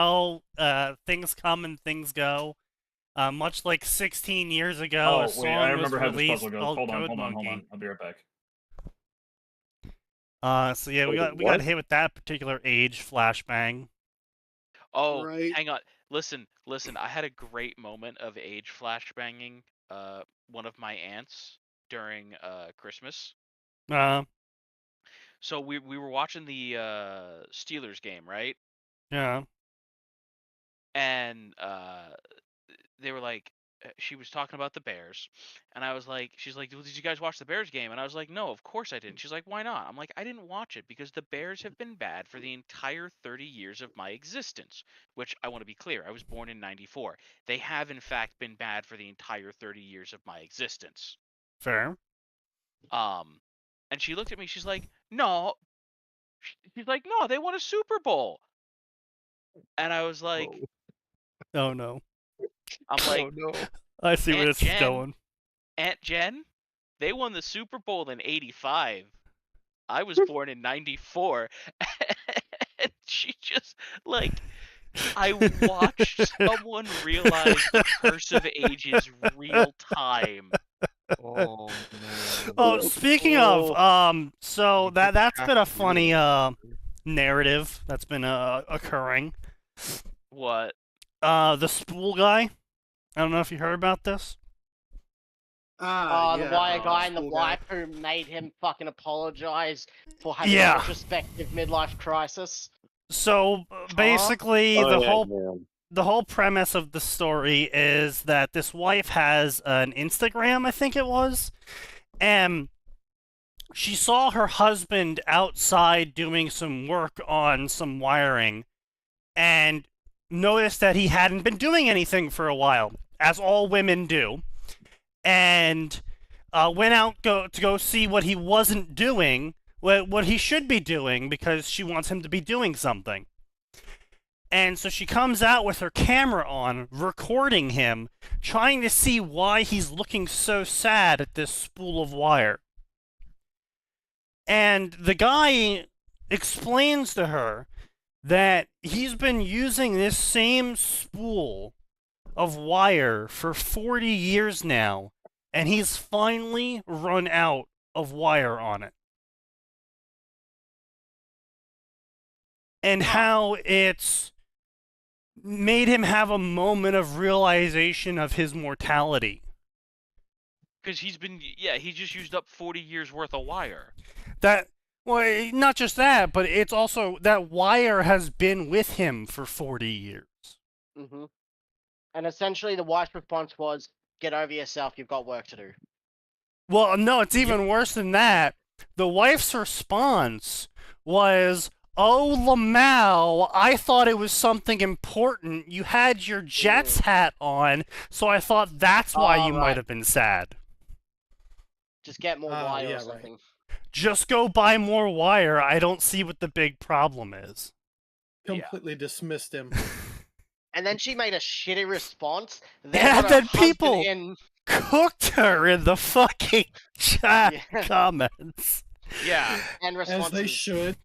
Oh, things come and things go. Much like 16 years ago, a Oh, wait, I song was remember how this released puzzle goes. called Hold on, Code hold on, hold Monkey. on. I'll be right back. So yeah, Wait, we got what? hit with that particular age flashbang. Oh, Right. hang on. Listen. I had a great moment of age flashbanging. One of my aunts during Christmas. Uh, So we were watching the Steelers game, right? yeah. And they were like, she was talking about the Bears, and I was like, she's like, well, did you guys watch the Bears game? And I was like, no, of course I didn't. She's like, why not? I'm like, I didn't watch it because the Bears have been bad for the entire 30 years of my existence, which I want to be clear, I was born in 94. They have in fact been bad for the entire 30 years of my existence. Fair. And she looked at me, she's like, no. She's like, no, they won a Super Bowl. And I was like, Oh no. I'm like, Oh no. I see where Aunt this is Jen, going. Aunt Jen, they won the Super Bowl in '85. I was born in '94. And she just, like, I watched someone realize the curse of ages real time. Oh no. Oh, speaking of, so that's been a funny narrative that's been occurring. What? The spool guy. I don't know if you heard about this. The The wire guy and the school wife who made him fucking apologize for having Yeah. a retrospective midlife crisis. So basically, Oh, yeah, man. the whole premise of the story is that this wife has an Instagram, I think it was, and she saw her husband outside doing some work on some wiring, and noticed that he hadn't been doing anything for a while, as all women do, and went out to go see what he wasn't doing, what he should be doing, because she wants him to be doing something. And so she comes out with her camera on, recording him, trying to see why he's looking so sad at this spool of wire. And the guy explains to her that he's been using this same spool of wire for 40 years now, and he's finally run out of wire on it. And how it's made him have a moment of realization of his mortality. Because he just used up 40 years worth of wire. Well, not just that, but it's also that wire has been with him for 40 years. Mm-hmm. And essentially the wife's response was, get over yourself, you've got work to do. Well, no, it's even worse than that. The wife's response was, oh, Lamau, I thought it was something important. You had your Jets hat on, so I thought that's why you might have been sad. Just get more wire yeah, or right. something. Just go buy more wire. I don't see what the big problem is. Completely dismissed him. And then she made a shitty response. Yeah, got her then husband people in... cooked her in the fucking chat Yeah. comments. Yeah. and As responses. they should.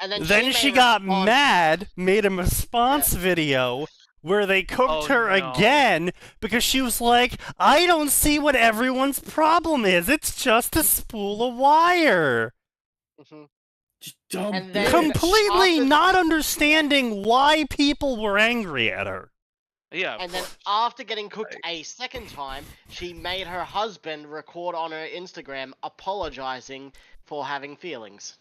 And then Then made she a got response- mad, made a response video where they cooked her no. again because she was like, I don't see what everyone's problem is. It's just a spool of wire. Mhm. Dumb And then- bitch. Completely after- not understanding why people were angry at her. Yeah. And then after getting cooked a second time, she made her husband record on her Instagram apologizing for having feelings.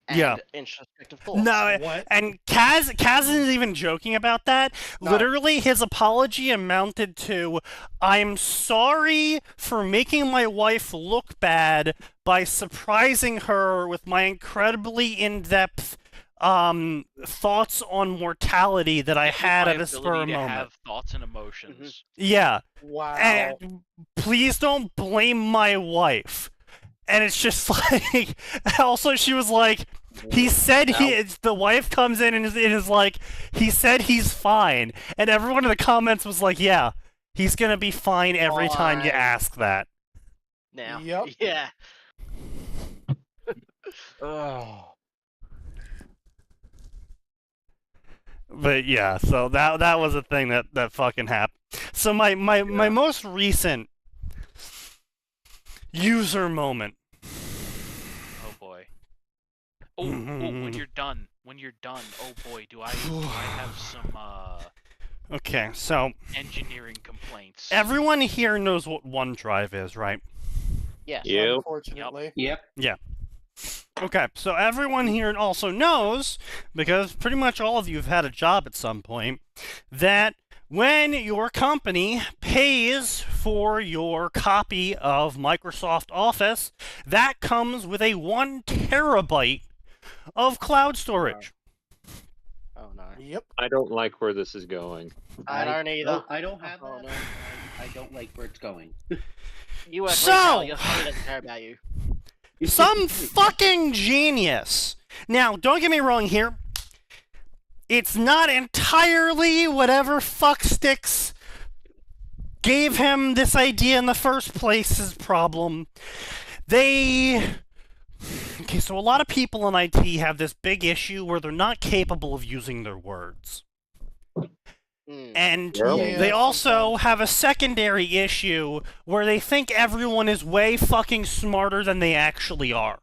And Yeah. introspective thoughts. No, What? and Kaz isn't even joking about that. No. Literally, his apology amounted to, I'm sorry for making my wife look bad by surprising her with my incredibly in-depth thoughts on mortality that I had My at a spur ability to moment. have thoughts and emotions. Yeah. Wow. And please don't blame my wife. And it's just like, also she was like, he said the wife comes in and is like, he said he's fine. And everyone in the comments was like, yeah, he's gonna be fine every time you Fine. ask that. Now. Yep. Yeah. Oh. But yeah, so that was a thing that fucking happened. So my most recent user moment. Oh boy. Oh, when you're done. When you're done. Oh boy, do I have some Okay, so engineering complaints. everyone here knows what OneDrive is, right? Yes. Yep. Unfortunately. Yep. Okay, so everyone here also knows, because pretty much all of you have had a job at some point, that when your company pays for your copy of Microsoft Office, that comes with a 1 terabyte of cloud storage. Oh no. Yep. I don't like where this is going. I don't either. I don't have Oh, that. no. I don't like where it's going. You work So- retail, your family doesn't care about you. Some fucking genius. Now, don't get me wrong here. It's not entirely whatever fucksticks gave him this idea in the first place's problem. Okay, so a lot of people in IT have this big issue where they're not capable of using their words. And Yeah, they also have a secondary issue where they think everyone is way fucking smarter than they actually are.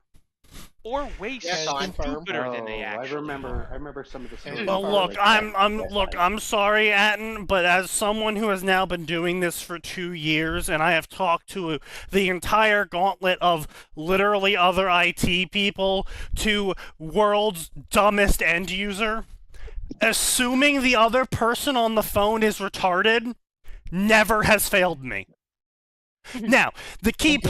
Or way Yes, I'm stupider than they I actually are. remember some of the stories. Well, Well, look, I'm sorry, Atin, but as someone who has now been doing this for 2 years, and I have talked to the entire gauntlet of literally other IT people to world's dumbest end user, assuming the other person on the phone is retarded never has failed me. Now, the key A good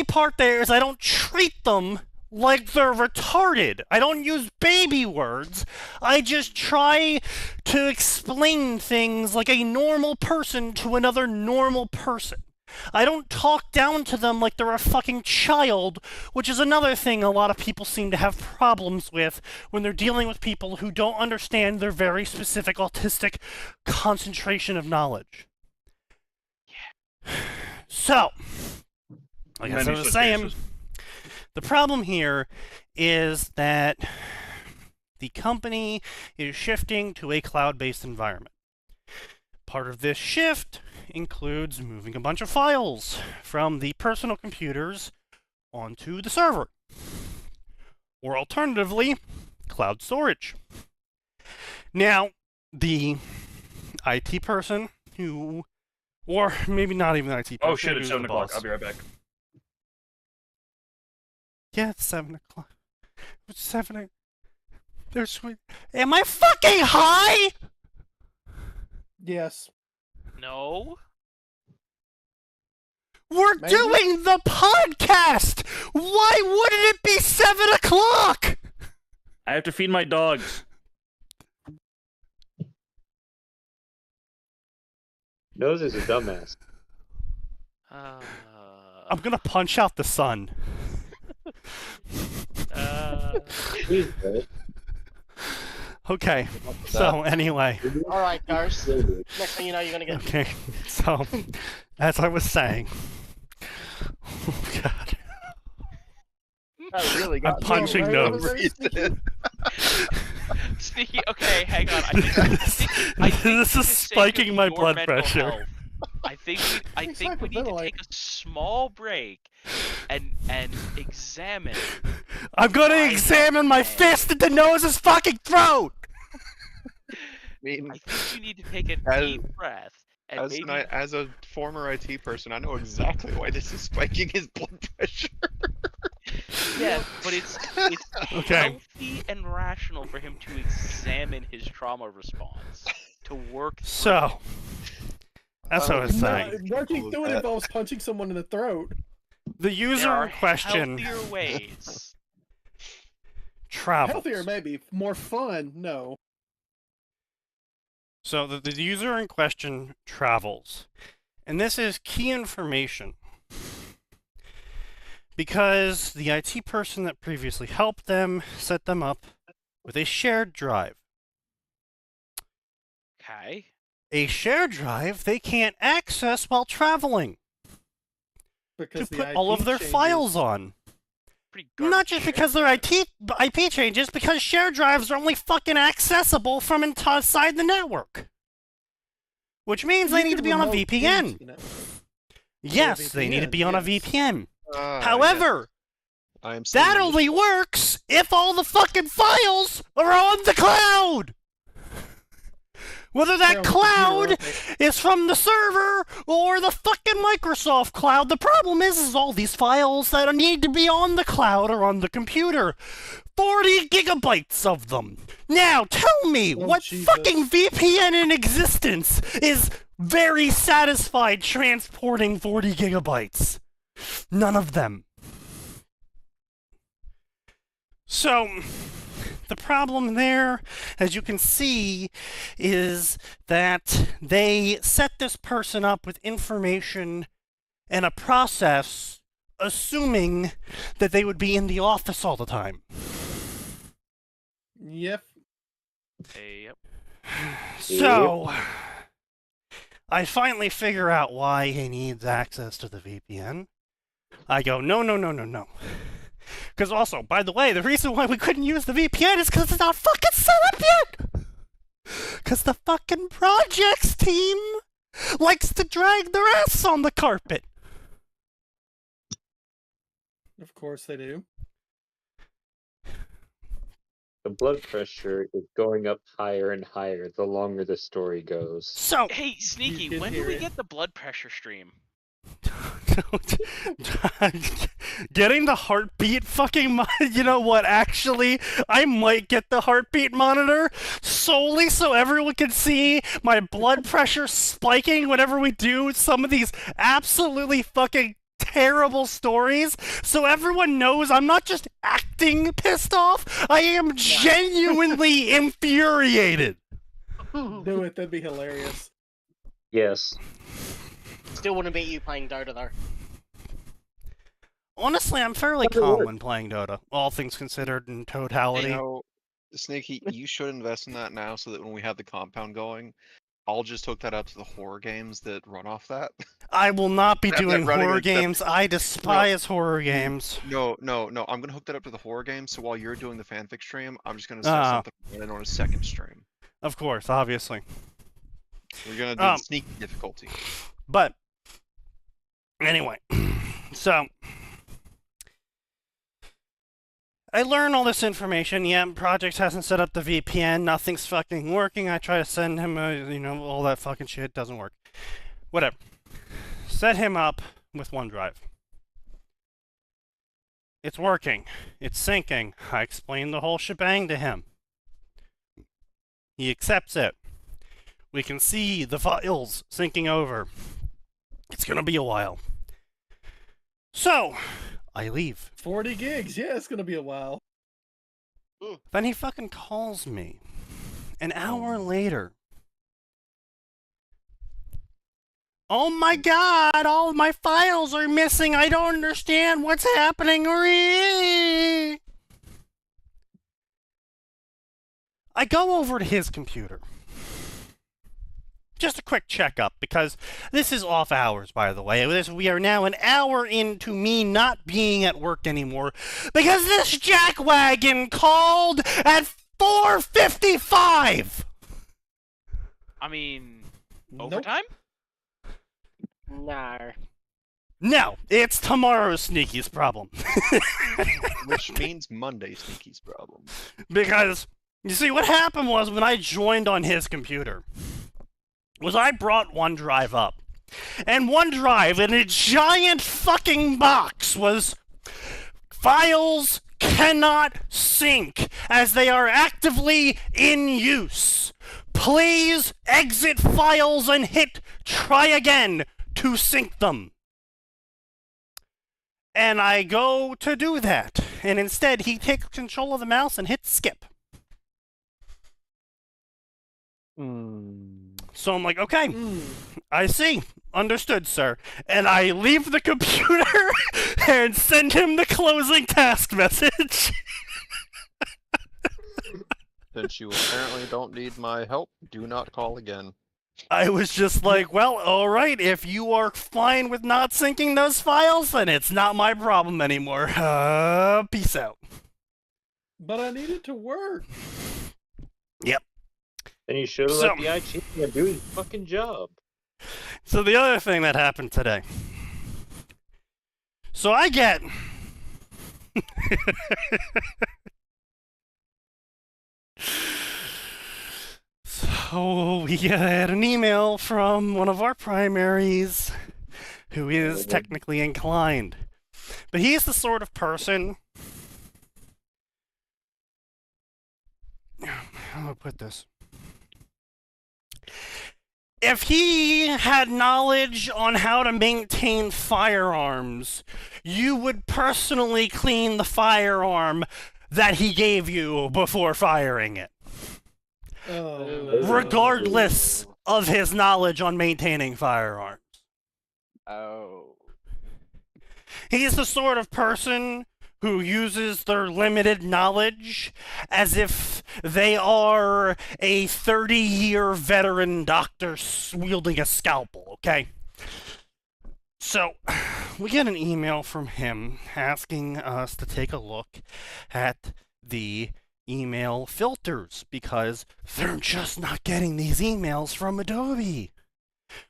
part there is I don't treat them like they're retarded. I don't use baby words. I just try to explain things like a normal person to another normal person. I don't talk down to them like they're a fucking child, which is another thing a lot of people seem to have problems with when they're dealing with people who don't understand their very specific autistic concentration of knowledge. Yeah. So, like I was saying, the problem here is that the company is shifting to a cloud-based environment. Part of this shift includes moving a bunch of files from the personal computers onto the server. Or alternatively, cloud storage. Now, the IT person who, or maybe not even the IT person. Oh shit, it's who's the 7 o'clock. boss. I'll be right back. Yeah, it's 7 o'clock. It's 7 They're sweet. Am I fucking high? Yes. No. We're Maybe. doing the podcast! Why wouldn't it be 7 o'clock? I have to feed my dogs. Nose is a dumbass. I'm gonna punch out the sun. Please, bro. Okay, so anyway. Alright, Ghost. Next thing you know, you're gonna get. Okay, so, as I was saying. Oh, God. I really I'm got punching no nose. reason. Sneaky. Okay, hang on. I think This to is save spiking my your blood mental pressure. health, I think we need to take a small break and examine. I'm gonna Why examine my not? fist into Nose's fucking throat! I mean, I think you need to take a As- deep breath and maybe. as a former IT person, I know exactly why this is spiking his blood pressure. Yeah, but it's Okay. healthy and rational for him to examine his trauma response to work. through So, as I was No, saying, working through it involves punching someone in the throat. the There user are in question healthier ways. travels. Healthier, maybe. More fun, no. So the user in question travels. And this is key information. Because the IT person that previously helped them set them up with a shared drive. Okay. A shared drive they can't access while traveling Because to the put all IP of their changes. files on. pretty. Not just because they're IP changes, because shared drives are only fucking accessible from inside the network. Which means they need to be on a VPN. Yes, they need to be on a VPN. However, that only works if all the fucking files are on the cloud! Whether that cloud is from the server or the fucking Microsoft cloud, the problem is all these files that need to be on the cloud are on the computer. 40 gigabytes of them. Now, tell me, what fucking VPN in existence is very satisfied transporting 40 gigabytes? None of them. So, the problem there, as you can see, is that they set this person up with information and a process assuming that they would be in the office all the time. Yep. Yep. So, I finally figure out why he needs access to the VPN. I go, no. Because also, by the way, the reason why we couldn't use the VPN is because it's not fucking set up yet! Because the fucking projects team likes to drag their ass on the carpet. Of course they do. The blood pressure is going up higher and higher the longer the story goes. So, Hey, Sneaky, when do we get the blood pressure stream? getting the heartbeat fucking you know what, actually, I might get the heartbeat monitor solely so everyone can see my blood pressure spiking whenever we do some of these absolutely fucking terrible stories, so everyone knows I'm not just acting pissed off, I am genuinely infuriated. Do it, that'd be hilarious. Yes. Still wouldn't beat you playing Dota though. Honestly, I'm fairly calm when playing Dota, all things considered in totality. You know, Sneaky, you should invest in that now so that when we have the compound going, I'll just hook that up to the horror games that run off that. I will not be Have that doing running horror like that. games. I despise horror games. No. I'm gonna hook that up to the horror games. So while you're doing the fanfic stream, I'm just gonna set something running on a second stream. Of course, obviously. We're gonna do the sneaky difficulty. But anyway, so I learn all this information. Yeah, Project hasn't set up the VPN. Nothing's fucking working. I try to send him, all that fucking shit. Doesn't work. Whatever. Set him up with OneDrive. It's working. It's syncing. I explained the whole shebang to him. He accepts it. We can see the files syncing over. It's gonna be a while. So, I leave. 40 gigs, yeah, it's gonna be a while. Then he fucking calls me. An hour later. Oh my god, all of my files are missing. I don't understand what's happening. I go over to his computer. Just a quick checkup, because this is off hours, by the way. We are now an hour into me not being at work anymore, because this jackwagon called at 4:55! I mean, Nope. overtime? No. No, it's tomorrow Sneaky's problem. Which means Monday Sneaky's problem. Because, you see, what happened was when I joined on his computer, was I brought OneDrive up. And OneDrive in a giant fucking box was files cannot sync as they are actively in use. Please exit files and hit try again to sync them. And I go to do that, and instead he takes control of the mouse and hits skip. So I'm like, okay, I see. Understood, sir. And I leave the computer and send him the closing task message. Since you apparently don't need my help, do not call again. I was just like, well, all right, if you are fine with not syncing those files, then it's not my problem anymore. Peace out. But I need it to work. Then you should have So- let the IT man do his fucking job. So the other thing that happened today. So I get. So we had an email from one of our primaries who is technically inclined. But he's the sort of person. How do I put this? If he had knowledge on how to maintain firearms, you would personally clean the firearm that he gave you before firing it, Oh. regardless of his knowledge on maintaining firearms. Oh. He's the sort of person who uses their limited knowledge as if they are a 30-year veteran doctor wielding a scalpel, okay? So, we get an email from him asking us to take a look at the email filters because they're just not getting these emails from Adobe.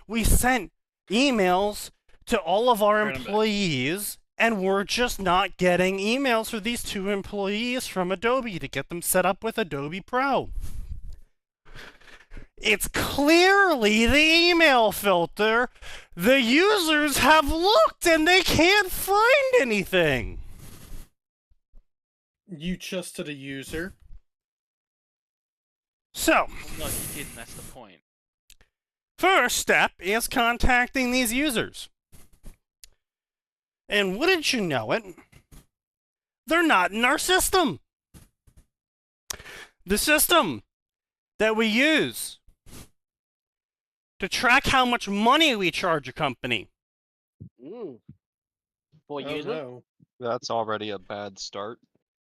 We sent emails to all of our Turn 'em back. employees, and we're just not getting emails for these 2 employees from Adobe to get them set up with Adobe Pro. It's clearly the email filter. The users have looked and they can't find anything. You trusted a user. Well, So, no, you didn't. That's the point. first step is contacting these users. And wouldn't you know it, they're not in our system. The system that we use to track how much money we charge a company. Mm. For Oh, user? no. That's already a bad start.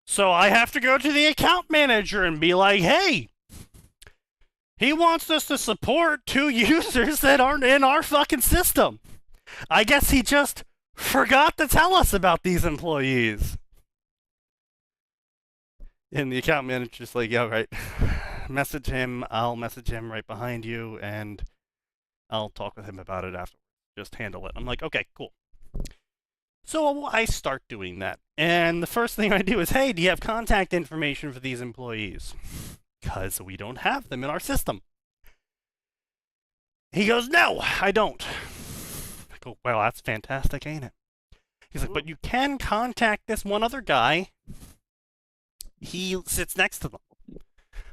So I have to go to the account manager and be like, hey, he wants us to support 2 users that aren't in our fucking system. I guess he just forgot to tell us about these employees. And the account manager's like, yeah, right. Message him. I'll message him right behind you, and I'll talk with him about it afterwards. Just handle it. I'm like, okay, cool. So I start doing that. And the first thing I do is, hey, do you have contact information for these employees? Because we don't have them in our system. He goes, no, I don't. I go, well, that's fantastic, ain't it? He's like, but you can contact this one other guy. He sits next to them.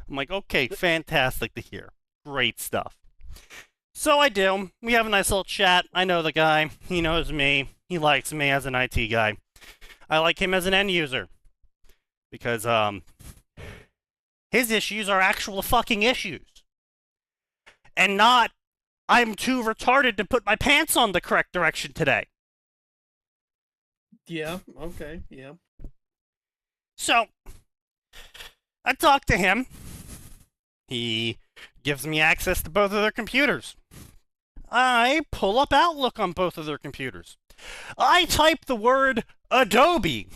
I'm like, okay, fantastic to hear. Great stuff. So I do. We have a nice little chat. I know the guy. He knows me. He likes me as an IT guy. I like him as an end user. Because, his issues are actual fucking issues. And not, I'm too retarded to put my pants on the correct direction today. Yeah, okay, yeah. So, I talk to him. He gives me access to both of their computers. I pull up Outlook on both of their computers. I type the word Adobe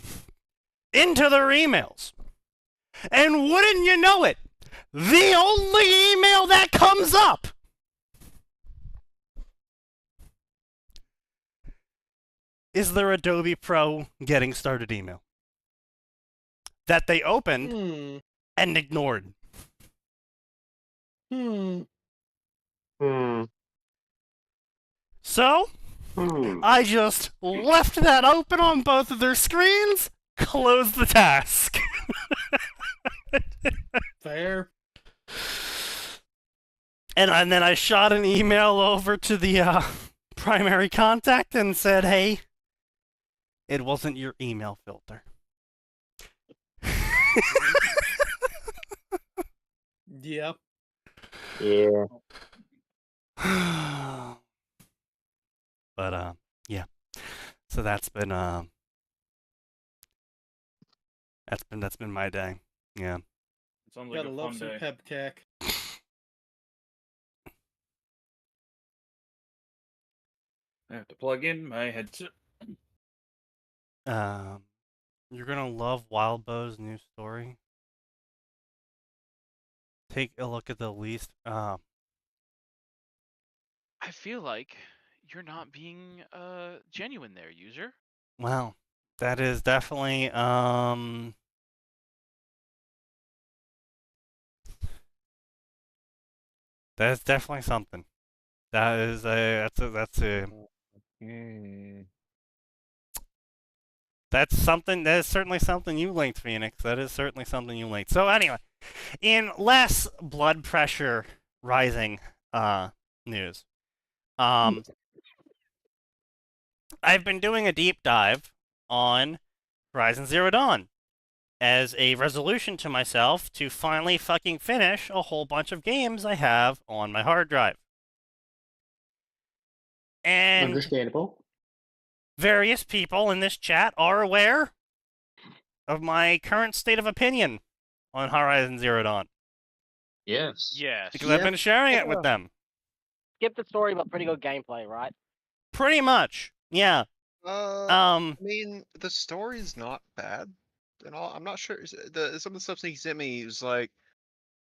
into their emails. And wouldn't you know it, the only email that comes up is their Adobe Pro Getting Started email that they opened Hmm. and ignored. Hmm. Hmm. So, I just left that open on both of their screens, closed the task. Fair. And then I shot an email over to the primary contact and said, hey, it wasn't your email filter. Yeah. Yeah. But yeah. So that's been that's been my day. Yeah. Sounds like Gotta a love fun some day. pepcac. I have to plug in my headset. You're gonna love Wildbow's new story. Take a look at the least. I feel like you're not being genuine there, user. Well, that is definitely That's definitely something. That's something. That is certainly something you linked, Phoenix. That is certainly something you linked. So anyway, in less blood pressure rising news, I've been doing a deep dive on Horizon Zero Dawn as a resolution to myself to finally fucking finish a whole bunch of games I have on my hard drive. And Understandable. various people in this chat are aware of my current state of opinion on Horizon Zero Dawn. Yes. Yes. Because I've been sharing it with them. Skip the story, but pretty good gameplay, right? Pretty much. Yeah. I mean, the story's not bad. And all, I'm not sure. Some of the stuff he sent me was like,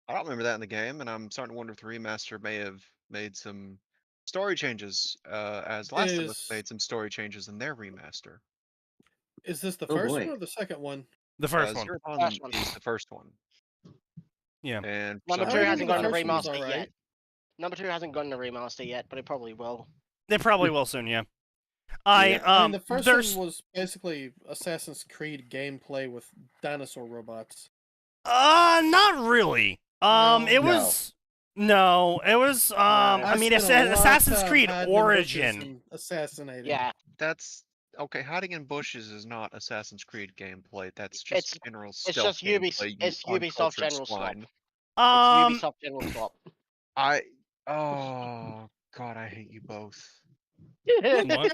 I don't remember that in the game, and I'm starting to wonder if the remaster may have made some story changes, as Last of Us made some story changes in their remaster. Is this the Oh, first boy. one or the second one? The first one. Zero Dawn First one. is the first one. Yeah. And Number I two think hasn't the gone to first one was remaster alright. yet. Number two hasn't gone to remaster yet, but it probably will. They probably will soon, yeah. I mean, the first there's one was basically Assassin's Creed gameplay with dinosaur robots. not really. No. It was it was I mean Assassin's Creed Origin. Assassinating. Yeah, that's okay. Hiding in bushes is not Assassin's Creed gameplay. That's just general it's stealth just gameplay, it's you Ubisoft uncultured General Swap. swine. It's Ubisoft General Swap. Oh God, I hate you both. What?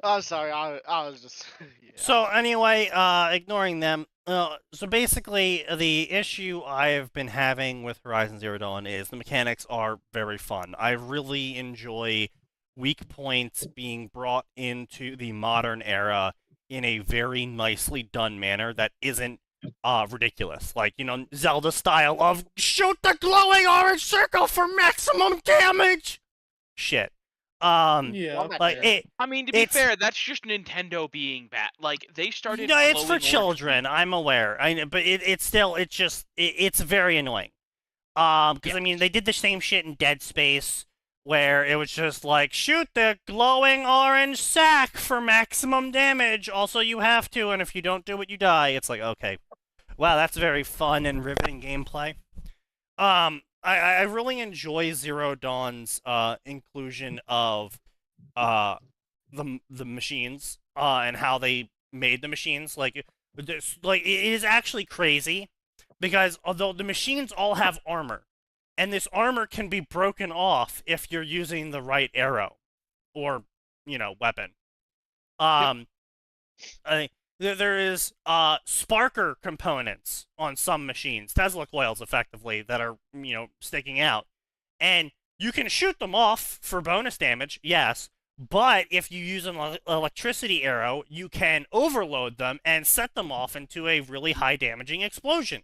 I'm sorry, I was just. Yeah. So anyway, ignoring them. So basically, the issue I've been having with Horizon Zero Dawn is the mechanics are very fun. I really enjoy weak points being brought into the modern era in a very nicely done manner that isn't ridiculous. Like, Zelda style of shoot the glowing orange circle for maximum damage. Shit. Yeah. Like it. I mean, to be It's- fair, that's just Nintendo being bad. Like they started. No, it's glowing for orange- children. I'm aware. But it's still, it's very annoying. Because I mean, they did the same shit in Dead Space, where it was just like shoot the glowing orange sack for maximum damage. Also, you have to, and if you don't do it, you die. It's like, okay, wow, that's very fun and riveting gameplay. I really enjoy Zero Dawn's inclusion of the machines and how they made the machines. Like it is actually crazy because although the machines all have armor, and this armor can be broken off if you're using the right arrow or weapon. There is sparker components on some machines, Tesla coils effectively, that are, sticking out. And you can shoot them off for bonus damage, yes, but if you use an electricity arrow, you can overload them and set them off into a really high damaging explosion,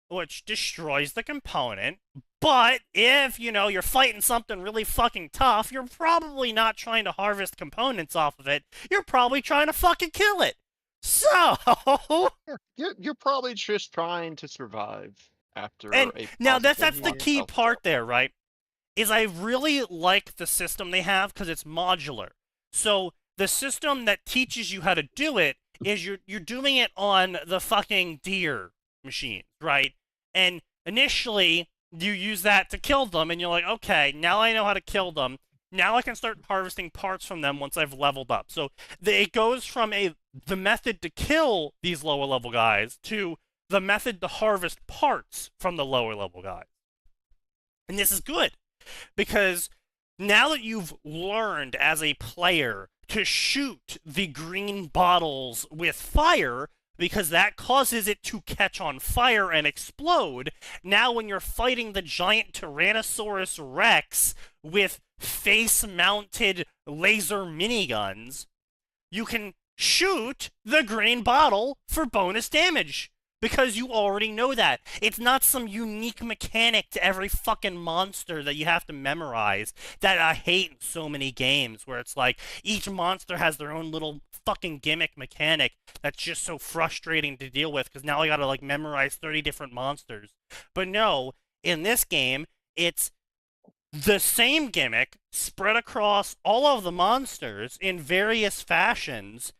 which destroys the component. But if, you're fighting something really fucking tough, you're probably not trying to harvest components off of it. You're probably trying to fucking kill it. So You're probably just trying to survive after. And a now that's positive the key health part throw. there, right? Is I really like the system they have because it's modular. So the system that teaches you how to do it is you're doing it on the fucking deer machine, right? And initially you use that to kill them, and you're like, okay, now I know how to kill them. Now I can start harvesting parts from them once I've leveled up. So it goes from the method to kill these lower level guys to the method to harvest parts from the lower level guys. And this is good because now that you've learned as a player to shoot the green bottles with fire, because that causes it to catch on fire and explode, now when you're fighting the giant Tyrannosaurus Rex with face-mounted laser miniguns, you can shoot the green bottle for bonus damage. Because you already know that. It's not some unique mechanic to every fucking monster that you have to memorize that I hate in so many games, where it's like each monster has their own little fucking gimmick mechanic that's just so frustrating to deal with because now I gotta like memorize 30 different monsters. But no, in this game, it's the same gimmick spread across all of the monsters in various fashions.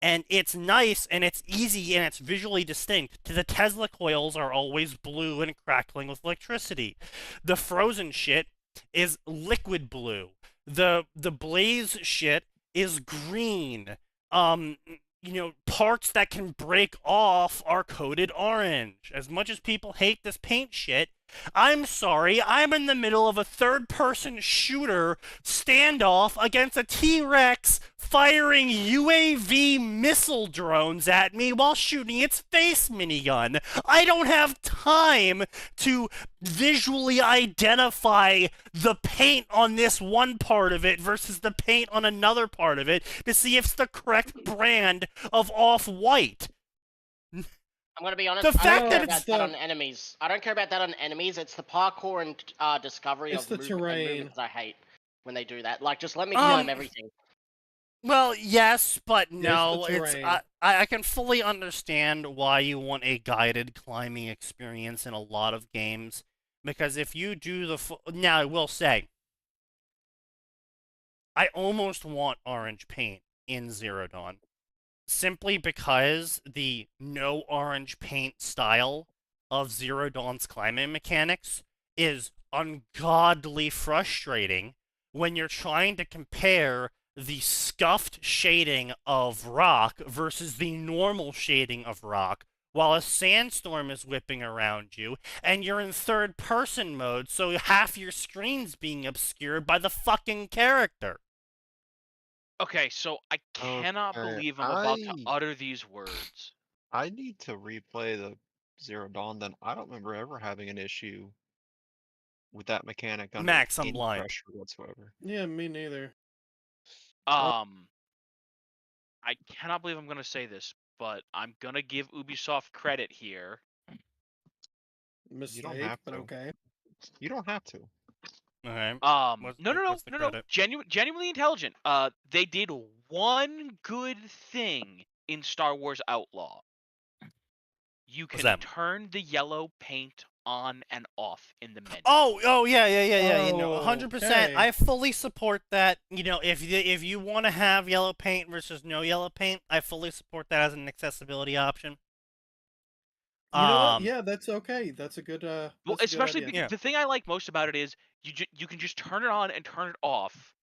And it's nice, and it's easy, and it's visually distinct. The Tesla coils are always blue and crackling with electricity. The frozen shit is liquid blue. The blaze shit is green. Parts that can break off are coded orange. As much as people hate this paint shit, I'm sorry, I'm in the middle of a third-person shooter standoff against a T-Rex firing UAV missile drones at me while shooting its face minigun. I don't have time to visually identify the paint on this one part of it versus the paint on another part of it to see if it's the correct brand of off-white. I'm gonna be honest. The I fact don't that care it's about that on enemies. I don't care about that on enemies. It's the parkour and discovery It's of the movement and terrain. movements I hate when they do that. Like, just let me climb everything. Well, yes, but There's no. the It's terrain. I can fully understand why you want a guided climbing experience in a lot of games, because if you do the now, I will say, I almost want orange paint in Zero Dawn, simply because the no orange paint style of Zero Dawn's climbing mechanics is ungodly frustrating when you're trying to compare the scuffed shading of rock versus the normal shading of rock while a sandstorm is whipping around you and you're in third person mode, so half your screen's being obscured by the fucking character. Okay, so I cannot Okay, believe I'm about to I- utter these words. I need to replay the Zero Dawn. Then I don't remember ever having an issue with that mechanic under Max, I'm any blind. pressure whatsoever. Yeah, me neither. I cannot believe I'm gonna say this, but I'm gonna give Ubisoft credit here. Mistake, have but to. okay. You don't have to. Okay. No, What's the credit? genuinely intelligent. They did one good thing in Star Wars Outlaw. You What's can that? turn the yellow paint on and off in the menu. Oh, yeah. You know, 100%. Okay. I fully support that. You know, if you want to have yellow paint versus no yellow paint, I fully support that as an accessibility option. You know what? Yeah, that's okay. That's a good. Well, That's a good especially idea. because Yeah. the thing I like most about it is you can just turn it on and turn it off.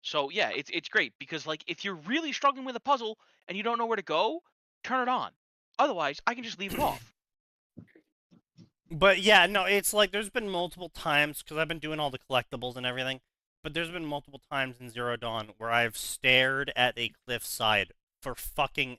So yeah, it's great because like if you're really struggling with a puzzle and you don't know where to go, turn it on. Otherwise, I can just leave it off. But yeah, no, it's like there's been multiple times because I've been doing all the collectibles and everything. But there's been multiple times in Zero Dawn where I've stared at a cliffside for fucking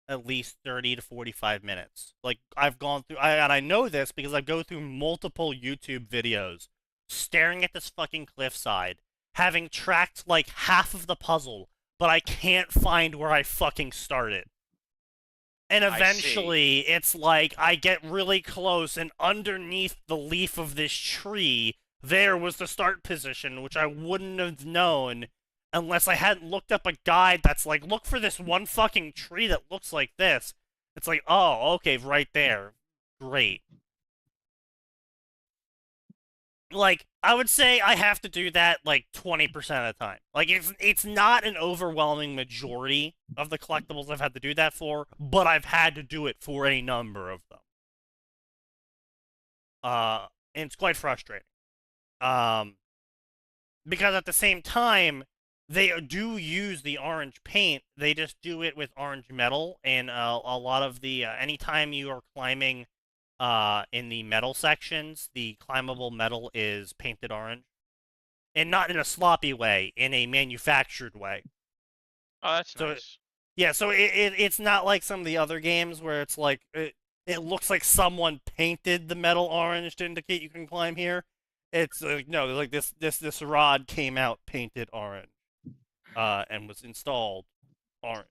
at least 30 to 45 minutes. Like I've gone through, and I know this because I go through multiple YouTube videos staring at this fucking cliffside, having tracked like half of the puzzle, but I can't find where I fucking started. And I see. eventually, it's like I get really close, and underneath the leaf of this tree, there was the start position, which I wouldn't have known unless I hadn't looked up a guide that's like, look for this one fucking tree that looks like this. It's like, oh, okay, right there. Great. Like, I would say I have to do that like 20% of the time. Like, it's not an overwhelming majority of the collectibles I've had to do that for, but I've had to do it for a number of them. And it's quite frustrating. Because at the same time, they do use the orange paint. They just do it with orange metal, and a lot of the anytime you are climbing in the metal sections, the climbable metal is painted orange, and not in a sloppy way, in a manufactured way. Oh, that's So nice. Yeah, so it's not like some of the other games where it's like it looks like someone painted the metal orange to indicate you can climb here. It's no, like this rod came out painted orange, and was installed orange,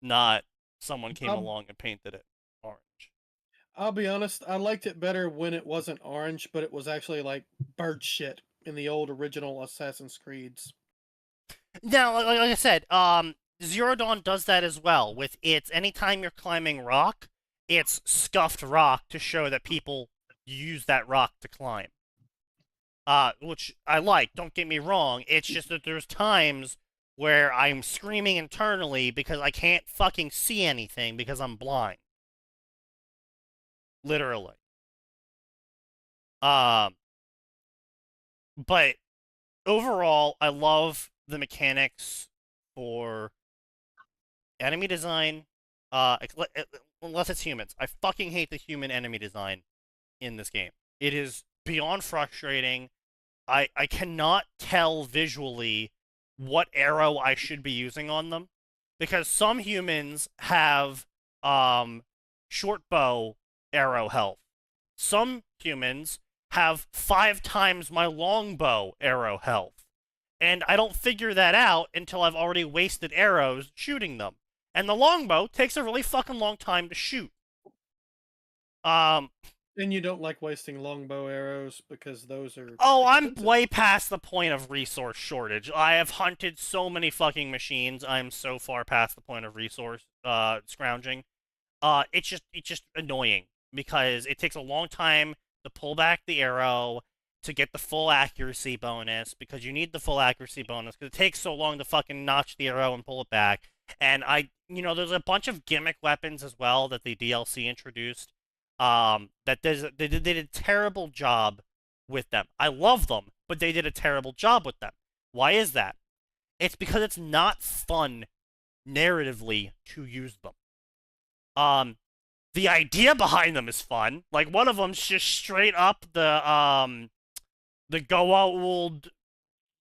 not someone came along and painted it orange. I'll be honest, I liked it better when it wasn't orange, but it was actually like bird shit in the old original Assassin's Creeds. Now, like I said, Zero Dawn does that as well. With its anytime you're climbing rock, it's scuffed rock to show that people use that rock to climb. Which I like. Don't get me wrong. It's just that there's times where I'm screaming internally because I can't fucking see anything because I'm blind. Literally. But overall, I love the mechanics for enemy design. Unless it's humans. I fucking hate the human enemy design in this game. It is beyond frustrating. I cannot tell visually what arrow I should be using on them. Because some humans have short bow arrow health. Some humans have 5 times my longbow arrow health. And I don't figure that out until I've already wasted arrows shooting them. And the longbow takes a really fucking long time to shoot. And you don't like wasting longbow arrows because those are Oh, I'm expensive. way past the point of resource shortage. I have hunted so many fucking machines. I'm so far past the point of resource scrounging. It's just annoying because it takes a long time to pull back the arrow to get the full accuracy bonus, because you need the full accuracy bonus because it takes so long to fucking notch the arrow and pull it back. And there's a bunch of gimmick weapons as well that the DLC introduced. They did a terrible job with them. I love them, but they did a terrible job with them. Why is that? It's because it's not fun narratively to use them. The idea behind them is fun. Like, one of them's just straight up the Goa'uld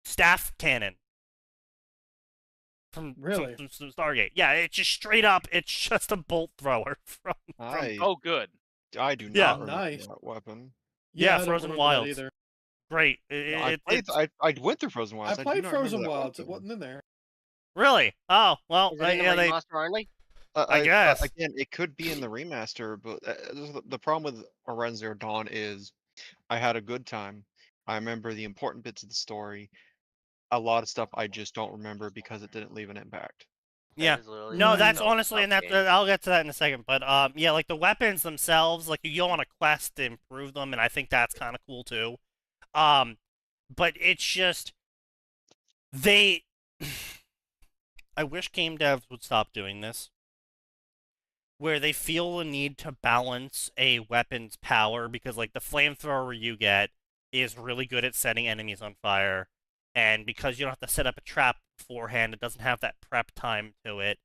staff cannon. From Stargate. Yeah, it's just straight up, it's just a bolt thrower from Oh, good. I do not Yeah. remember Nice. that weapon. Yeah, I don't Frozen remember that Wilds. either. Great. I went through Frozen Wilds. I do played not remember Frozen that Wilds. It weapon. wasn't in there. Really? Oh, well, Is it in the yeah, remaster only? I guess. Again, it could be in the remaster, but the problem with Horizon Zero Dawn is I had a good time. I remember the important bits of the story. A lot of stuff I just don't remember because it didn't leave an impact. Yeah. That is literally No, what I that's felt honestly, and about that the game. I'll get to that in a second. But yeah, like the weapons themselves, like you go on a quest to improve them, and I think that's kind of cool too. But it's just they. I wish game devs would stop doing this, where they feel the need to balance a weapon's power, because like the flamethrower you get is really good at setting enemies on fire, and because you don't have to set up a trap beforehand, it doesn't have that prep time to it.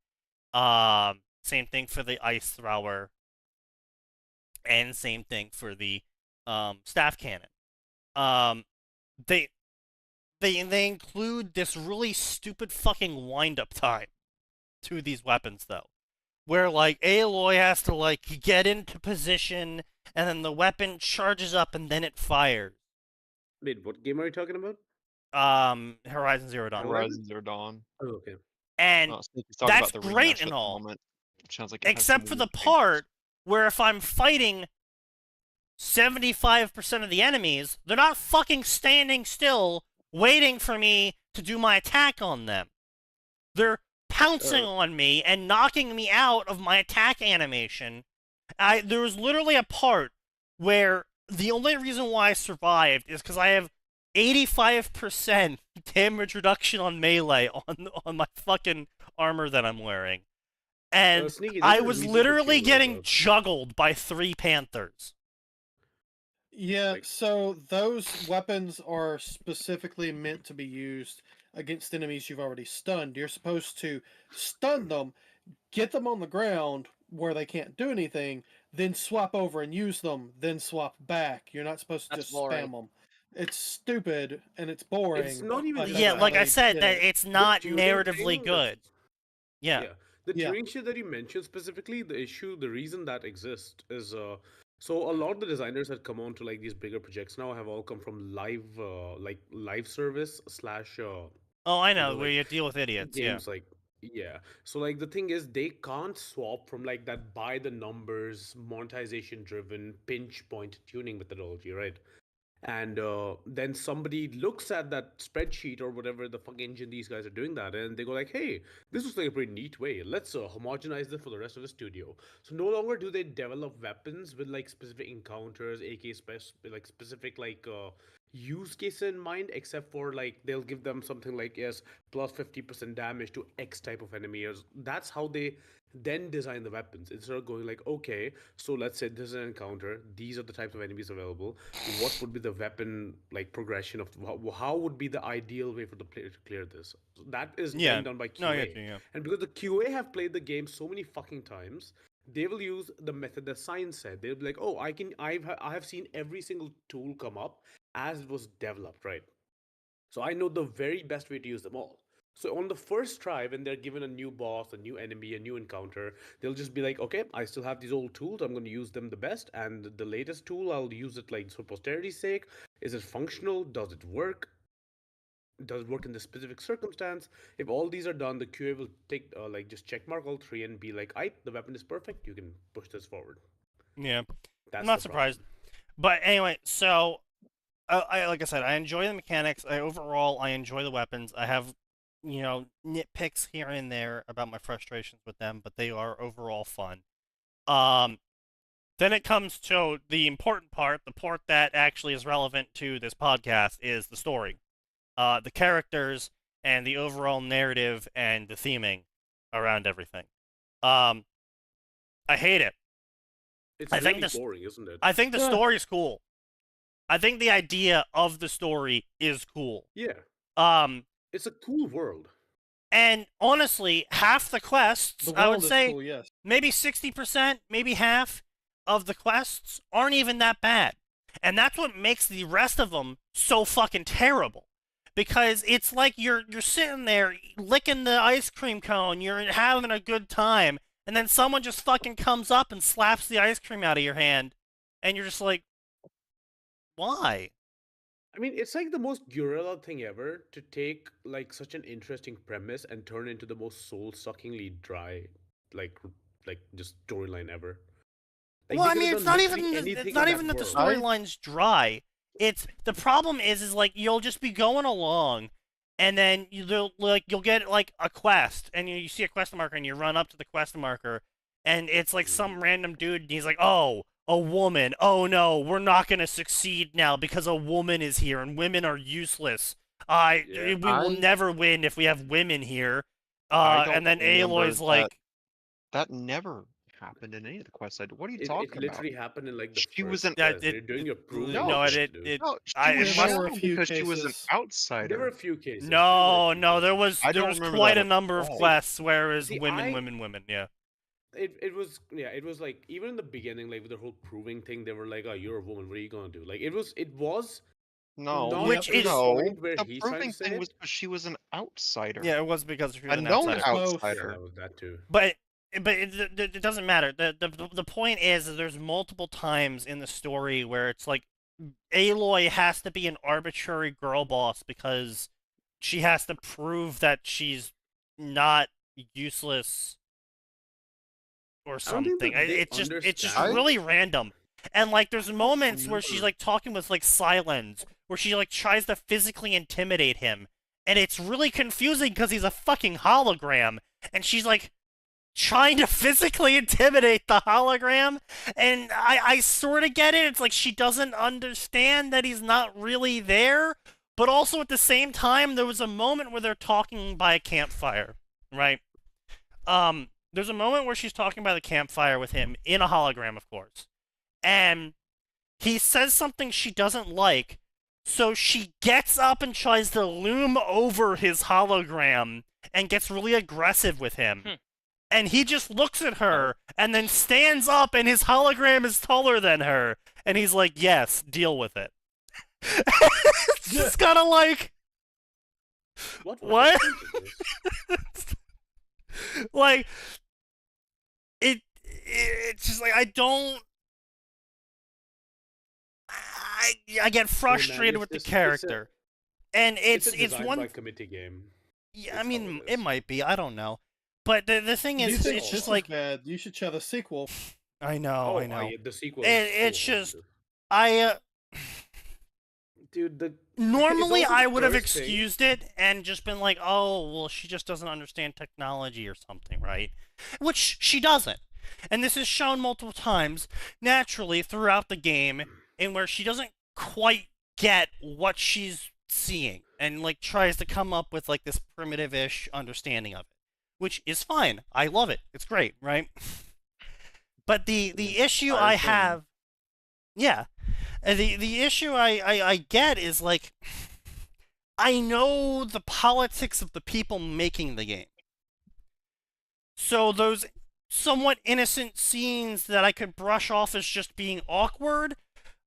Same thing for the ice thrower, and same thing for the staff cannon. They include this really stupid fucking wind-up time to these weapons, though, where like Aloy has to like get into position, and then the weapon charges up, and then it fires. Wait, what game are you talking about? Horizon Zero Dawn. Horizon Zero Dawn. Oh, okay. And Sneaky's talking that's about the great remaster and at the all, moment, which sounds like it has except some for the weird things. part where if I'm fighting 75% of the enemies, they're not fucking standing still waiting for me to do my attack on them. They're pouncing on me and knocking me out of my attack animation. There was literally a part where the only reason why I survived is because I have 85% damage reduction on melee on my fucking armor that I'm wearing. And Sneaky, I there's a was reason for literally Kayla, getting though. juggled by 3 panthers. Yeah, Like- so those weapons are specifically meant to be used against enemies you've already stunned. You're supposed to stun them, get them on the ground where they can't do anything, then swap over and use them, then swap back. You're not supposed to That's just boring. spam them. It's stupid and it's boring. It's not even but that that's Yeah, how like I they said, did that it. it's not tuning narratively thing, good. Yeah. The Yeah. tuning shit that you mentioned specifically, the reason that exists is so a lot of the designers that come on to like these bigger projects now have all come from live service slash Oh, I know, where like you deal with idiots, yeah. games like yeah. So like the thing is they can't swap from like that by the numbers monetization driven pinch point tuning methodology, right? And then somebody looks at that spreadsheet or whatever the fuck engine these guys are doing that, and they go like, hey, this looks like a pretty neat way, let's homogenize this for the rest of the studio. So no longer do they develop weapons with like specific encounters, like specific like use case in mind, except for like they'll give them something like yes plus 50% damage to X type of enemy. That's how they then design the weapons, instead of going like, okay, so let's say this is an encounter, these are the types of enemies available, what would be the weapon like progression of how would be the ideal way for the player to clear this. So that is Yeah. then done by QA. No, I get you, yeah. And because the QA have played the game so many fucking times, they will use the method that science said. They'll be like, oh, I have seen every single tool come up as it was developed, right? So I know the very best way to use them all. So on the first try, when they're given a new boss, a new enemy, a new encounter, they'll just be like, okay, I still have these old tools, I'm going to use them the best, and the latest tool, I'll use it like for posterity's sake. Is it functional? Does it work? Does it work in this specific circumstance? If all these are done, the QA will take like just check mark all three and be like, the weapon is perfect, you can push this forward. Yeah. That's I'm not the surprised. problem. But anyway, so I like I said, I enjoy the mechanics. Overall, I enjoy the weapons. I have, nitpicks here and there about my frustrations with them, but they are overall fun. Then it comes to the important part, the part that actually is relevant to this podcast, is the story, the characters, and the overall narrative and the theming around everything. I hate it. It's I think really this- boring, isn't it? I think the Yeah. story is cool. I think the idea of the story is cool. Yeah, Um, it's a cool world. and honestly, half the quests, The I world would is say, cool, yes. maybe 60%, maybe half of the quests aren't even that bad. And that's what makes the rest of them so fucking terrible. Because it's like you're sitting there licking the ice cream cone, you're having a good time, and then someone just fucking comes up and slaps the ice cream out of your hand, and you're just like, why? I mean, it's like the most guerrilla thing ever to take like such an interesting premise and turn it into the most soul-suckingly dry, like just storyline ever. Like, Well, they I could mean, have it's done not literally even anything it's in not that even that the world. storyline's dry. It's the problem is like you'll just be going along, and then you'll get like a quest, and you see a quest marker, and you run up to the quest marker, and it's like some random dude, and he's like, "Oh, a woman. Oh no, we're not gonna succeed now because a woman is here, and women are useless. We will never win if we have women here." And then Aloy's like, that never happened in any of the quests I did. What are you It talking literally about? happened in like the She first was an- Yeah, quest. You're doing your proving. no, what it- to do. it- No, she I- was it must- There were a shown few because she was an cases. outsider. There were a few cases. no, There were a few there cases. was I there don't was remember quite that a at number of all. quests where it was See, women. Yeah. It was like even in the beginning, like with the whole proving thing, they were like, "Oh, you're a woman. What are you gonna do?" Like it was No, not Which to the is- point where the he's trying proving to say thing it. was because she was an outsider. Yeah, it was because she was a an known outsider. Both. Yeah, outsider. that was that too. But it doesn't matter. The point is that there's multiple times in the story where it's like Aloy has to be an arbitrary girl boss because she has to prove that she's not useless or I don't think something. that they It's just understand. really random. And like there's moments where she's remember- like talking with like Silence, where she like tries to physically intimidate him, and it's really confusing because he's a fucking hologram, and she's like trying to physically intimidate the hologram, and I sort of get it. It's like she doesn't understand that he's not really there, but also at the same time, there was a moment where they're talking by a campfire, right? There's a moment where she's talking by the campfire with him in a hologram, of course, and he says something she doesn't like, so she gets up and tries to loom over his hologram and gets really aggressive with him. And he just looks at her and then stands up, and his hologram is taller than her. And he's like, yes, deal with it. It's just kind of like, What? What? the fuck is this? Like, it's just like, I get frustrated with the character. And it's one by committee game. Yeah, I mean, it might be. I don't know. But the thing is, it's just like bad. You should try the sequel. I know, I know. The sequel. It's just dude. Normally, I would have excused it and just been like, "Oh, well, she just doesn't understand technology or something, right?" Which she doesn't, and this is shown multiple times naturally throughout the game, in where she doesn't quite get what she's seeing and like tries to come up with like this primitive-ish understanding of it, which is fine. I love it. It's great, right? But the issue I have, the issue I get is like, I know the politics of the people making the game. So those somewhat innocent scenes that I could brush off as just being awkward,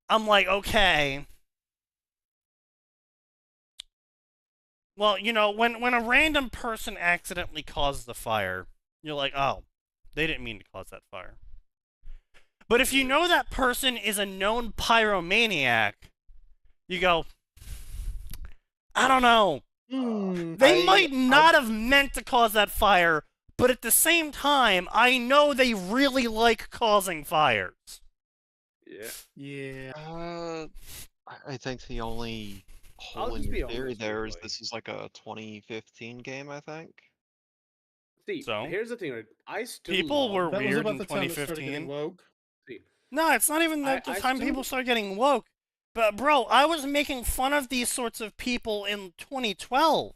I'm like, okay. Well, you know, when a random person accidentally causes the fire, you're like, oh, they didn't mean to cause that fire. But if you know that person is a known pyromaniac, you go, I don't know. They might not have meant to cause that fire, but at the same time, I know they really like causing fires. Yeah. I think the only hole in your theory there is this is like a 2015 game, I think. See, here's the thing, right? I still people were That was weird about in the time it started getting 2015. woke. See, No, it's not even the time people started getting woke. But bro, I was making fun of these sorts of people in 2012.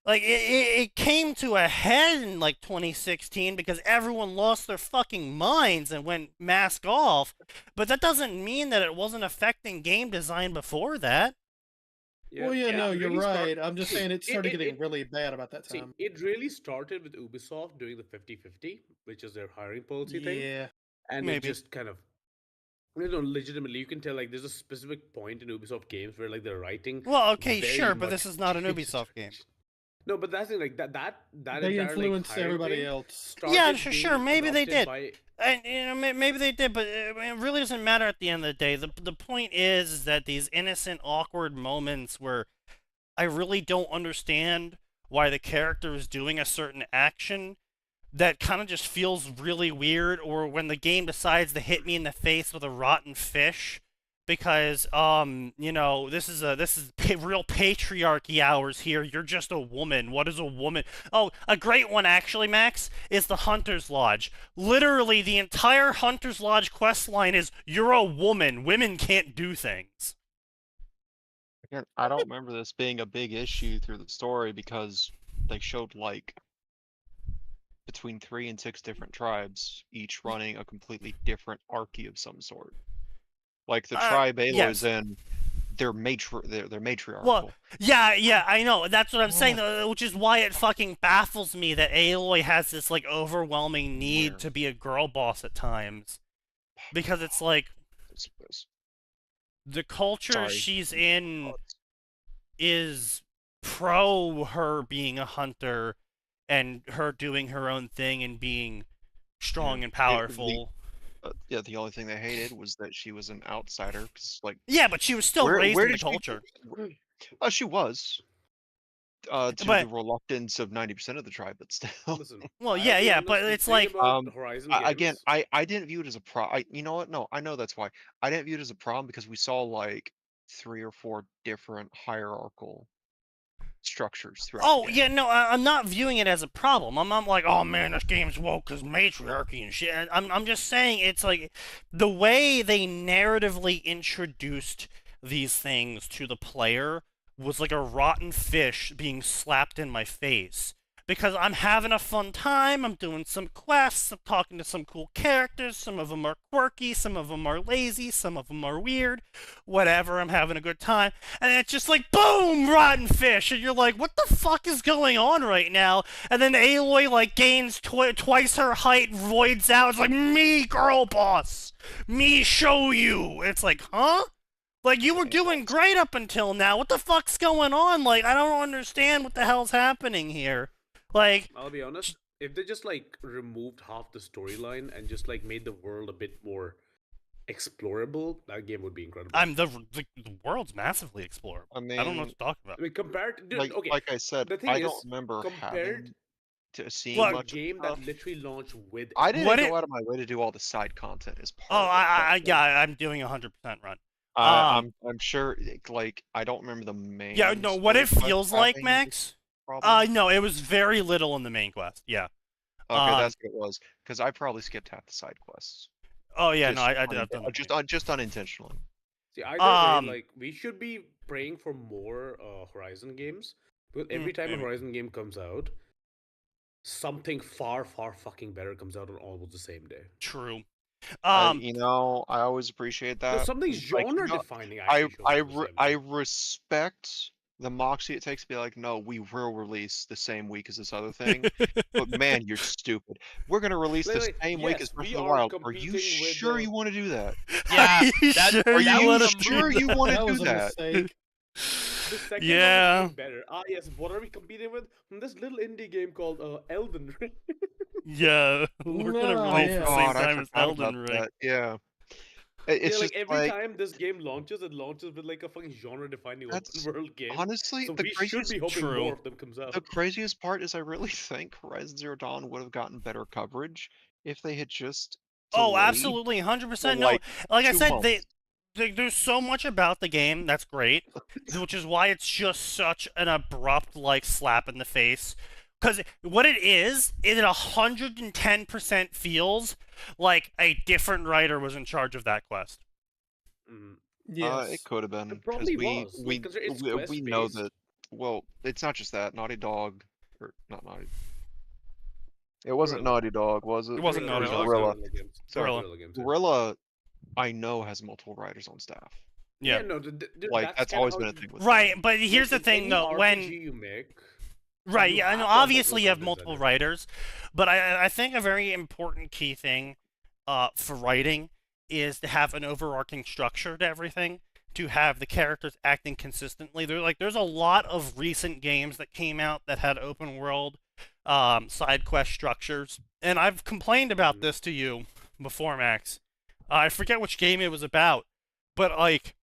It came to a head in like 2016 because everyone lost their fucking minds and went mask off. But that doesn't mean that it wasn't affecting game design before that. Well, no, you're right. I'm just saying it started getting really bad about that time. See, it really started with Ubisoft doing the 50-50, which is their hiring policy thing. Yeah. And Maybe. it just kind of, legitimately, you can tell, like, there's a specific point in Ubisoft games where, like, they're writing. Well, okay, very sure, but much this is not an Ubisoft game. No, but that's like that They influenced everybody else. Yeah, sure, maybe they did. And you know, maybe they did, but it really doesn't matter at the end of the day. The point is that these innocent, awkward moments where I really don't understand why the character is doing a certain action that kind of just feels really weird, or when the game decides to hit me in the face with a rotten fish because you know, this is real patriarchy hours here. You're just a woman. What is a woman? Oh, a great one actually, Max, is the Hunter's Lodge. Literally the entire Hunter's Lodge quest line is you're a woman. Women can't do things. Again, I don't remember this being a big issue through the story because they showed like between 3 and 6 different tribes, each running a completely different archy of some sort. Like the tribe Aloy's in, they're matriarchal. Well, yeah, I know. That's what I'm saying, which is why it fucking baffles me that Aloy has this like overwhelming need to be a girl boss at times, because it's like the culture she's in is pro her being a hunter and her doing her own thing and being strong and powerful. The only thing they hated was that she was an outsider. Cause, like, yeah, but she was still raised in the culture. She was. To the reluctance of 90% of the tribe, but still. Listen, well, yeah, but it's like again, I didn't view it as a problem. You know what? No, I know that's why I didn't view it as a problem, because we saw like 3 or 4 different hierarchical structures throughout. Oh yeah, no, I'm not viewing it as a problem. I'm not like, oh man, this game's woke because matriarchy and shit. I'm just saying it's like the way they narratively introduced these things to the player was like a rotten fish being slapped in my face. Because I'm having a fun time, I'm doing some quests, I'm talking to some cool characters, some of them are quirky, some of them are lazy, some of them are weird, whatever, I'm having a good time, and it's just like, boom, rotten fish, and you're like, what the fuck is going on right now? And then Aloy, like, gains twice her height, voids out, it's like, me, girl boss, me show you, it's like, huh? Like, you were doing great up until now, what the fuck's going on? Like, I don't understand what the hell's happening here. Like, I'll be honest. If they just like removed half the storyline and just like made the world a bit more explorable, that game would be incredible. the world's massively explorable. I I don't know what mean, to talk about. I mean, compared to like okay, like I said, the thing I is, don't remember compared having to see Look, to a much of game stuff. that literally launched with. I didn't What go it- out of my way to do all the side content as Oh, part of it. I'm doing a 100% run. I'm sure. Like I don't remember the main. Yeah, no, what it story quest feels like, having Max. problem. No, it was very little in the main quest. Yeah. Okay, that's what it was. Because I probably skipped half the side quests. Oh yeah, Just no, I've done that. just unintentionally. See, either way, like we should be praying for more Horizon games because every time a Horizon game comes out, something far fucking better comes out on almost the same day. True. You know, I always appreciate No, that. something genre defining. Actually, I respect the moxie it takes to be like, no, we will release the same week as this other thing. But man, you're stupid. We're gonna release the same week as Breath of the Wild. Are you sure you want to do that? Yeah, Sure Are you you wanna sure do you want to That do was a that? mistake. the second Yeah. one is better. Yes, what are we competing with? This little indie game called Elden Ring. Yeah, we're gonna No, release yeah. the same God, I time as forgot Elden about Ring. that. Yeah. Yeah, It's like just every like time this game launches, it launches with like a fucking genre-defining open that's world game. honestly So the we should craziest be hoping True. more of them comes out. the craziest part is I really think Horizon Zero Dawn would have gotten better coverage if they had just Oh, delayed absolutely, 100%. for, No, like, like I 2 said, months. there's so much about the game that's great, which is why it's just such an abrupt like slap in the face. Because what it is, it 110% feels like a different writer was in charge of that quest. Mhm. Yes. It could have been because probably was, like, we 'cause it's we know quest-based. that. Well, it's not just that Naughty Dog or not Naughty. It wasn't Guerrilla. Naughty Dog, was it? It wasn't It Naughty was Dog. Guerrilla. Games. Sorry, Guerrilla. Games, yeah. Guerrilla, I know has multiple writers on staff. Yeah. no, Like that's kinda always how been a you- thing with Right, them. but here's the in thing any though, when RPG you make, right, you yeah, I have know to have obviously you have multiple multiple designers. writers, but I think a very important key thing for writing is to have an overarching structure to everything, to have the characters acting consistently. There's a lot of recent games that came out that had open world side quest structures, and I've complained about this to you before, Max. I forget which game it was about, but like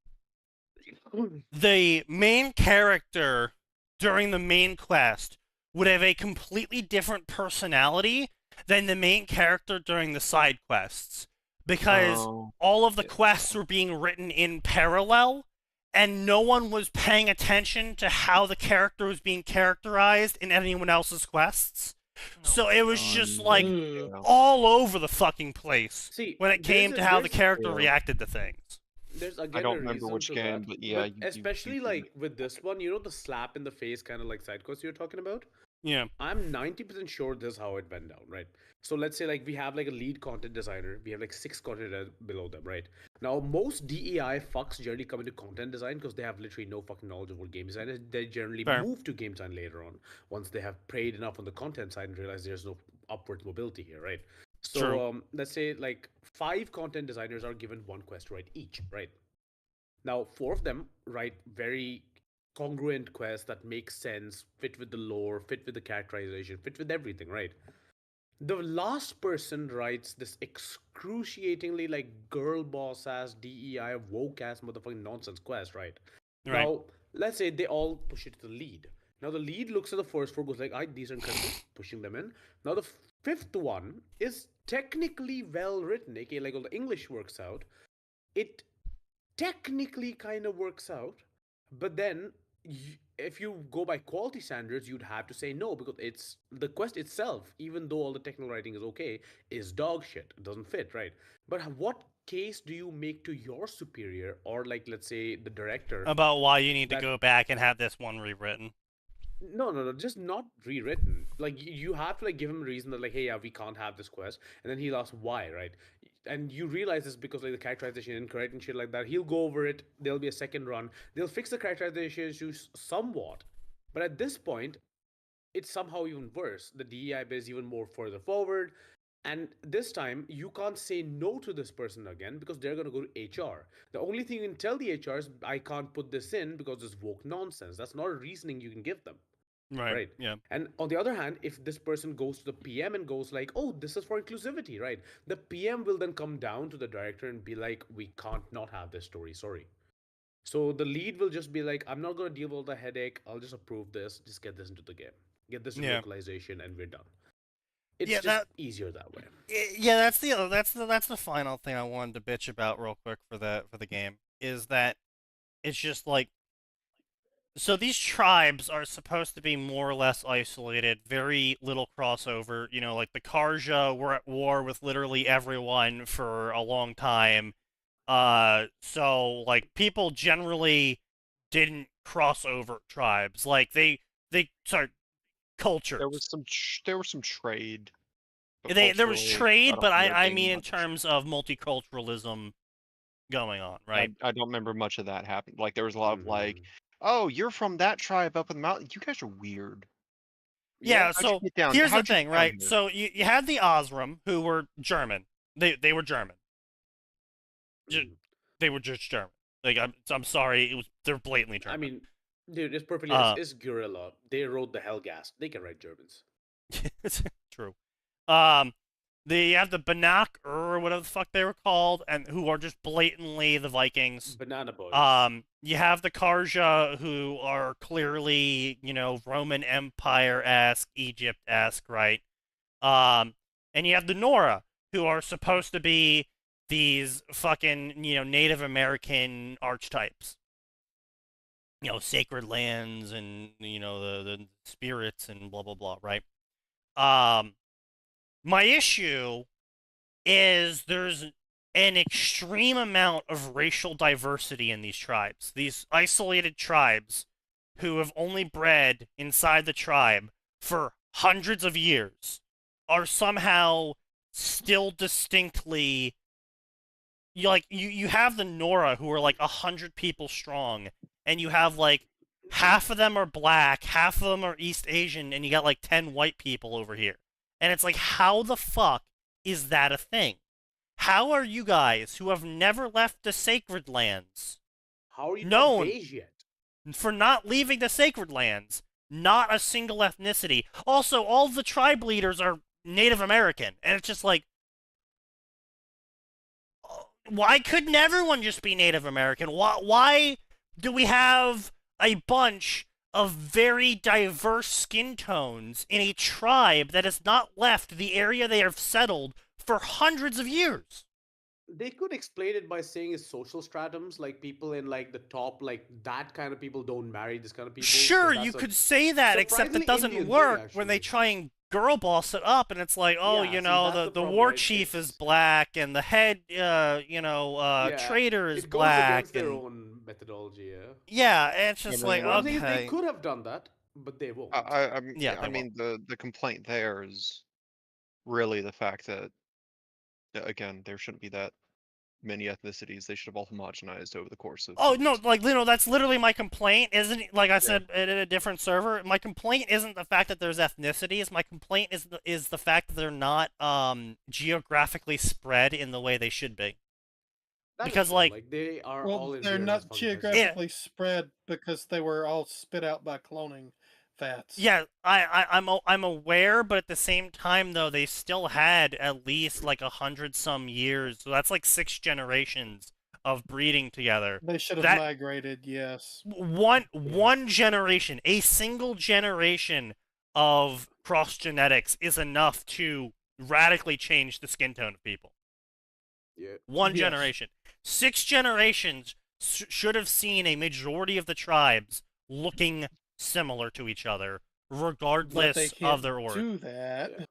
the main character during the main quest would have a completely different personality than the main character during the side quests, because Oh, all of the yeah. quests were being written in parallel and no one was paying attention to how the character was being characterized in anyone else's quests. So it was just like Ugh. all over the fucking place See, when it came to how the character yeah. reacted to things. There's again I don't a remember reason which to game, that, but yeah, you especially did. like with this one, you know, the slap in the face kind of like side quest you're talking about. Yeah. I'm 90% sure this is how it went down, right? So let's say like we have like a lead content designer, we have like 6 content below them, right? Now most DEI fucks generally come into content design because they have literally no fucking knowledge of what game design is. They generally Fair. move to game design later on once they have preyed enough on the content side and realize there's no upward mobility here, right? So True. let's say like 5 content designers are given 1 quest to write each, right? Now 4 of them write very congruent quests that make sense, fit with the lore, fit with the characterization, fit with everything, right? The last person writes this excruciatingly like girl boss ass DEI woke ass motherfucking nonsense quest, right? Right. Now, let's say they all push it to the lead. Now the lead looks at the first 4, goes like, these are incredible, pushing them in. Now the 5th one is technically well written, aka like all the English works out. It technically kind of works out, but then if you go by quality standards, you'd have to say no because it's the quest itself, even though all the technical writing is okay, is dog shit. It doesn't fit, right? But what case do you make to your superior or like let's say the director About why you need to that- go back and have this one rewritten? No, just not rewritten. Like you have to like give him a reason that like, hey, yeah, we can't have this quest, and then he'll ask why, right? And you realize this because like the characterization incorrect and shit like that. He'll go over it. There'll be a second run. They'll fix the characterization issues somewhat, but at this point, it's somehow even worse. The DEI bit is even more further forward. And this time, you can't say no to this person again because they're going to go to HR. The only thing you can tell the HR is, I can't put this in because it's woke nonsense. That's not a reasoning you can give them. right? Yeah. And on the other hand, if this person goes to the PM and goes like, "Oh, this is for inclusivity," right? The PM will then come down to the director and be like, "We can't not have this story. Sorry." So the lead will just be like, "I'm not going to deal with all the headache. I'll just approve this. Just get this into the game. Get this to Yeah. localization, and we're done." It's Yeah, just that- easier that way. Yeah, that's the final thing I wanted to bitch about real quick for the game is that it's just like, so these tribes are supposed to be more or less isolated, very little crossover. You know, like the Karja were at war with literally everyone for a long time. So like people generally didn't cross over tribes. Like they sorry, cultures. There was some trade. but There was culturally, trade, don't but remember I being mean in much. terms of multiculturalism going on, right? I don't remember much of that happened. Like there was a lot of like, Mhm. oh, you're from that tribe up in the mountain. You guys are weird. Yeah, How'd you so get down- here's the how'd you thing, get down right? here? So you had the Osram, who were German. They were German. Mhm. They were just German. Like I'm sorry, they're blatantly German. I mean, dude, it's perfectly. It's Guerrilla. They wrote the Hellgast. They can write Germans. It's true. They have the Banach or whatever the fuck they were called, and who are just blatantly the Vikings. Banana boys. You have the Karja, who are clearly, you know, Roman Empire-esque, Egypt-esque, right? And you have the Nora, who are supposed to be these fucking, you know, Native American archetypes. You know, sacred lands and, you know, the spirits and blah, blah, blah, right? My issue is there's an extreme amount of racial diversity in these tribes. These isolated tribes who have only bred inside the tribe for hundreds of years are somehow still distinctly, you have the Nora who are like 100 people strong, and you have like half of them are black, half of them are East Asian, and you got like 10 white people over here. And it's like, how the fuck is that a thing? How are you guys, who have never left the Sacred Lands, How are you known not beige yet? for not leaving the Sacred Lands? Not a single ethnicity. Also, all the tribe leaders are Native American. And it's just like, why couldn't everyone just be Native American? Why do we have a bunch of very diverse skin tones in a tribe that has not left the area they have settled for hundreds of years? They could explain it by saying it's social stratums, like people in like the top, like that kind of people don't marry this kind of people. Sure, so you that's a could say that, except it surprisingly doesn't Indian thing, work when they actually. try and girl boss it up, and it's like, oh, Yeah, you see, know, that's the the problem, war right? chief is It's- black, and the head, traitor is it goes black, against their and own methodology. Yeah. yeah, and it's just Yeah, like, well, One thing is they okay, could have done that, but they won't. Yeah, I they mean the complaint there is really the fact that again there shouldn't be that many ethnicities. They should have all homogenized over the course of. oh no, like, you know, that's literally my complaint, isn't it? Like I said in a different server, my complaint isn't the fact that there's ethnicities. My complaint is the fact that they're not geographically spread in the way they should be. That is because, true, like- they are Well, all in they're weird not as fucking places. geographically spread because they were all spit out by cloning fats. Yeah, I'm aware, but at the same time, though, they still had at least like 100-some years. So that's like 6 generations of breeding together. They should have That- migrated, yes. One generation, a single generation of cross genetics is enough to radically change the skin tone of people. Yeah. One Yes. generation. 6 generations should have seen a majority of the tribes looking similar to each other, But they regardless can't of their origin. do that.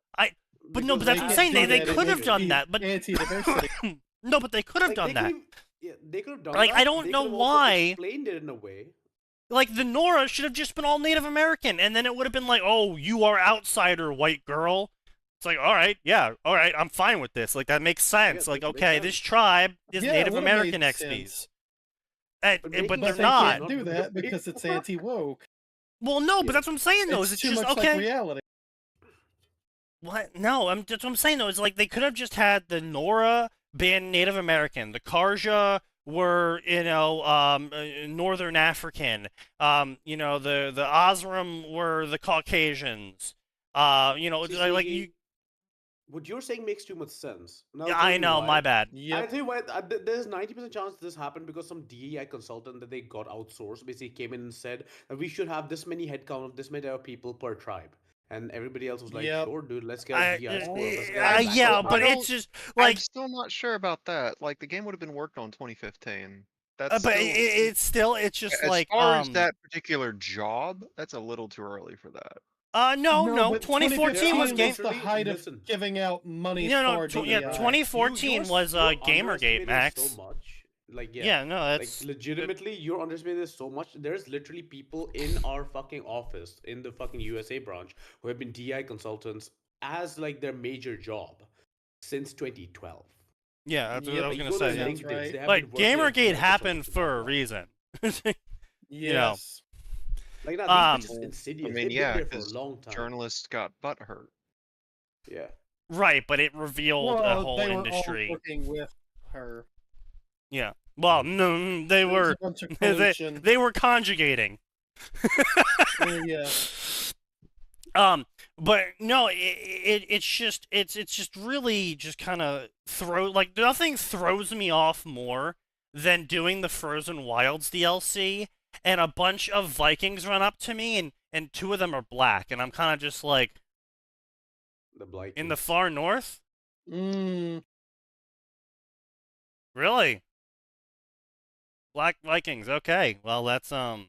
But no, but that's what I'm can't saying. do They that, could it have would done be that, but anti-diversity. no, but they could have Like, done they that. could've- Yeah, they could have done Like, that. I don't They know could've also why- explained it in a way. Like, the Nora should have just been all Native American, and then it would have been like, oh, you are outsider, white girl. It's like, all right, yeah, all right, I'm fine with this. Like, that makes sense. Yeah, Like, that makes okay, sense. this tribe is Yeah, it Native would've American made XPs. sense. But But they're making But they not. can't do that because it's anti-woke. Well, no, but Yeah. that's what I'm saying, though. Is It's it's too just, much okay. like reality. What? No, that's what I'm saying, though. It's like they could have just had the Nora been Native American, the Karja were, Northern African. The Osram were the Caucasians. Like you. What you're saying makes too much sense. Now, Yeah, I'll tell I you know, why. my bad. I Yep. tell you why. There's 90% chance this happened because some DEI consultant that they got outsourced basically came in and said that we should have this many headcount of this many people per tribe, and everybody else was like, Yep. "Sure, dude, let's get a DEI score. Let's get I- a Yeah, I but don't- it's just I'm like, still not sure about that. Like the game would have been worked on 2015. That's but still it's just as like, far as that particular job. That's a little too early for that. no, but 2014 was 2015 game. was the height of Listen. giving out money No, for yeah, DEI. 2014 was you're Gamergate, underestimating Max. so much. Like, Yeah, no, like that's legitimately, you're underestimating this so much. There's literally people in our fucking office, in the fucking USA branch, who have been DI consultants as like their major job since 2012. yeah, that's what I Yep, was Like, gonna go to say. their Yeah. Sounds LinkedIn, right. they have Like, been working as Gamergate DI happened consultants for a long. reason. Yes. Like that, Um, these bitches I insidious. mean, They've yeah, been there for a because long time. journalists got butt hurt. Yeah. Right, but it revealed a Well, whole they were all industry. working with her. Yeah. Well, no, they There was were a bunch of they, collusion. they were conjugating. Yeah. But no, it's just really just kind of nothing throws me off more than doing the Frozen Wilds DLC and a bunch of Vikings run up to me and two of them are black and I'm kind of just like, The blight. in the far north? Mm. Really? Black Vikings. Okay. Well, that's all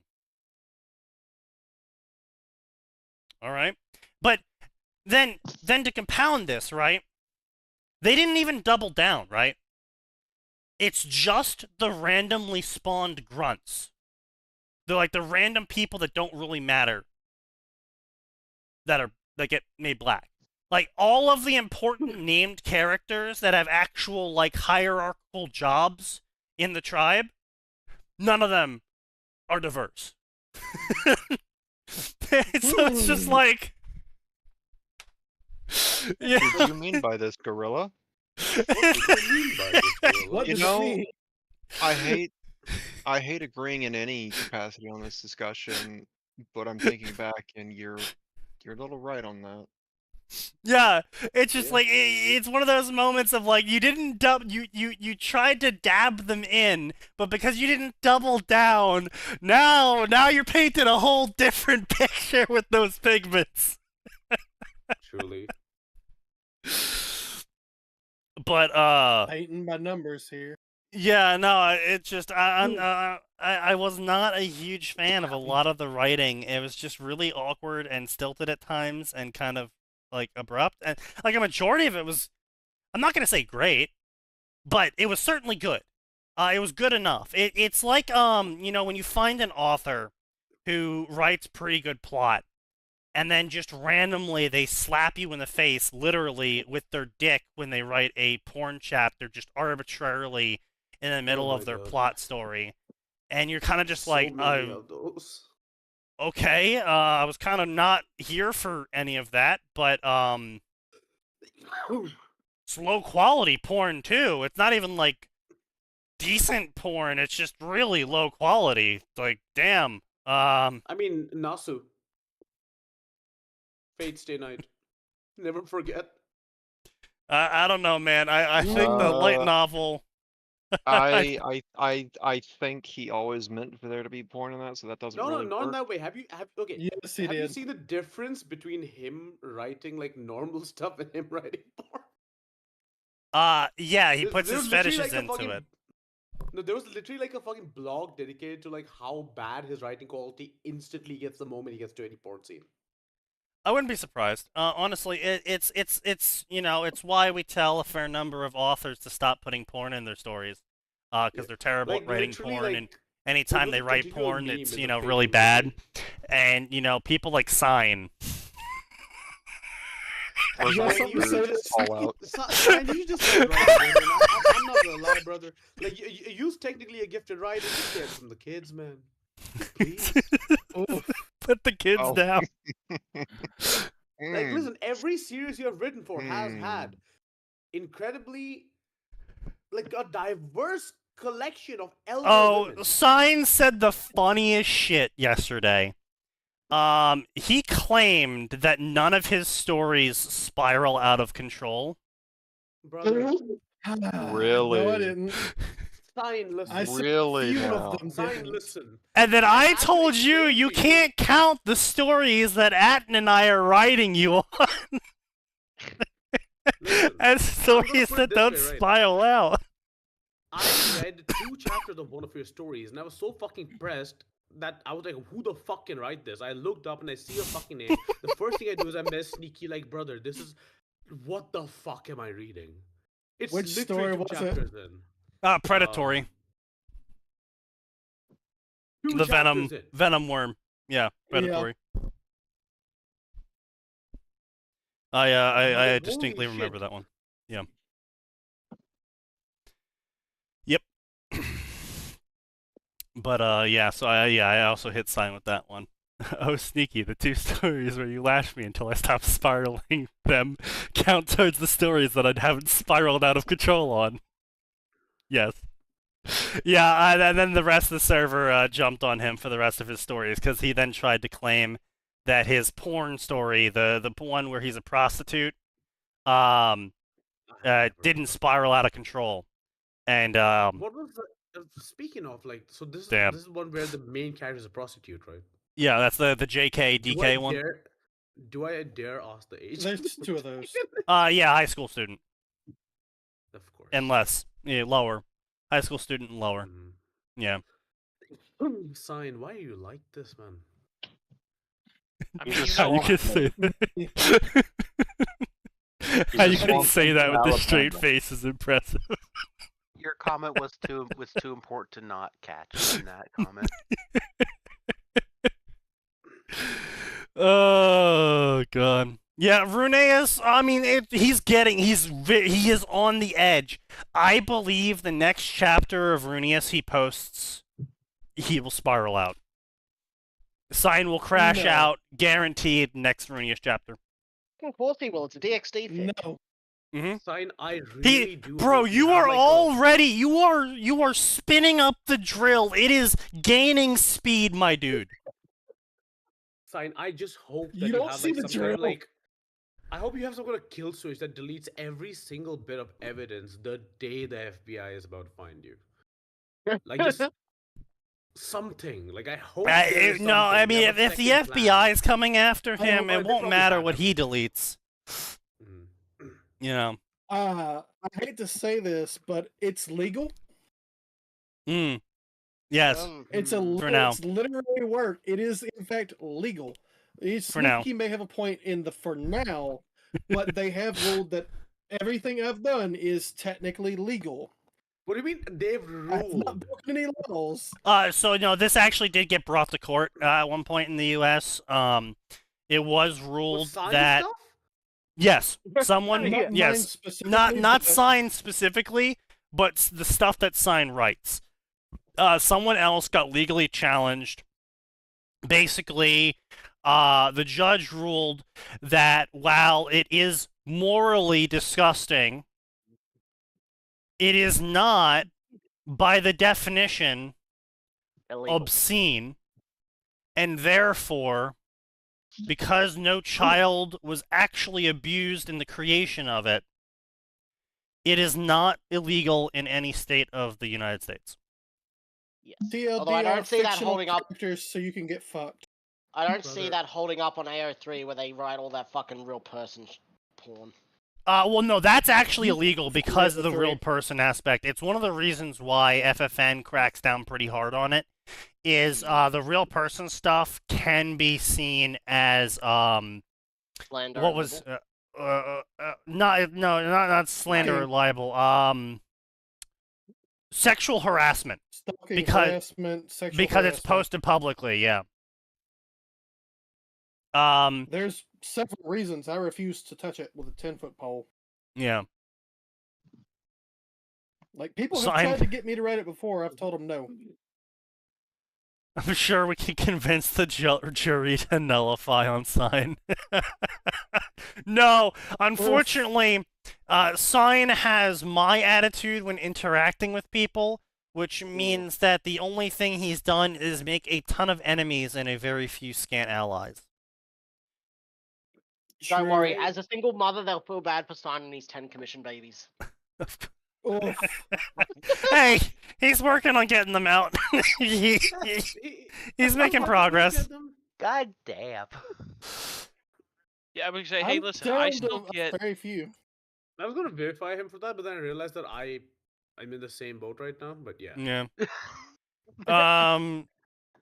right. But then to compound this, right? They didn't even double down, right? It's just the randomly spawned grunts. They're like the random people that don't really matter that get made black. Like all of the important named characters that have actual like hierarchical jobs in the tribe, none of them are diverse. So it's just like, yeah. What do you mean by this, Gorilla? What do you mean by this, Gorilla? What You does it know, mean? I hate agreeing in any capacity on this discussion, but I'm thinking back, and you're a little right on that. Yeah, it's just Yeah. like it's one of those moments of like you didn't you tried to dab them in, but because you didn't double down, now you're painting a whole different picture with those pigments. Truly. But Painting by numbers here. yeah, no, it's just I was not a huge fan of a lot of the writing. It was just really awkward and stilted at times and kind of like abrupt, and like a majority of it was, I'm not gonna say great, but it was certainly good. It was good enough. It's like when you find an author who writes pretty good plot and then just randomly they slap you in the face literally with their dick when they write a porn chapter just arbitrarily in the middle Oh of my their God. plot story, and you're kind of just So like, many of those. okay, I was kind of not here for any of that, but it's low quality porn too. It's not even like decent porn. It's just really low quality. It's like, damn. I mean, Nasu. Fate Stay Night. Never forget. I don't know, man. I think the light novel. I think he always meant for there to be porn in that, so that doesn't No, really not in work. that way. Okay? Yes, he Have you did. seen the difference between him writing like normal stuff and him writing porn? Yeah, he There- puts there his was literally, fetishes like, a into fucking- it. No, there was literally like a fucking blog dedicated to like how bad his writing quality instantly gets the moment he gets to any porn scene. I wouldn't be surprised. Honestly, it's it's why we tell a fair number of authors to stop putting porn in their stories, because Yeah. they're terrible Like at writing literally, porn, and like anytime was they a write continual porn, meme it's in the really Facebook bad, group. and people like Sign. Where's You all got the something to say nerds to- fall out? Sign, you just said it right, man. I'm not gonna lie, brother. Like, you's technically a gifted writer. Just get from the kids, man. Please. Put the kids Oh. down. Like, Mm, listen, every series you have written for has Hmm. had incredibly, like, a diverse collection of elder Oh, women. Sign said the funniest shit yesterday. He claimed that none of his stories spiral out of control. Brother, No, I Really? didn't. Sign, listen. I said Really few now? of them Sign, didn't. listen. And then I I had to told you explain you to you. can't count the stories that Atin and I are writing you on Listen, as stories put it that this don't way, right? spiral out. I read 2 chapters of one of your stories, and I was so fucking impressed that I was like, who the fuck can write this? I looked up and I see your fucking name. The first thing I do is I mess Sneaky like, brother, this is... What the fuck am I reading? It's Which literally story 2 was it? chapters in. Predatory. 2 The chapters in. venom worm. Yeah, predatory. I Holy distinctly remember shit. that one. Yeah. Yep. But yeah, so I also hit Sign with that one. Oh, Sneaky, the 2 stories where you lashed me until I stopped spiraling them count towards the stories that I haven't spiraled out of control on. Yes. Yeah, and then the rest of the server jumped on him for the rest of his stories, because he then tried to claim that his porn story, the one where he's a prostitute, didn't spiral out of control. And What was the... Speaking of, like, so this Damn. is one where the main character is a prostitute, right? yeah, that's the JK Do DK I one. Do I dare ask the age? There's 2 of those. Yeah, high school student Of course. and less, yeah, lower, high school student and lower. Mhm. Yeah. Sign, why are you like this, man? I mean, just you know, You can say that. How you just can wants say some that with a Alabama. straight face is impressive. Your comment was too important to not catch in that comment. Oh god. Yeah, Runeus, I mean, he is on the edge. I believe the next chapter of Runeus he posts, he will spiral out. Sign will crash No. out, guaranteed, next Runeus chapter. Of course he will. It's a DXD thing. No. Sign, I really do. Bro, hope you have, are like, already, you are spinning up the drill. It is gaining speed, my dude. Sign, I just hope that You you, don't have see like the some kind of drill. like. I hope you have some kind of kill switch that deletes every single bit of evidence the day the FBI is about to find you. Like just something. Like I hope. there is No, I something. You mean, have a if the second FBI plan. is coming after him, they it won't probably matter have what he him. deletes. Mhm. You know. I hate to say this, but it's legal. Yes. It's For now. It's literary work. It is in fact legal. For now. Sneaky may have a point in the for now, but they have ruled that everything I've done is technically legal. What do you mean they've I've not ruled? broken any laws. So no, this actually did get brought to court at one point in the U.S. It was ruled Sign that stuff? yes, someone Not mine yes, specifically, not but- Sign specifically, but the stuff that Sign writes. Someone else got legally challenged. Basically, the judge ruled that while it is morally disgusting, it is not, by the definition, Illegal. obscene, and therefore, because no child was actually abused in the creation of it, it is not illegal in any state of the United States. Yes. Although I TLDR don't see that fictional holding up. characters so you can get fucked. I don't see Brother. that holding up on AO3 where they write all that fucking real person porn. Well, no, that's actually illegal because of the Three. real person aspect. It's one of the reasons why FFN cracks down pretty hard on it. Is the real person stuff can be seen as Slander. what and was libel. not slander or libel. Sexual harassment Stalking, Because- harassment, sexual because it's harassment. posted publicly. Yeah. There's several reasons I refuse to touch it with a 10-foot pole. Yeah. Like, people have Sign- tried to get me to write it before. I've told them no. I'm sure we can convince the jury to nullify on Sign. No, unfortunately, Sign has my attitude when interacting with people, which means that the only thing he's done is make a ton of enemies and a very few scant allies. Don't worry, True. as a single mother, they'll feel bad for signing these 10 commission babies. Oof. Hey, he's working on getting them out. He's making progress. God damn. Yeah, I would say, hey, I'm listen, down I to still get. very few. I was gonna verify him for that, but then I realized that I'm in the same boat right now. But yeah. Yeah. I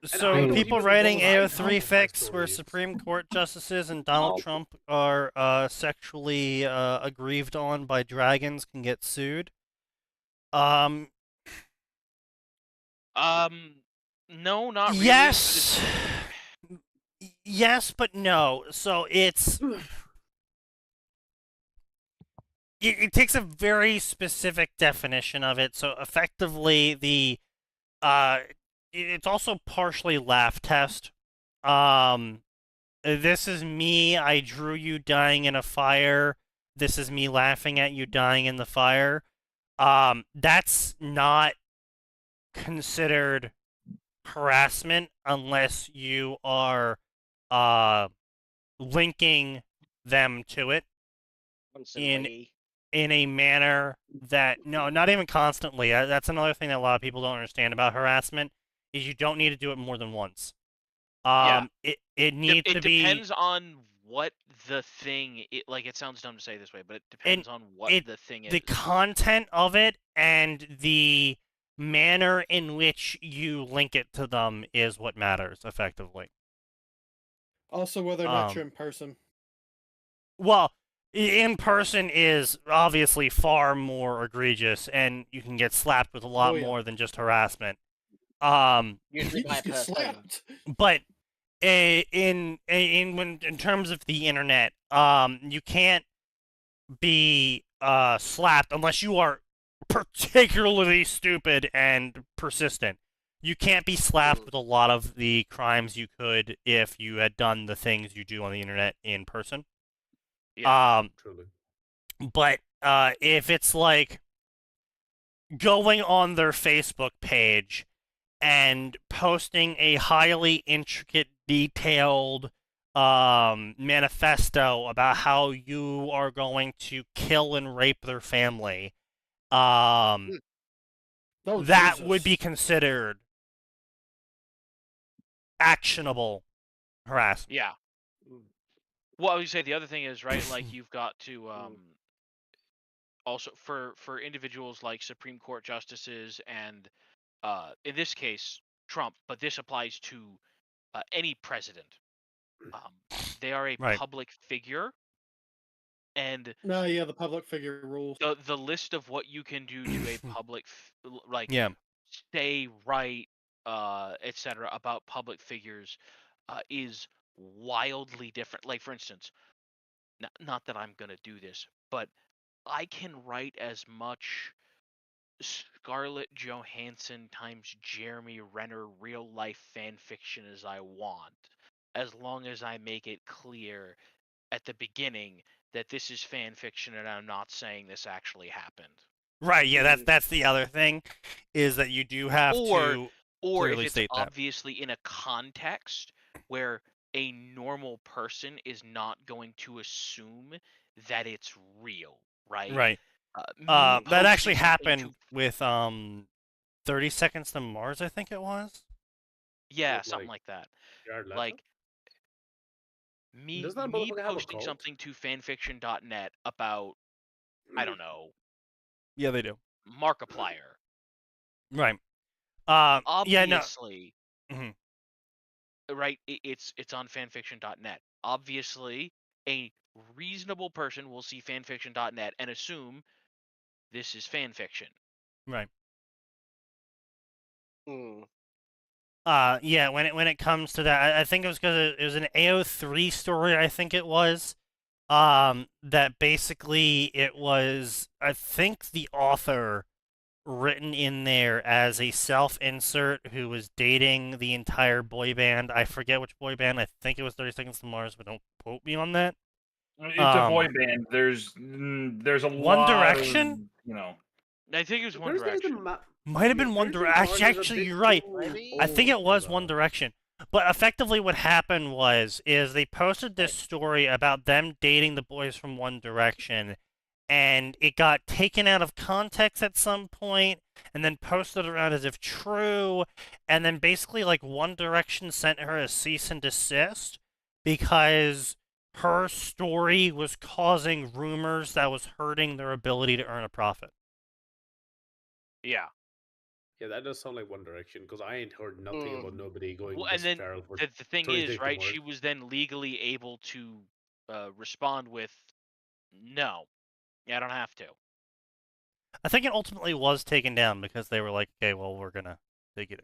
So don't people even writing go live AO3 half of my fics where stories. Supreme Court justices and Donald Oh. Trump are sexually aggrieved on by dragons can get sued. No, not really. Yes. Yes, but no. So it takes a very specific definition of it. So effectively, it's also partially laugh test. This is me. I drew you dying in a fire. This is me laughing at you dying in the fire. That's not considered harassment unless you are linking them to it Constantly. in a manner that not even constantly. That's another thing that a lot of people don't understand about harassment is you don't need to do it more than once. It needs to be. It depends on what the thing. It sounds dumb to say this way, but it depends on what the thing is. The content of it and the manner in which you link it to them is what matters, effectively. Also, whether or not you're in person. Well, in person is obviously far more egregious, and you can get slapped with a lot more than just harassment. Usually by a person. Slapped. But in terms of the internet, you can't be slapped unless you are particularly stupid and persistent. You can't be slapped with a lot of the crimes you could if you had done the things you do on the internet in person. Yeah, truly. But if it's like going on their Facebook page and posting a highly intricate, detailed manifesto about how you are going to kill and rape their family, that would be considered actionable harassment. Yeah. Well, I would say the other thing is, right, like you've got to also for individuals like Supreme Court justices and in this case Trump, but this applies to any president. They are a public figure, and the public figure rules. The list of what you can do to a public say right, etc. about public figures is wildly different. Like, for instance, not that I'm gonna do this, but I can write as much Scarlett Johansson times Jeremy Renner real life fan fiction as I want, as long as I make it clear at the beginning that this is fan fiction and I'm not saying this actually happened. Right, yeah, that's the other thing, is that you do have to clearly if state it's that. obviously in a context where a normal person is not going to assume that it's real, right? Right. That actually happened with 30 Seconds to Mars, I think it was. Yeah, something like that. Like me posting something to fanfiction.net about, I don't know. Yeah, they do. Markiplier. Right. Obviously. Yeah, no. Right, it's on fanfiction.net. Obviously, a reasonable person will see fanfiction.net and assume this is fanfiction. Right. Mm. Yeah, when it comes to that, I think it was because it was an AO3 story, I think it was. That basically it was, I think the author written in there as a self-insert who was dating the entire boy band. I forget which boy band. I think it was 30 Seconds to Mars, but don't quote me on that. It's a boy band. There's a One lot Direction? of, you know. I think it was One Direction. Might have been One Direction. Actually, you're right. I think it was One Direction. But effectively what happened is they posted this story about them dating the boys from One Direction, and it got taken out of context at some point, and then posted around as if true, and then basically, like, One Direction sent her a cease and desist because her story was causing rumors that was hurting their ability to earn a profit. Yeah. Yeah, that does sound like One Direction, because I ain't heard nothing about nobody going Well, and this then feral for the thing throwing is, things to right? Mars. She was then legally able to respond with, "No, yeah, I don't have to." I think it ultimately was taken down because they were like, okay, well, we're gonna take it.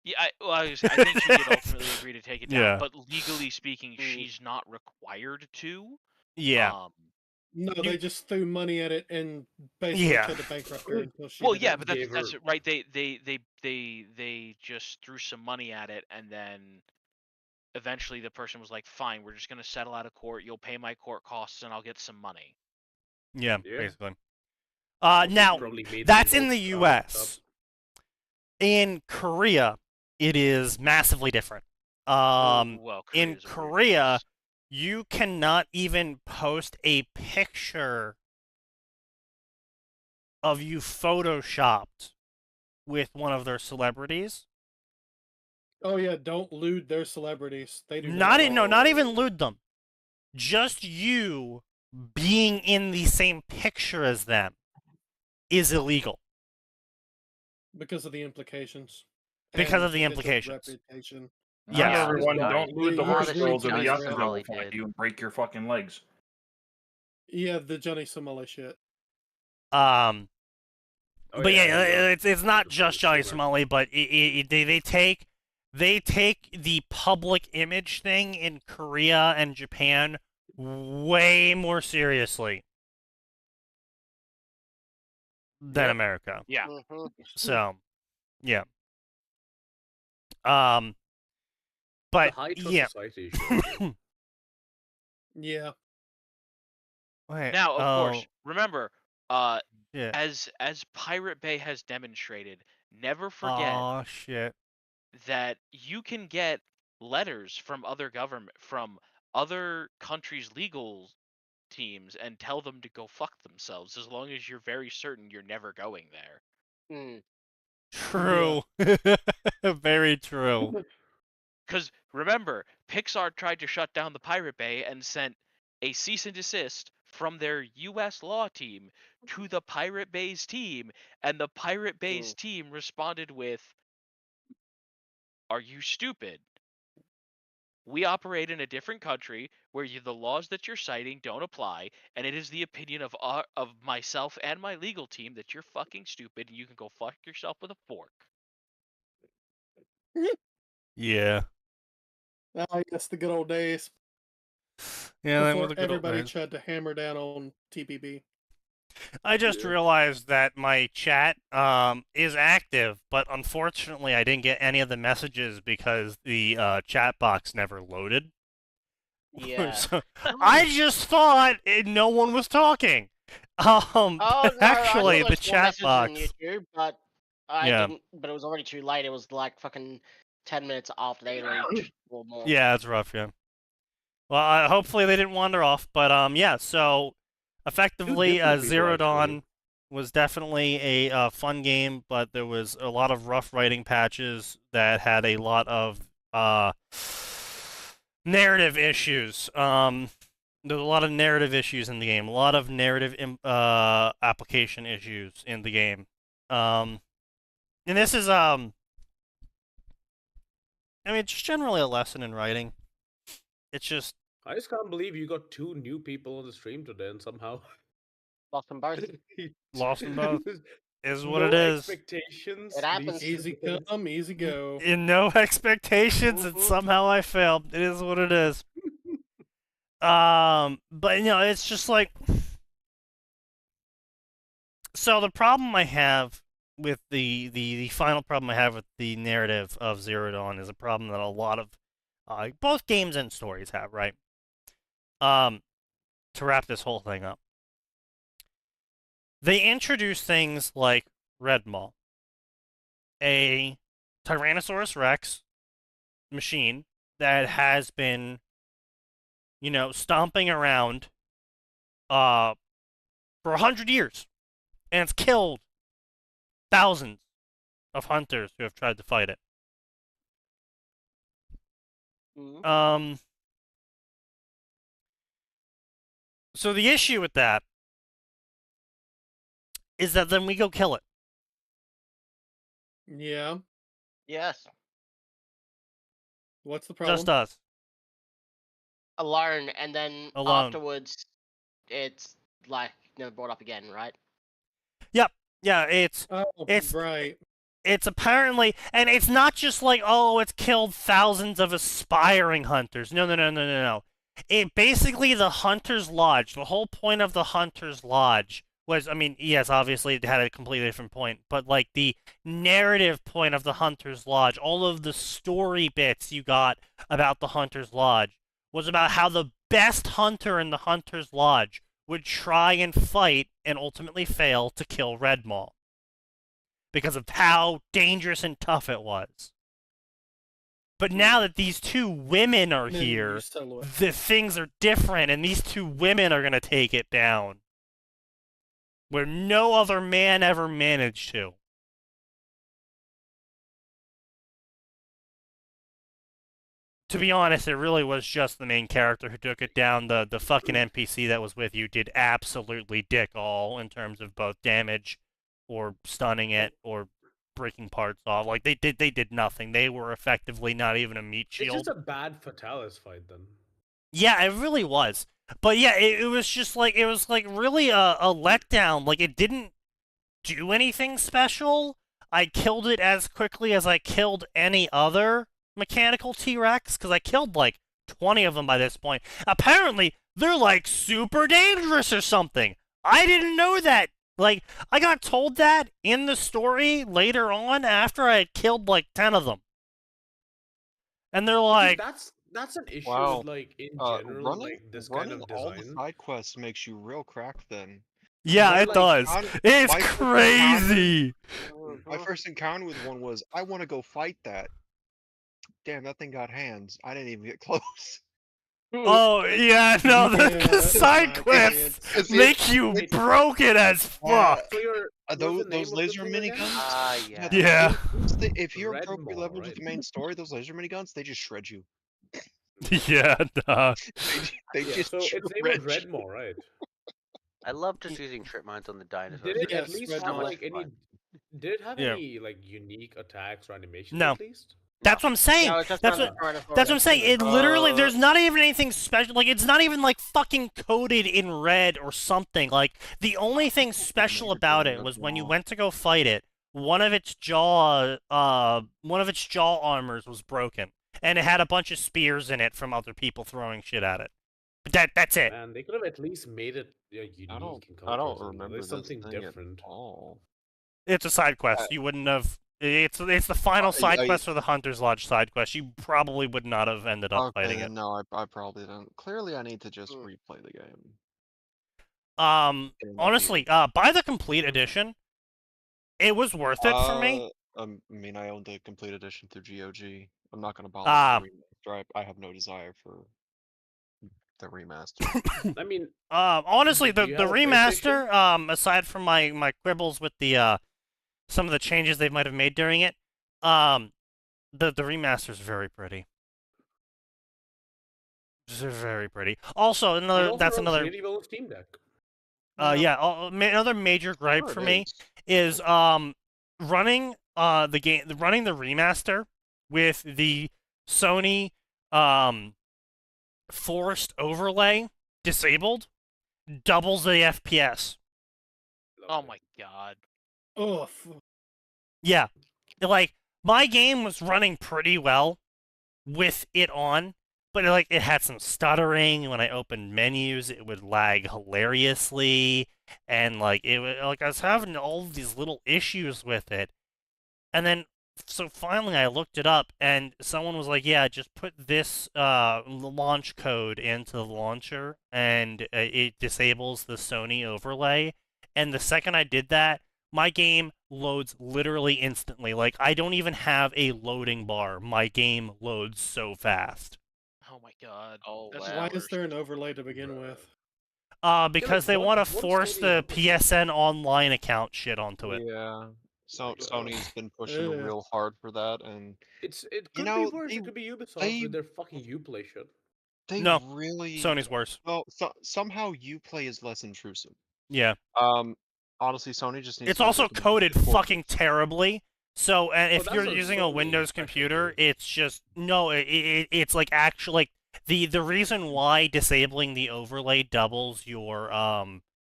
Yeah, I think she did ultimately agree to take it down, Yeah. but legally speaking, she's not required to. Yeah. No, they just threw money at it and basically Yeah. tried to bankrupt her until she. Well, did yeah, it. but that's it, right. They just threw some money at it, and then eventually the person was like, "Fine, we're just gonna settle out of court. You'll pay my court costs, and I'll get some money." Yeah, Yeah. basically. Also Now, probably made that's some in the more stuff. U.S. In Korea, it is massively different. Well, in Korea's a weird Korea, place. you cannot even post a picture of you photoshopped with one of their celebrities. Oh yeah, don't lewd their celebrities. They do Not not even lewd them. Just you being in the same picture as them is illegal. because of the implications. Because and of the potential implications. Reputation. Remember, Yes. everyone, don't lewd the The horse usually girls or the Johnny yakuza Somali will fight did. you and break your fucking legs. Yeah, the Johnny Somali shit. But yeah, it's not just Johnny Somali, but they take the public image thing in Korea and Japan way more seriously than America. Yeah. So, yeah. The But high trust yeah. society issue. Yeah. Wait, Now, of course, remember, yeah. as Pirate Bay has demonstrated, never forget Oh shit. that you can get letters from other countries' legal teams and tell them to go fuck themselves, as long as you're very certain you're never going there. True. Very true. Because remember, Pixar tried to shut down the Pirate Bay and sent a cease and desist from their U.S. law team to the Pirate Bay's team, and the Pirate Bay's team responded with, "Are you stupid? We operate in a different country where the laws that you're citing don't apply, and it is the opinion of myself and my legal team that you're fucking stupid, and you can go fuck yourself with a fork." Yeah. I guess the good old days. Yeah, that Before was a good old everybody days. tried to hammer down on TPB. I just realized that my chat is active, but unfortunately I didn't get any of the messages because the chat box never loaded. Yeah. So, I just thought no one was talking. Oh, no, Actually, I the chat box. on YouTube, but I Yeah. didn't. But it was already too late. It was like fucking 10 minutes after they reached or more. Yeah, it's rough. Yeah. Well, hopefully they didn't wander off, but yeah. So, effectively, different people, Zero actually. Dawn was definitely a fun game, but there was a lot of rough writing patches that had a lot of narrative issues. There's a lot of narrative issues in the game, a lot of narrative application issues in the game. And this is I mean, just generally a lesson in writing. It's just I just can't believe you got 2 new people on the stream today, and somehow Lost them both. lost them both. Is what no it is. Expectations. It happens. Easy come, easy go. In no expectations, and somehow I failed. It is what it is. But you know, it's just like, so the problem I have with the final problem I have with the narrative of Zero Dawn is a problem that a lot of both games and stories have, right? To wrap this whole thing up, they introduce things like Red Maw, a Tyrannosaurus Rex machine that has been, stomping around for 100 years, and it's killed thousands of hunters who have tried to fight it. So the issue with that is that then we go kill it. Yeah. Yes. What's the problem? Just us. Alone, and then Alone. afterwards, it's like never brought up again, right? Yep. Yeah, it's right. It's apparently, and it's not just like, oh, it's killed thousands of aspiring hunters. No. It basically, the Hunter's Lodge, the whole point of the Hunter's Lodge was, I mean, yes, obviously it had a completely different point, but like the narrative point of the Hunter's Lodge, all of the story bits you got about the Hunter's Lodge was about how the best hunter in the Hunter's Lodge would try and fight and ultimately fail to kill Red Maw because of how dangerous and tough it was. But now that these two women are here, the things are different, and these two women are going to take it down. Where no other man ever managed to. To be honest, it really was just the main character who took it down. The fucking NPC that was with you did absolutely dick all in terms of both damage or stunning it or breaking parts off. Like they did nothing. They were effectively not even a meat shield. It's just a bad Fatalis fight then. Yeah, it really was. But yeah, it was just like, it was like really a letdown. Like it didn't do anything special. I killed it as quickly as I killed any other mechanical T-Rex, because I killed like 20 of them by this point. Apparently, they're like super dangerous or something. I didn't know that. Like, I got told that in the story later on after I had killed like 10 of them. And they're like... That's an issue, Wow. like, in general, running, like, this kind of all the design. side quests makes you real cracked then. Yeah, They're it like, does. It's my first crazy! My first encounter with one was, I want to go fight that. Damn, that thing got hands. I didn't even get close. Oh, yeah, no, the side quests make you broken as fuck! Those laser miniguns? Yeah. If you're Red appropriate Maw, level with right? the main story, those laser miniguns, they just shred you. Yeah, nah. They Yeah, just so its name shred was you. Red Maw, right? I love just using trip mines on the dinosaurs. Did it at Yes, least Red have Maw. like any? Did it have Yeah. any like unique attacks or animations No. at least? That's what I'm saying. No, it's just That's not what. the Tyrannosaurus That's what I'm saying. It literally, Oh. there's not even anything special. Like, it's not even like fucking coded in red or something. Like, the only thing special about it was when you went to go fight it, one of its jaw armors was broken, and it had a bunch of spears in it from other people throwing shit at it. But that's it. Man, they could have at least made it unique. I don't in color or something. remember There's this something thing different. at all. It's a side quest. You wouldn't have. It's the final side quest for the Hunter's Lodge side quest. You probably would not have ended up Okay, fighting it. then no, I probably don't. Clearly, I need to just replay the game. Honestly, buy the complete edition. It was worth it for me. I mean, I own the complete edition through GOG. I'm not gonna bother with the remaster. I have no desire for the remaster. I mean, honestly, the do you have a remaster, aside from my quibbles with the some of the changes they might have made during it, the remaster is very pretty. It's very pretty. Also, it also that's runs another. really well on Steam Deck. Another major gripe for me is running running the remaster with the Sony forced overlay disabled doubles the FPS. Oh my god. Oh, Yeah, like my game was running pretty well with it on, but like it had some stuttering. When I opened menus, it would lag hilariously, and like I was having all these little issues with it. And then, so finally, I looked it up, and someone was like, "Yeah, just put this launch code into the launcher, and it disables the Sony overlay." And the second I did that, my game loads literally instantly. Like, I don't even have a loading bar. My game loads so fast. Oh my god. Oh, That's wow. Why the is worst. there an overlay to begin with? Because they want to force the PSN online account shit onto it. Yeah. So Like, Sony's been pushing Ugh. real hard for that, and it you could be know worse. It could be Ubisoft they with their fucking Uplay shit. they No, really Sony's worse. well somehow Uplay is less intrusive. Yeah. Honestly, Sony just needs It's to also look into coded the fucking ports. terribly. So, and if that's you're on using a Sony, Windows computer, technically. it's just no. It's like actually the reason why disabling the overlay doubles your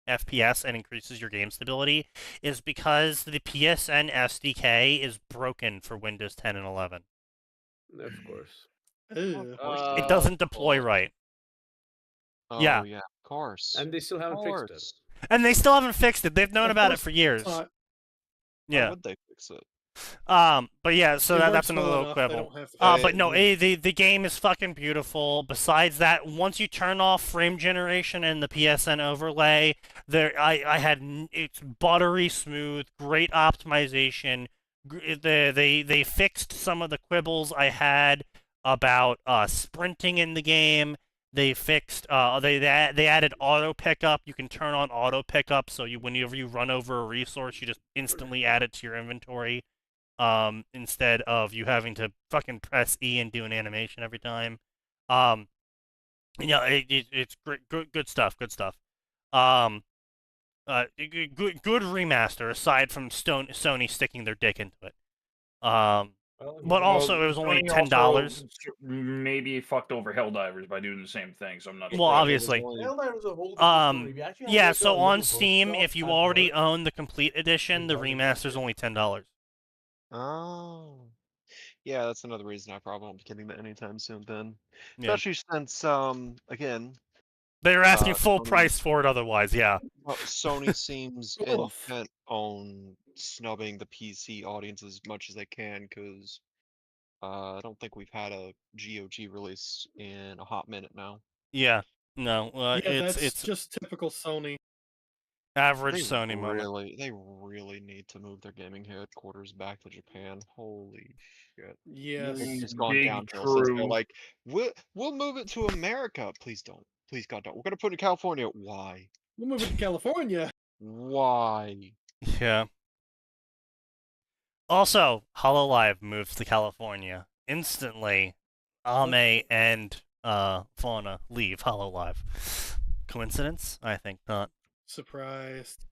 FPS and increases your game stability is because the PSN SDK is broken for Windows 10 and 11. Of course. Ew. It doesn't deploy fuck. right. Oh Yeah. yeah, of course. And they still haven't fixed it. And they still haven't fixed it. They've known Of about it course for years. it's not. Why Yeah. would they fix it? But yeah, so It that's works another well little enough, they quibble. don't have to But fix no, it. the game is fucking beautiful. Besides that, once you turn off frame generation and the PSN overlay, it's buttery smooth, great optimization. They fixed some of the quibbles I had about sprinting in the game. They fixed they added auto pickup. You can turn on auto pickup, so whenever you run over a resource, you just instantly add it to your inventory. Instead of you having to fucking press E and do an animation every time. It's great, good stuff, good stuff. Good remaster aside from Sony sticking their dick into it. But also it was only Sony $10. Maybe fucked over Helldivers by doing the same thing, so I'm not Well, sure. obviously. Helldivers a whole different story. We actually had, Yeah. like, So a on little Steam, workshop if you at already work. own the complete edition, the Regarding remaster's that. only $10. Oh. Yeah, that's another reason I probably won't be getting that anytime soon then. Yeah. Especially since again, They were asking full Sony, price for it otherwise. Yeah. Sony seems Oof. intent on snubbing the PC audience as much as they can, because I don't think we've had a GOG release in a hot minute now. Yeah. No. Yeah, that's It's just typical Sony. average They Sony moment. really need to move their gaming headquarters back to Japan. Holy shit. Yes. It's gone Big downhill since they're true. like, we'll move it to America. Please don't. Please God don't. We're gonna put it in California. Why? We'll move it to California. Why? Yeah. Also, Hololive moves to California. Instantly, Ame and Fauna leave Hololive. Coincidence? I think not. Surprised.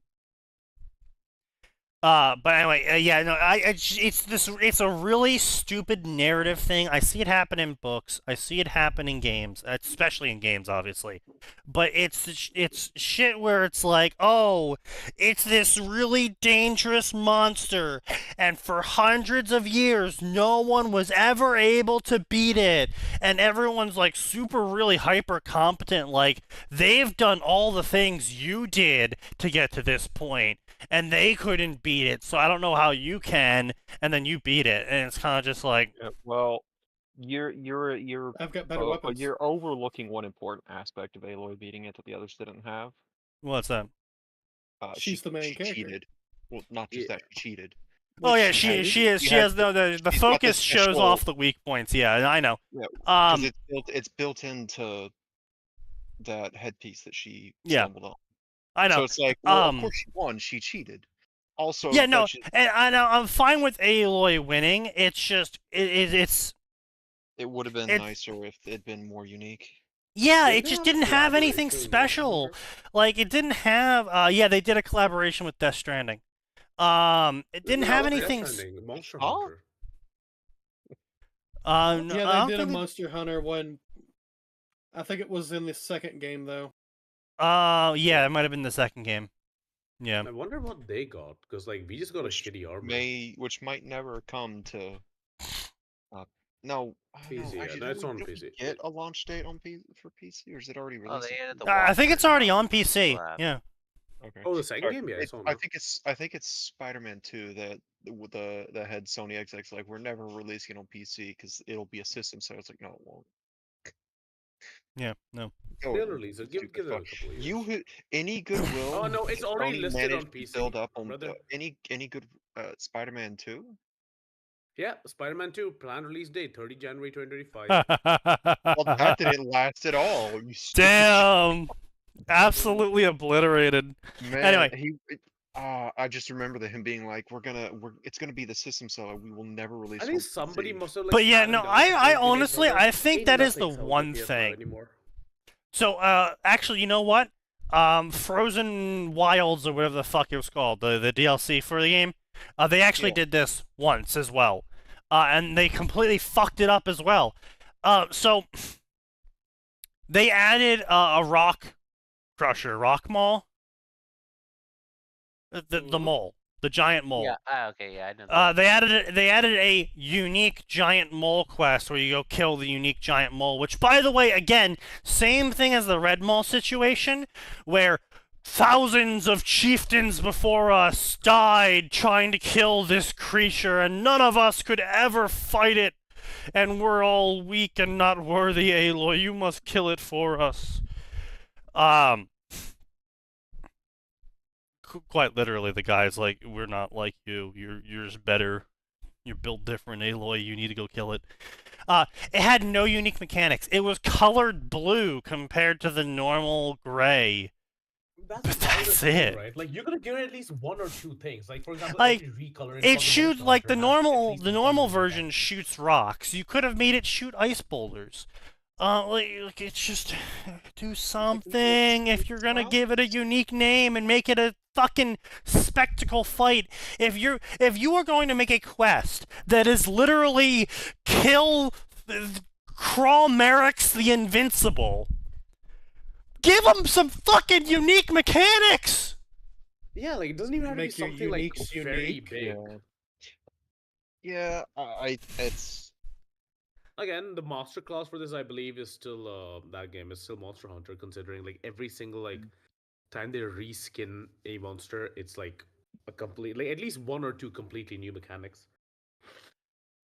But anyway, yeah, no, it's a really stupid narrative thing. I see it happen in books. I see it happen in games, especially in games, obviously. But it's shit where it's like, oh, it's this really dangerous monster, and for hundreds of years, no one was ever able to beat it, and everyone's like super really hyper competent, like they've done all the things you did to get to this point. And they couldn't beat it, so I don't know how you can, and then you beat it, and it's kind of just like, Yeah, well, I've got better weapons. you're overlooking one important aspect of Aloy beating it that the others didn't have. what's that? She's the main she character. cheated. Well, not just that, she cheated. Oh yeah, She she has no the she's got focus this shows special- off the weak points. Yeah, I know. Yeah, because Um, it's built into that headpiece that she Yeah. stumbled on. I know. So it's like, well, of course she won. She cheated. Also, Yeah, no, that she- and I know I'm fine with Aloy winning. It's just it's it would have been it's- nicer if it'd been more unique. yeah, Didn't it they just have didn't have anything collaboration with special. Monster? Like it didn't have. Yeah, they did a collaboration with Death Stranding. It didn't No, have Death anything. Stranding, Monster Huh? Hunter. No, I Yeah, don't they did a think Monster Hunter one. I think it was in the second game though. yeah, it might have been the second game. Yeah. I wonder what they got, because like we just got a shitty armor. Which might never come to. No, I don't know. PC, yeah, Actually, that's did on we PC. get a launch date on for PC, or is it already Oh, released? they added the I think it's walkthrough already now. on PC. Lab. Yeah. Okay. Oh, the second Sorry, game, yeah, it's on. I think it's Spider-Man 2 that the head Sony exec's like, we're never releasing it on PC because it'll be a system. So it's like, no, it won't. Yeah, no. Oh, They'll release it. Give stupid it a fuck. couple of years. Any goodwill? Oh no, it's already Sony listed on managed to PC. build up on brother. any good Spider-Man 2? Yeah, Spider-Man 2 planned release date 30 January 2025. Well, that didn't last at all. You stupid Damn! Absolutely obliterated. man. Anyway. I just remember him being like, it's gonna be the system seller. We will never release. I think on somebody PC." must have. Like, But yeah, sat no, down I and said, honestly, brother, I think ain't that is the nothing sells one the PS5 thing. anymore. So, actually, you know what? Frozen Wilds or whatever the fuck it was called, the DLC for the game, they actually did this once as well. And they completely fucked it up as well. So, they added a rock crusher, rock mall. The mole. The giant mole. Yeah. Okay. Yeah, I know. That. They added a unique giant mole quest where you go kill the unique giant mole. Which, by the way, again, same thing as the red mole situation, where thousands of chieftains before us died trying to kill this creature, and none of us could ever fight it. And we're all weak and not worthy, Aloy. You must kill it for us. Quite literally, the guy's like, we're not like you. You're just better. You're built different, Aloy. You need to go kill it. It had no unique mechanics. It was colored blue compared to the normal gray. That's it. Right? Like, you're gonna give it at least one or two things. Like, for example, like, every recolor. it shoots like the normal version shoots rocks. You could have made it shoot ice boulders. Like it's just do something if you're gonna give it a unique name and make it a fucking spectacle fight. If you are going to make a quest that is literally kill Crawl Merrick's the Invincible, give them some fucking unique mechanics. Yeah, like it doesn't even have to be Make your something like uniques very unique. big. Yeah, it's Again, the master class for this, I believe, is still that game is still Monster Hunter. Considering like every single like time they reskin a monster, it's like a complete, like at least one or two completely new mechanics.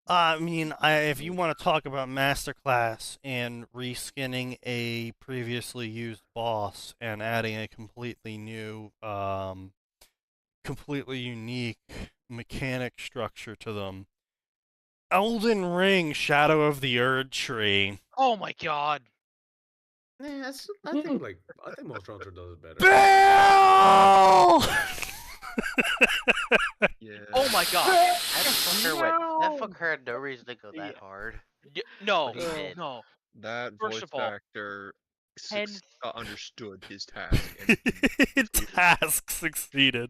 I mean, if you want to talk about masterclass and reskinning a previously used boss and adding a completely new, completely unique mechanic structure to them, Elden Ring: Shadow of the Erd Tree. Oh my god. Yeah, I think Monster Hunter does it better. Bill! yeah. Oh my god. That fucker had no reason to go that hard. No, But he did. no. That First voice of all, actor ten- understood his task. And Task succeeded.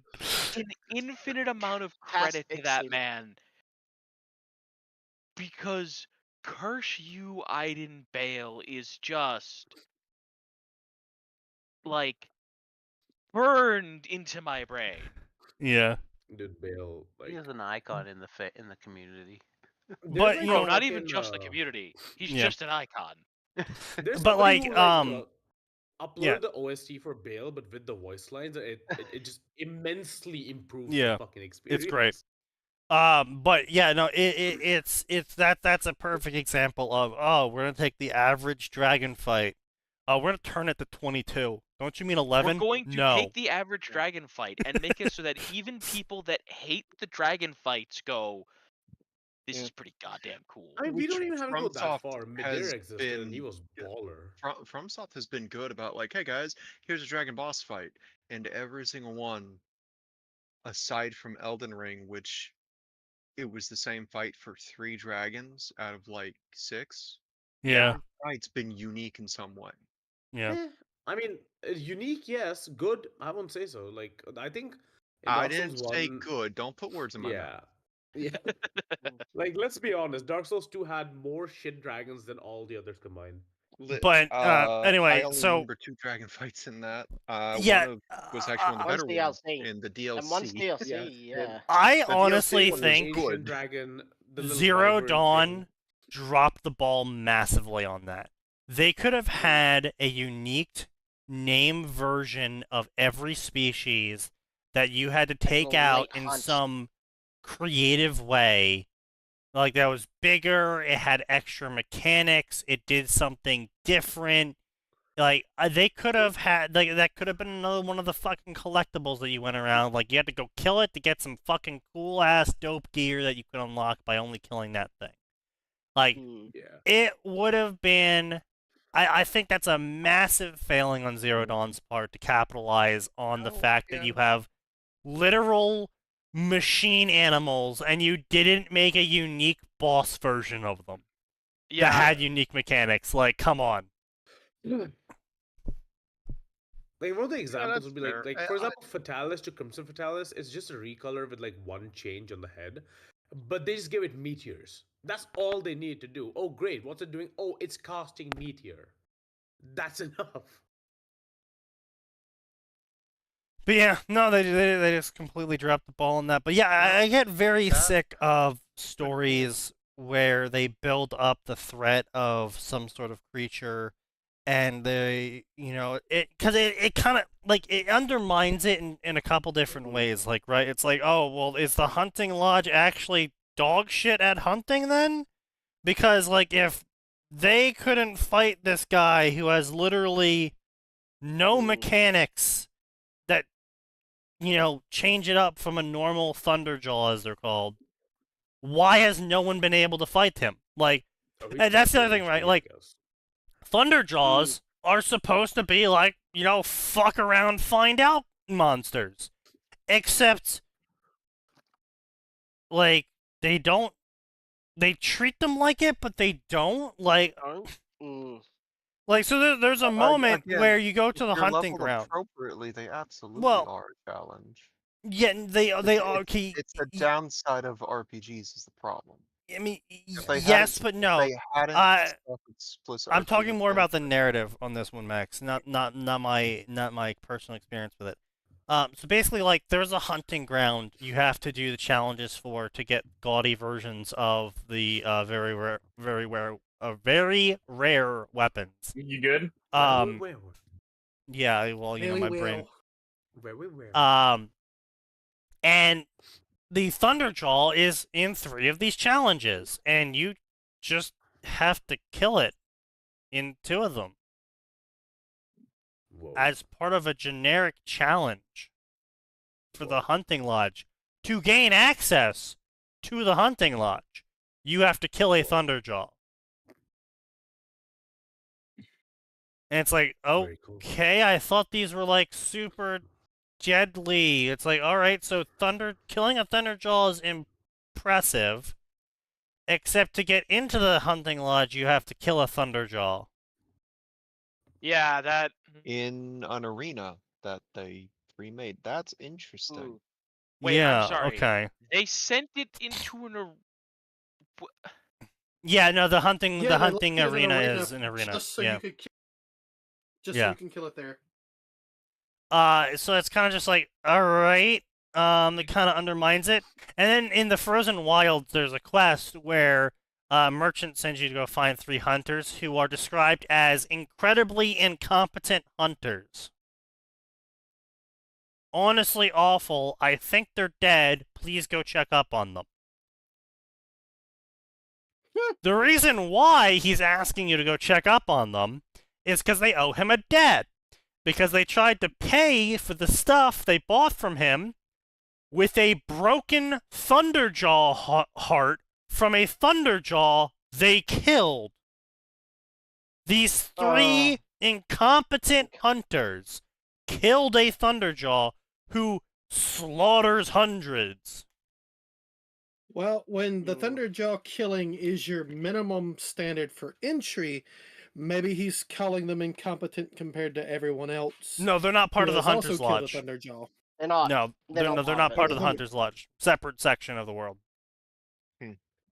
An infinite amount of Task credit to that exceeded. man. Because Curse You, Aiden Bale is just like burned into my brain. Yeah. Dude, Bale, like, He is an icon in the community. But, you know, not even just the community. He's yeah. just an icon. There's But, somebody like, who, uploaded yeah. the OST for Bale, but with the voice lines, it just immensely improves Yeah, the fucking experience. it's great. But yeah, no, that's a perfect example of, oh, we're gonna take the average dragon fight, we're gonna turn it to 22. Don't you mean 11? We're going to No. take the average dragon fight and make it so that even people that hate the dragon fights go, this is pretty goddamn cool. I mean, we don't even have to go that FromSoft far. has Midair existed, and he been- was baller. FromSoft has been good about like, hey guys, here's a dragon boss fight, and every single one, aside from Elden Ring, which it was the same fight for 3 dragons out of like 6. Yeah. Every fight's been unique in some way. Yeah. Eh, I mean, unique, yes. Good, I won't say so. Like, I think. in I Dark didn't Souls say 1 good. Don't put words in my mouth. Yeah. Yeah. Like, let's be honest. Dark Souls 2 had more shit dragons than all the others combined. But anyway, I only so remember 2 dragon fights in that. yeah, One was actually one of the One's better ones DLC. in the DLC. And one's DLC, Yeah. yeah. I The DLC honestly one was think good. Asian dragon, the little Zero wyvern Dawn thing. dropped the ball massively on that. They could have had a unique name version of every species that you had to take a out late in hunt. some creative way. Like, that was bigger, it had extra mechanics, it did something different. Like, they could have had, like, that could have been another one of the fucking collectibles that you went around. Like, you had to go kill it to get some fucking cool-ass dope gear that you could unlock by only killing that thing. Like, Yeah. it would have been... I think that's a massive failing on Zero Dawn's part to capitalize on the fact that you have literal machine animals and you didn't make a unique boss version of them that had unique mechanics. Like, come on. Like one of the examples that's would be fair. for example, Fatalis to Crimson Fatalis, it's just a recolor with like one change on the head, but they just give it meteors. That's all they need to do. Oh, great! What's it doing? Oh, it's casting meteor. That's enough. But yeah, no, they just completely dropped the ball on that. But yeah, I get very sick of stories where they build up the threat of some sort of creature, and they, because it kind of, like, it undermines it in a couple different ways. Like, right, it's like, oh, well, is the hunting lodge actually dog shit at hunting then? Because, like, if they couldn't fight this guy who has literally no mechanics that, change it up from a normal Thunderjaw, as they're called, why has no one been able to fight him? Like, and that's the other thing, right? Like, Thunderjaws are supposed to be like, fuck around, find out monsters. Except, like, they don't. They treat them like it, but they don't. Like, like, so there's a moment where you go to the hunting ground. Appropriately, they absolutely are a challenge. Yeah, they are. It's the downside of RPGs is the problem. I mean, yes, but no. I'm talking more about the narrative on this one, Max. Not my personal experience with it. So basically, like, there's a hunting ground you have to do the challenges for to get gaudy versions of the very rare weapons. You good? Yeah, well, my brain. Very. And the Thunderjaw is in 3 of these challenges, and you just have to kill it in 2 of them. Whoa. As part of a generic challenge for the hunting lodge. To gain access to the hunting lodge, you have to kill a Thunderjaw. And it's like, okay, I thought these were like super deadly. It's like, alright, so killing a Thunderjaw is impressive. Except to get into the hunting lodge, you have to kill a Thunderjaw. Yeah, that... In an arena that they remade. That's interesting. Wait, yeah, I'm sorry. Okay. They sent it into an... Yeah, no, the hunting arena is an arena. Just so yeah. you could so you can kill it there. So it's kind of just like, alright, it kind of undermines it. And then in the Frozen Wilds, there's a quest where merchant sends you to go find 3 hunters who are described as incredibly incompetent hunters. Honestly awful. I think they're dead. Please go check up on them. The reason why he's asking you to go check up on them is because they owe him a debt. Because they tried to pay for the stuff they bought from him with a broken Thunderjaw heart from a Thunderjaw they killed. These 3 incompetent hunters killed a Thunderjaw who slaughters hundreds. Well, when the Thunderjaw killing is your minimum standard for entry, maybe he's calling them incompetent compared to everyone else. No, they're not part of the Hunter's Lodge. Thunderjaw. They're not. No, they're not part of the Hunter's Lodge. Separate section of the world.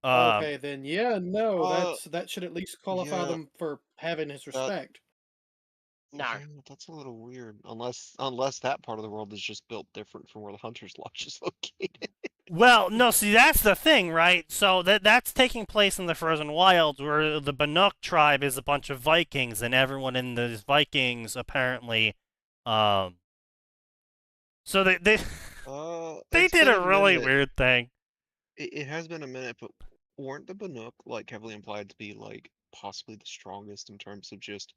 Okay, then that should at least qualify them for having his respect. No, that's a little weird. Unless that part of the world is just built different from where the Hunter's Lodge is located. Well, no, see, that's the thing, right? So that's taking place in the Frozen Wilds, where the Bannock tribe is a bunch of Vikings, and everyone in these Vikings apparently, so they did a really weird thing. It has been a minute, but weren't the Bannock like heavily implied to be like possibly the strongest in terms of just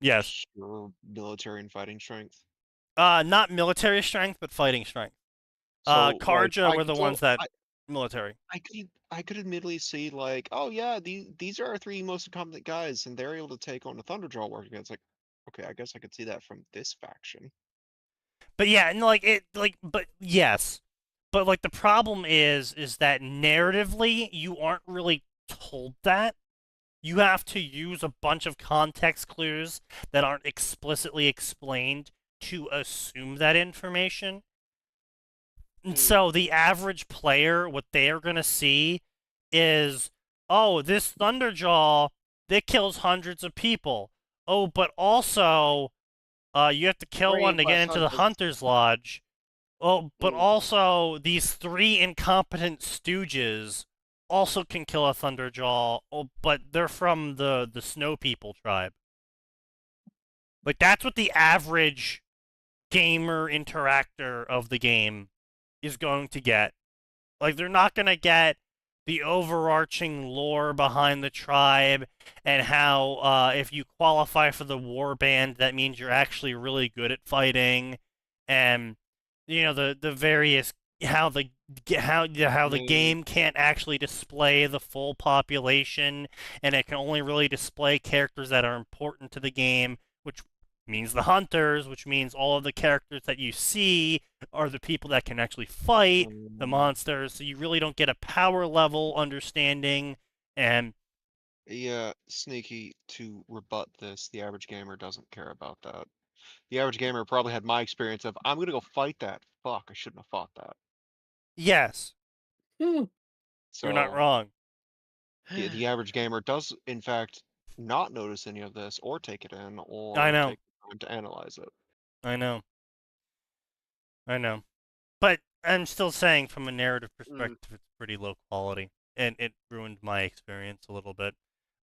Yes. Pure military and fighting strength. Not military strength, but fighting strength. So, like, Karja I were could the ones that military. I could admittedly see like, oh yeah, these are our three most incompetent guys, and they're able to take on the Thunderjaw war against. Like, okay, I guess I could see that from this faction. But yeah, and but yes, but like the problem is that narratively you aren't really told that. You have to use a bunch of context clues that aren't explicitly explained to assume that information. And so the average player, what they're gonna see is, oh, this Thunderjaw that kills hundreds of people. Oh, but also, you have to kill one to get into the Hunter's Lodge. Oh, but also these three incompetent stooges also can kill a Thunderjaw. Oh, but they're from the Snow People tribe. Like that's what the average gamer interactor of the game is going to get. Like they're not going to get the overarching lore behind the tribe and how if you qualify for the war band that means you're actually really good at fighting, and you know the various how the game can't actually display the full population, and it can only really display characters that are important to the game, which means the hunters, which means all of the characters that you see are the people that can actually fight the monsters, so you really don't get a power level understanding. And yeah, Sneaky, to rebut this, the average gamer doesn't care about that. The average gamer probably had my experience of, I'm gonna go fight that. Fuck, I shouldn't have fought that. Yes. So, you're not wrong. The average gamer does, in fact, not notice any of this or take it in or I know. take time to analyze it. I know. But I'm still saying from a narrative perspective, it's pretty low quality. And it ruined my experience a little bit.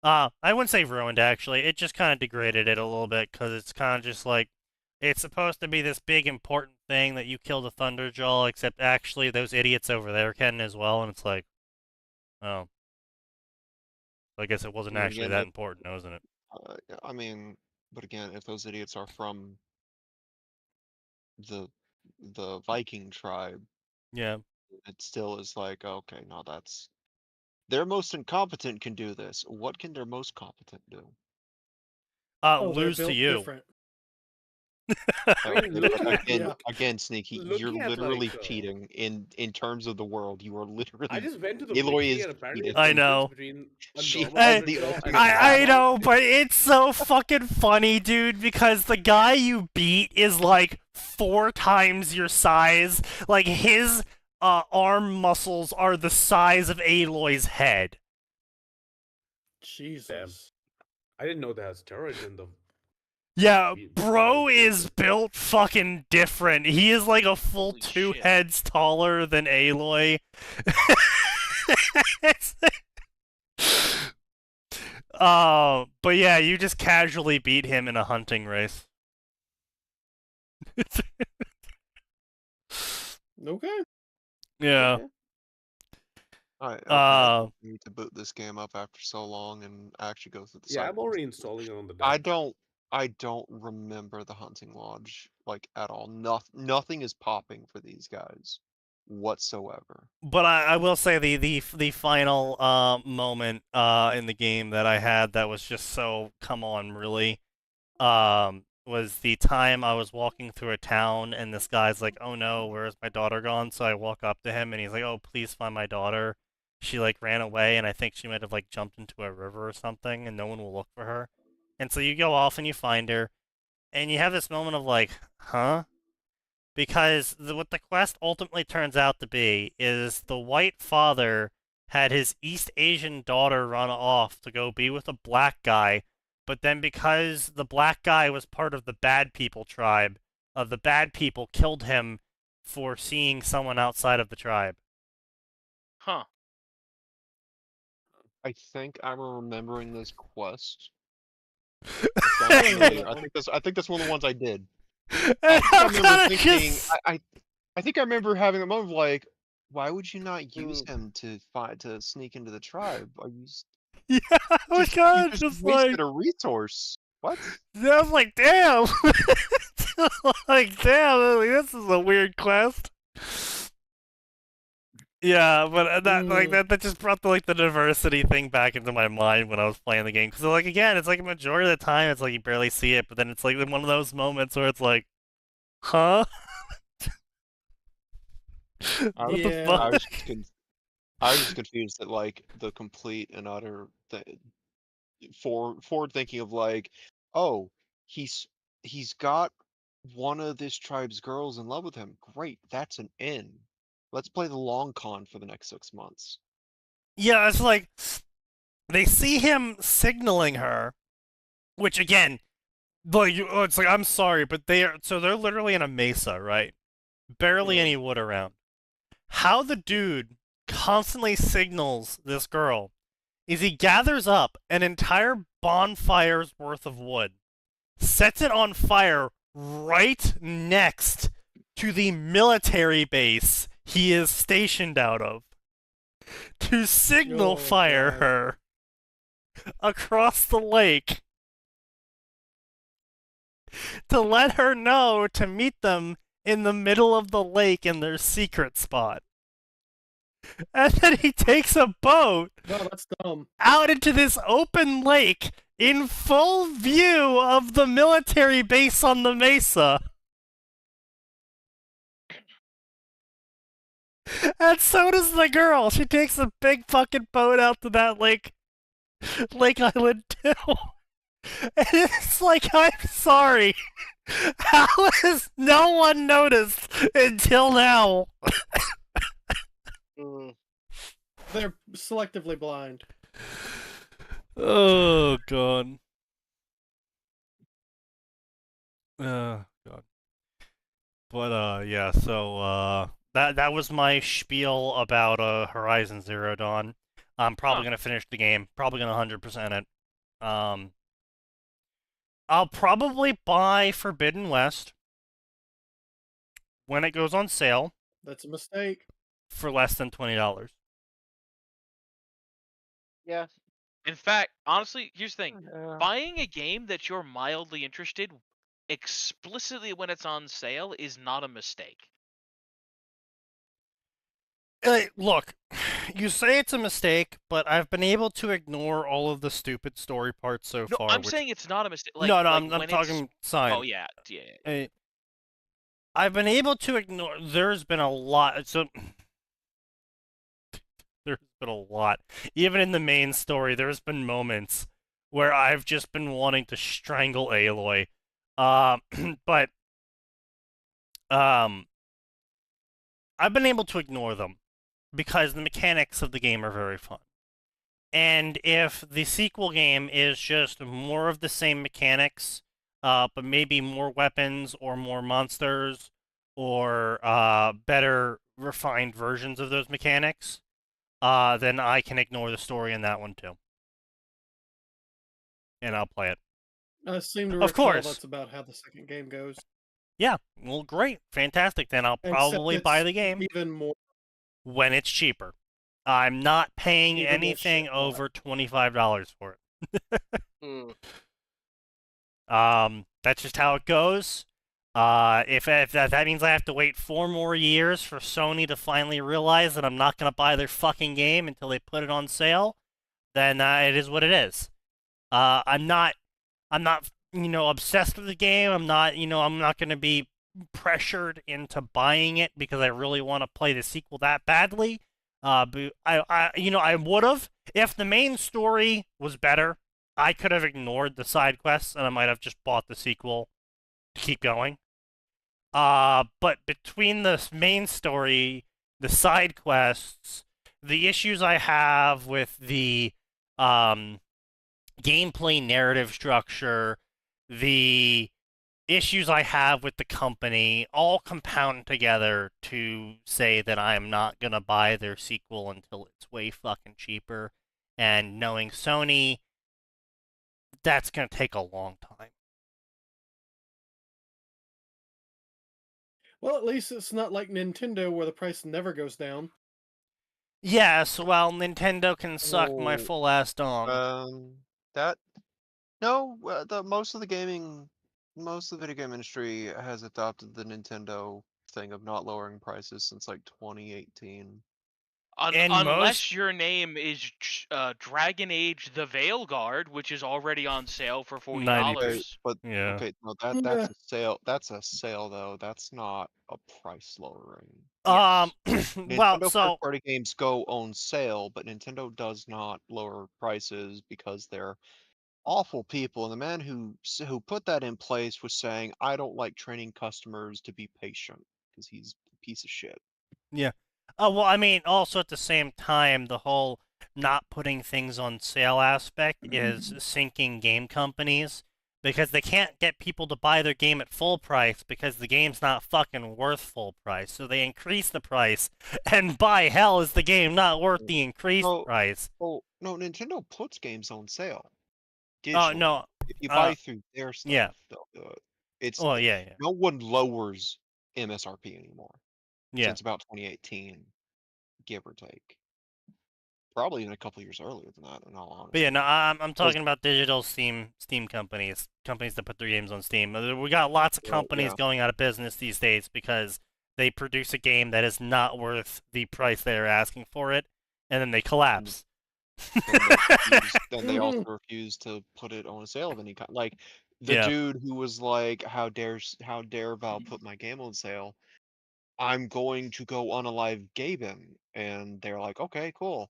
I wouldn't say ruined, actually. It just kind of degraded it a little bit, because it's kind of just like, it's supposed to be this big important thing that you kill the Thunderjaw, except actually those idiots over there can as well, and it's like, oh. I guess it wasn't actually that important, wasn't it? I mean, but again, if those idiots are from the Viking tribe, yeah, it still is like, okay, no, that's their most incompetent can do this. What can their most competent do? Lose to you. Different. Again, Sneaky, you're literally cheating in terms of the world. You are literally. I just went to the Aloy wiki is and apparently I know. I know, but it's so fucking funny, dude, because the guy you beat is like 4 times your size. Like his arm muscles are the size of Aloy's head. Jesus. I didn't know that has steroids in them. Yeah, bro is built fucking different. He is like a full 2 heads taller than Aloy. But yeah, you just casually beat him in a hunting race. Okay. Yeah. I need to boot this game up after so long and actually go through the Yeah, I'm already installing it on the desk. I don't remember the hunting lodge like at all. Nothing is popping for these guys whatsoever. But I will say the final moment in the game that I had that was just so come on really was the time I was walking through a town and this guy's like, oh no, where's my daughter gone? So I walk up to him and he's like, oh, please find my daughter. She like ran away and I think she might have like jumped into a river or something and no one will look for her. And so you go off and you find her and you have this moment of like, huh? Because what the quest ultimately turns out to be is the white father had his East Asian daughter run off to go be with a black guy, but then because the black guy was part of the bad people tribe, the bad people killed him for seeing someone outside of the tribe. Huh. I think I'm remembering this quest. I think that's one of the ones I did. I think I remember having a moment of like, why would you not use him to sneak into the tribe? Yeah, I was kind of just wasted a resource. What? Yeah, I was like, damn. Like, damn, this is a weird quest. Yeah, but that just brought the diversity thing back into my mind when I was playing the game. Because like again, it's like a majority of the time it's like you barely see it, but then it's like one of those moments where it's like, huh? What the Yeah. fuck? I was just confused that like the complete and utter forward thinking of like, oh, he's got one of this tribe's girls in love with him. Great, that's an in. Let's play the long con for the next 6 months. Yeah, it's like they see him signaling her, which again, like it's like I'm sorry, but they're literally in a mesa, right? Barely any wood around. How the dude constantly signals this girl is he gathers up an entire bonfire's worth of wood, sets it on fire right next to the military base he is stationed out of to signal fire her across the lake to let her know to meet them in the middle of the lake in their secret spot. And then he takes a boat that's dumb. out into this open lake in full view of the military base on the mesa. And so does the girl. She takes a big fucking boat out to that lake island too. And it's like, I'm sorry. How has no one noticed until now? They're selectively blind. Oh god. Oh god. But yeah, so that was my spiel about Horizon Zero Dawn. I'm probably gonna finish the game. Probably gonna 100% it. I'll probably buy Forbidden West when it goes on sale. That's a mistake. For less than $20. Yeah. In fact, honestly, here's the thing. Buying a game that you're mildly interested explicitly when it's on sale is not a mistake. Look, you say it's a mistake, but I've been able to ignore all of the stupid story parts so far. I'm saying it's not a mistake. Like, no, like I'm talking science. Oh yeah. I've been able to ignore. There's been a lot. So there's been a lot. Even in the main story, there's been moments where I've just been wanting to strangle Aloy. But I've been able to ignore them because the mechanics of the game are very fun. And if the sequel game is just more of the same mechanics, but maybe more weapons or more monsters or better refined versions of those mechanics, then I can ignore the story in that one too. And I'll play it. I seem to Of recall course. that's about how the second game goes. Yeah, well, great. Fantastic. Then I'll probably buy the game even more when it's cheaper. I'm not paying Even more anything shit, over $25 for it. That's just how it goes. If that means I have to wait 4 more years for Sony to finally realize that I'm not gonna buy their fucking game until they put it on sale, then it is what it is. I'm not, obsessed with the game. I'm not gonna be pressured into buying it because I really want to play the sequel that badly. But I would have if the main story was better. I could have ignored the side quests and I might have just bought the sequel to keep going. But between the main story, the side quests, the issues I have with the gameplay narrative structure, the issues I have with the company, all compound together to say that I'm not gonna buy their sequel until it's way fucking cheaper. And knowing Sony, that's gonna take a long time. Well, at least it's not like Nintendo where the price never goes down. Yes, well, Nintendo can suck my full ass dong. That No, most of the video game industry has adopted the Nintendo thing of not lowering prices since like 2018. And Unless your name is Dragon Age: The Veilguard, which is already on sale for $40. But Yeah. okay, no, that's a sale. That's a sale though. That's not a price lowering. Well, Nintendo so first-party games go on sale, but Nintendo does not lower prices because they're awful people. And the man who put that in place was saying, "I don't like training customers to be patient," because he's a piece of shit. yeah. Well, I mean, also at the same time, the whole not putting things on sale aspect is sinking game companies because they can't get people to buy their game at full price because the game's not fucking worth full price. So they increase the price, and by hell is the game not worth the increased price. Oh, no, Nintendo puts games on sale. Oh, Digitally. no. If you buy through their stuff, Yeah. they'll do it. It's Oh, yeah. no one lowers MSRP anymore. Yeah. Since about 2018, give or take. Probably even a couple years earlier than that, in all honesty. But yeah, no, I'm talking about digital Steam companies that put their games on Steam. We got lots of companies going out of business these days because they produce a game that is not worth the price they're asking for it, and then they collapse. Then they also refuse to put it on a sale of any kind. Like the dude who was like, "How dare Valve put my game on sale? I'm going to go unalive Gaben," and they're like, "Okay, cool.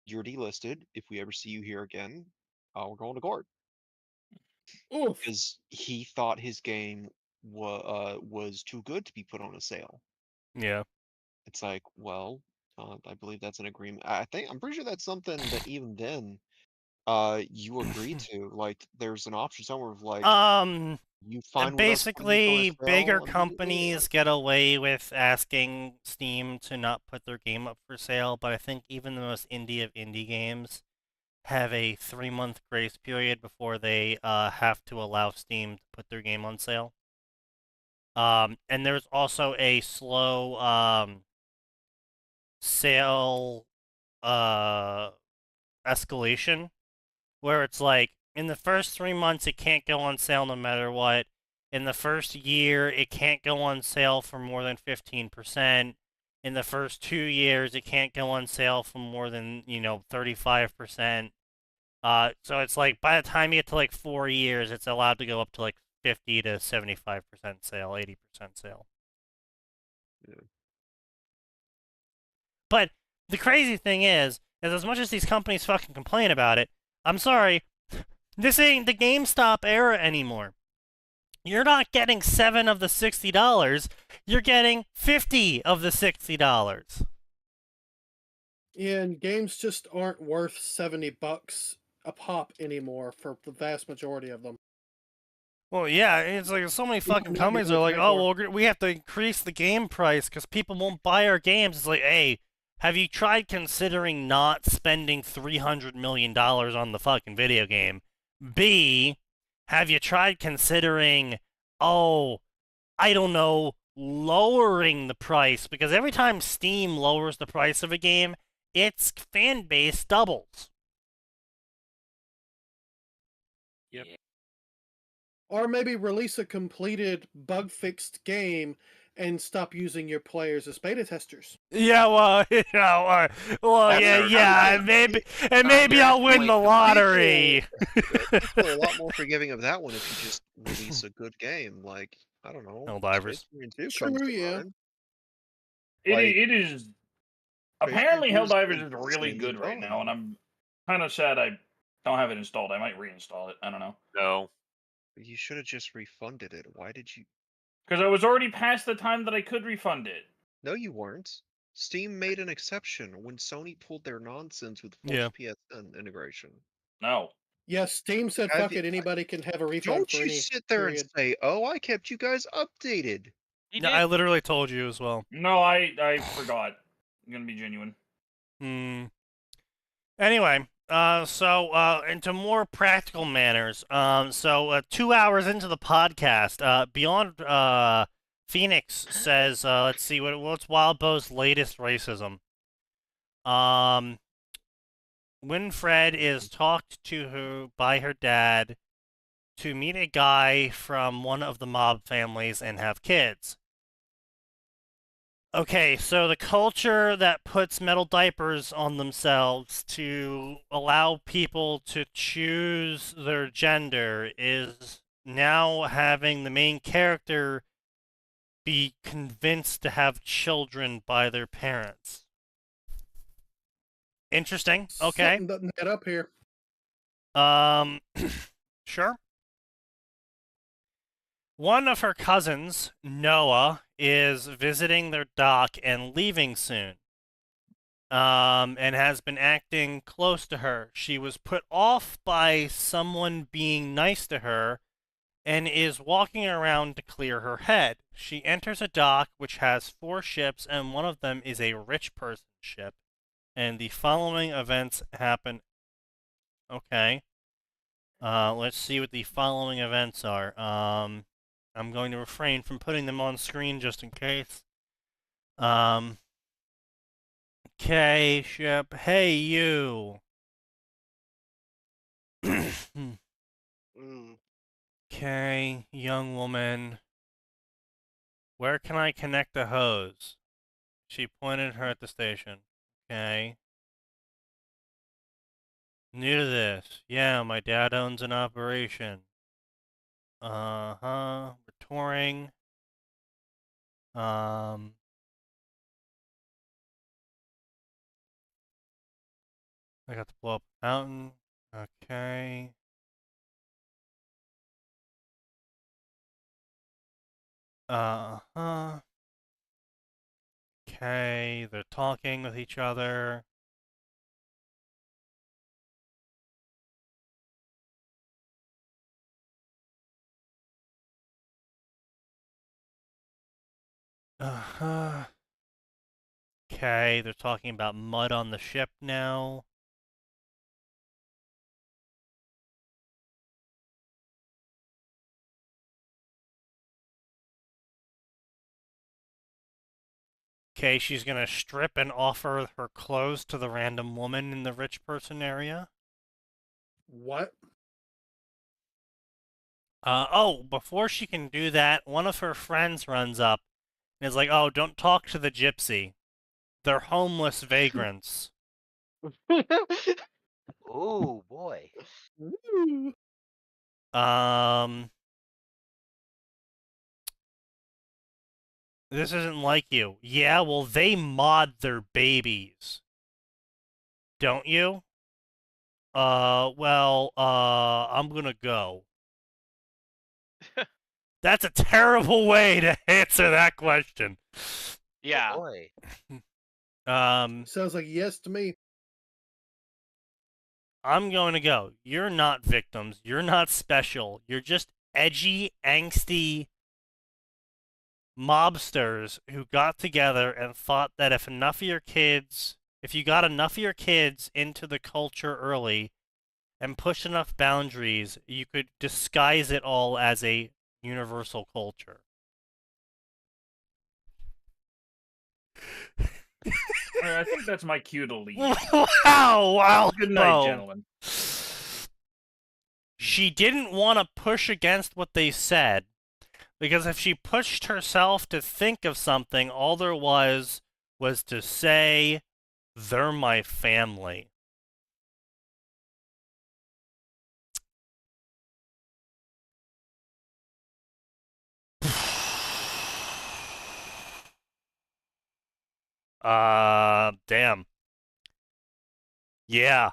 You're delisted. If we ever see you here again, we're going to court." Because he thought his game was too good to be put on a sale. Yeah. It's like, well, I believe that's an agreement. I'm pretty sure that's something that even then, you agree to. Like, there's an option somewhere of like, you find basically bigger companies get away with asking Steam to not put their game up for sale, but I think even the most indie of indie games have a 3-month grace period before they have to allow Steam to put their game on sale. And there's also a slow sale escalation where it's like in the first 3 months it can't go on sale no matter what. In the first year it can't go on sale for more than 15%. In the first 2 years it can't go on sale for more than 35%. So it's like by the time you get to like 4 years, it's allowed to go up to like 50 to 75% sale, 80% sale. Yeah. But the crazy thing is as much as these companies fucking complain about it, I'm sorry, this ain't the GameStop era anymore. You're not getting 7 of the $60. You're getting 50 of the $60. Yeah, and games just aren't worth $70 a pop anymore for the vast majority of them. Well, yeah, it's like so many fucking companies are like, oh, well, we have to increase the game price because people won't buy our games. It's like, hey, have you tried considering not spending $300 million on the fucking video game? B, have you tried considering, I don't know, lowering the price? Because every time Steam lowers the price of a game, its fan base doubles. Yep. Or maybe release a completed bug-fixed game and stop using your players as beta testers. Yeah, well, and maybe I'll win the lottery. People are a lot more forgiving of that one if you just release a good game, like, I don't know, Helldivers. True, yeah. It is. Apparently, Helldivers is really good right now, and I'm kind of sad I don't have it installed. I might reinstall it. I don't know. No. You should have just refunded it. Why did you? Because I was already past the time that I could refund it. No, you weren't. Steam made an exception when Sony pulled their nonsense with forced PSN integration. No. Yes, Steam said, fuck it, anybody can have a refund Don't for you any sit there period. and say, oh, I kept you guys updated. No, I literally told you as well. No, I forgot. I'm going to be genuine. Anyway, into more practical manners. 2 hours into the podcast, Beyond Phoenix says, let's see, what's Wildbow's latest racism? Winfred is talked to by her dad to meet a guy from one of the mob families and have kids. Okay, so the culture that puts metal diapers on themselves to allow people to choose their gender is now having the main character be convinced to have children by their parents. Interesting. Okay. Something doesn't add up here. Sure. One of her cousins, Noah, is visiting their dock and leaving soon. And has been acting close to her. She was put off by someone being nice to her and is walking around to clear her head. She enters a dock which has 4 ships, and one of them is a rich person ship. And the following events happen. Okay. Let's see what the following events are. I'm going to refrain from putting them on screen just in case. Okay, ship. Hey, you. Okay, young woman. Where can I connect the hose? She pointed her at the station. Okay. New to this. Yeah, my dad owns an operation. Uh-huh. We're touring. I got to blow up a mountain. Okay. Uh-huh. Okay, they're talking with each other. Uh-huh. Okay, they're talking about mud on the ship now. Okay, she's gonna strip and offer her clothes to the random woman in the rich person area. What? Oh, before she can do that, one of her friends runs up and is like, oh, don't talk to the gypsy. They're homeless vagrants. Oh boy. This isn't like you. Yeah, well, they mod their babies. Don't you? I'm gonna go. That's a terrible way to answer that question. Yeah. Oh boy. Sounds like yes to me. I'm going to go. You're not victims. You're not special. You're just edgy, angsty mobsters who got together and thought that if you got enough of your kids into the culture early and pushed enough boundaries, you could disguise it all as a universal culture. I think that's my cue to leave. Wow. Good night, gentlemen. She didn't want to push against what they said, because if she pushed herself to think of something, all there was to say, they're my family. Damn. Yeah.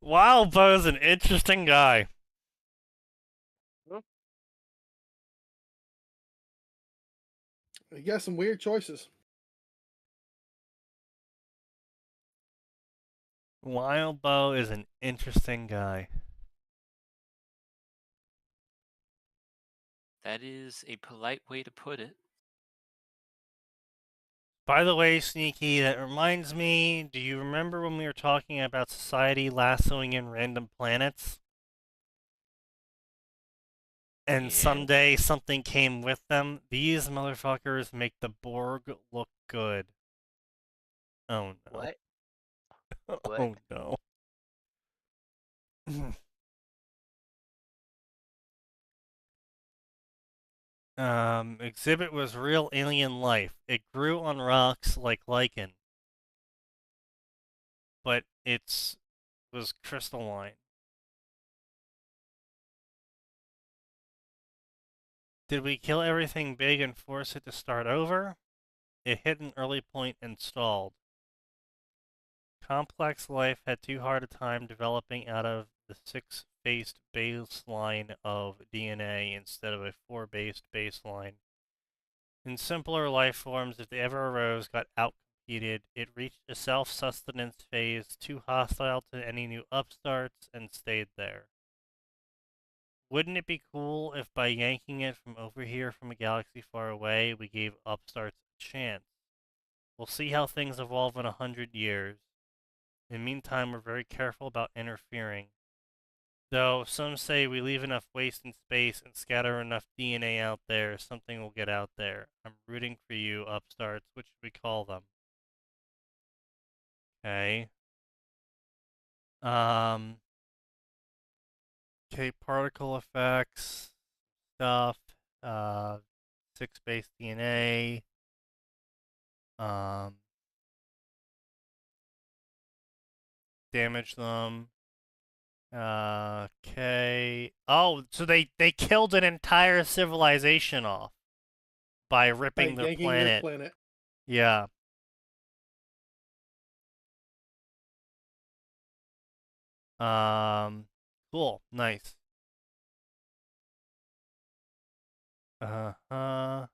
Wildbow's an interesting guy. You got some weird choices. Wildbow is an interesting guy. That is a polite way to put it. By the way, Sneaky, that reminds me, do you remember when we were talking about society lassoing in random planets? and Yeah. someday something came with them. These motherfuckers make the Borg look good. Oh no. What? Oh no. Exhibit was real alien life. It grew on rocks like lichen, but was crystalline. Did we kill everything big and force it to start over? It hit an early point and stalled. Complex life had too hard a time developing out of the six-based baseline of DNA instead of a four-based baseline. In simpler life forms, if they ever arose, got outcompeted, it reached a self-sustenance phase too hostile to any new upstarts and stayed there. Wouldn't it be cool if by yanking it from over here from a galaxy far away, we gave upstarts a chance? We'll see how things evolve in 100 years. In the meantime, we're very careful about interfering. Though some say we leave enough waste in space and scatter enough DNA out there, something will get out there. I'm rooting for you, upstarts. What should we call them? Okay. Okay, particle effects, stuff, six-base DNA, damage them. Okay. Oh, so they killed an entire civilization off by ripping their yanking planet. their planet. Yeah. Cool. Nice. Uh-huh.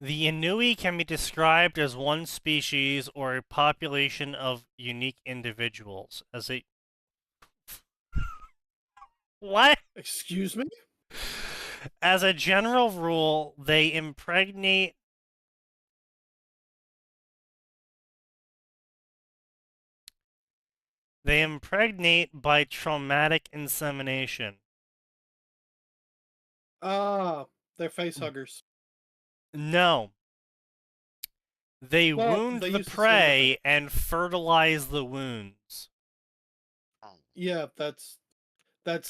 The Inui can be described as one species or a population of unique individuals. As a... What? Excuse me? As a general rule, they impregnate by traumatic insemination. They're face huggers. No. They Well, wound they the use the same prey and fertilize the wounds. Yeah, that's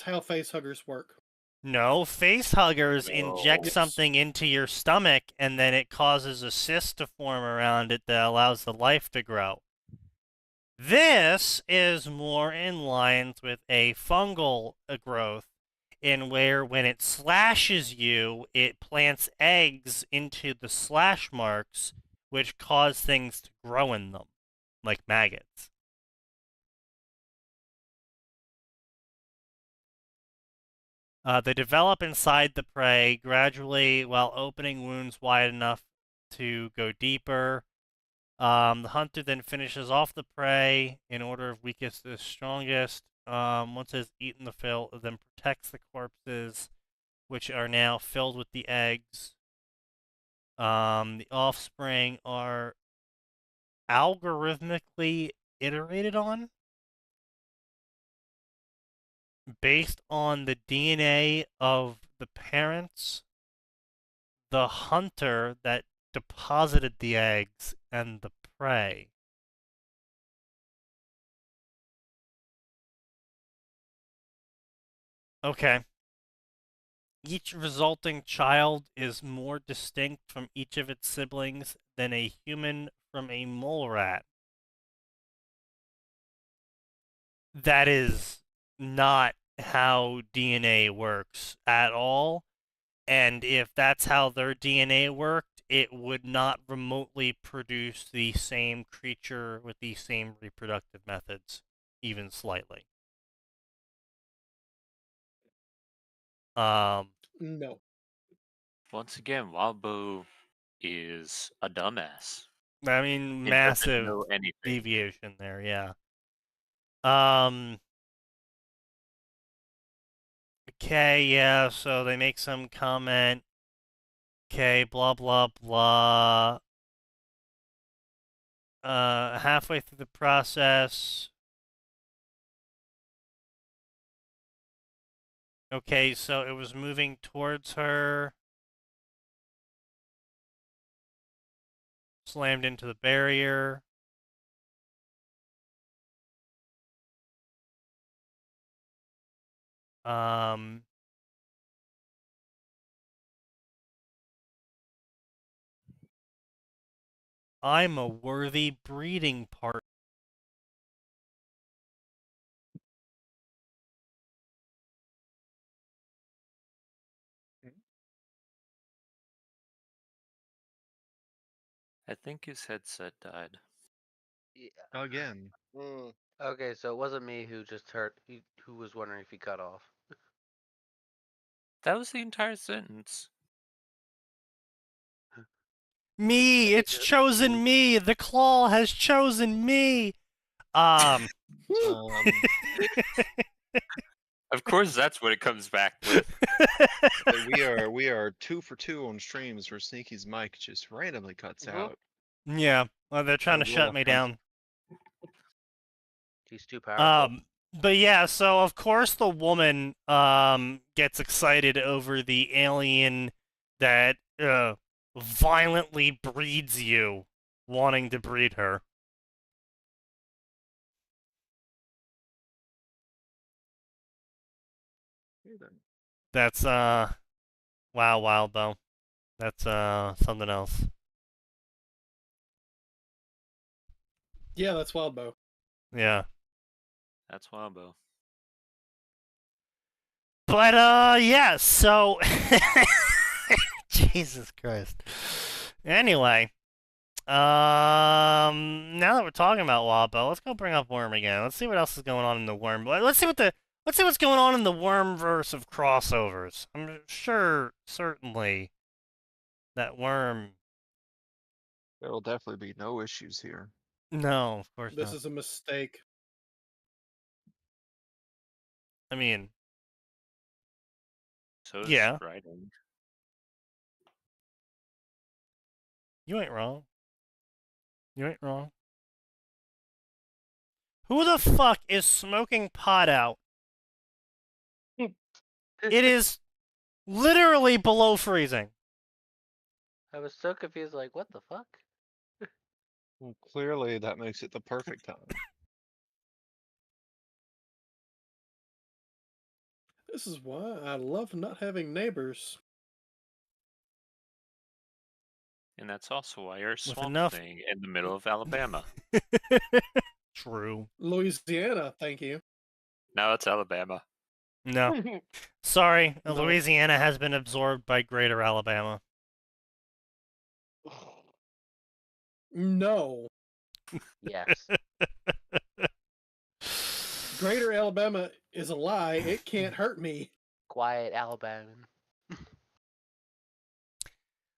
how face huggers work. No, face huggers inject Yes. something into your stomach and then it causes a cyst to form around it that allows the life to grow. This is more in lines with a fungal growth, in where when it slashes you, it plants eggs into the slash marks, which cause things to grow in them, like maggots. They develop inside the prey gradually while opening wounds wide enough to go deeper. The hunter then finishes off the prey in order of weakest to strongest. Once it has eaten the fill, it then protects the corpses, which are now filled with the eggs. The offspring are algorithmically iterated on based on the DNA of the parents, the hunter that deposited the eggs, and the prey. Okay. Each resulting child is more distinct from each of its siblings than a human from a mole rat. That is not how DNA works at all. And if that's how their DNA worked, it would not remotely produce the same creature with the same reproductive methods, even slightly. No. Once again, Wabo is a dumbass. I mean, He doesn't massive know anything. deviation there, yeah. Okay, yeah, so they make some comment. Okay, blah, blah, blah. halfway through the process. Okay, so it was moving towards her. Slammed into the barrier. I'm a worthy breeding partner. I think his headset died. Yeah. Again. Okay, so it wasn't me who just hurt. Who was wondering if he cut off. That was the entire sentence. Me, it's chosen me. The claw has chosen me. Um, Of course, that's what it comes back with. we are 2 for 2 on streams where Sneaky's mic just randomly cuts out. Yeah, well, they're trying to shut me down. He's too powerful. But yeah, so of course the woman gets excited over the alien that violently breeds you, wanting to breed her. That's wow though. That's something else. Yeah, that's Wildbow. Yeah. That's Wombo. But yeah, so Jesus Christ. Anyway, now that we're talking about Wabo, let's go bring up Worm again. Let's see what else is going on in the Worm. Let's see what's going on in the Wormverse of crossovers. I'm sure, certainly, that Worm. There will definitely be no issues here. No, of course This not. is a mistake. I mean, So is yeah. writing. You ain't wrong. You ain't wrong. Who the fuck is smoking pot out? It is literally below freezing. I was so confused, like, what the fuck? Well, clearly that makes it the perfect time. This is why I love not having neighbors. And that's also why you're a swamp enough- thing in the middle of Alabama. True. Louisiana, thank you. Now it's Alabama. No. Sorry, No. Louisiana has been absorbed by Greater Alabama. No. Yes. Greater Alabama is a lie. It can't hurt me. Quiet Alabama.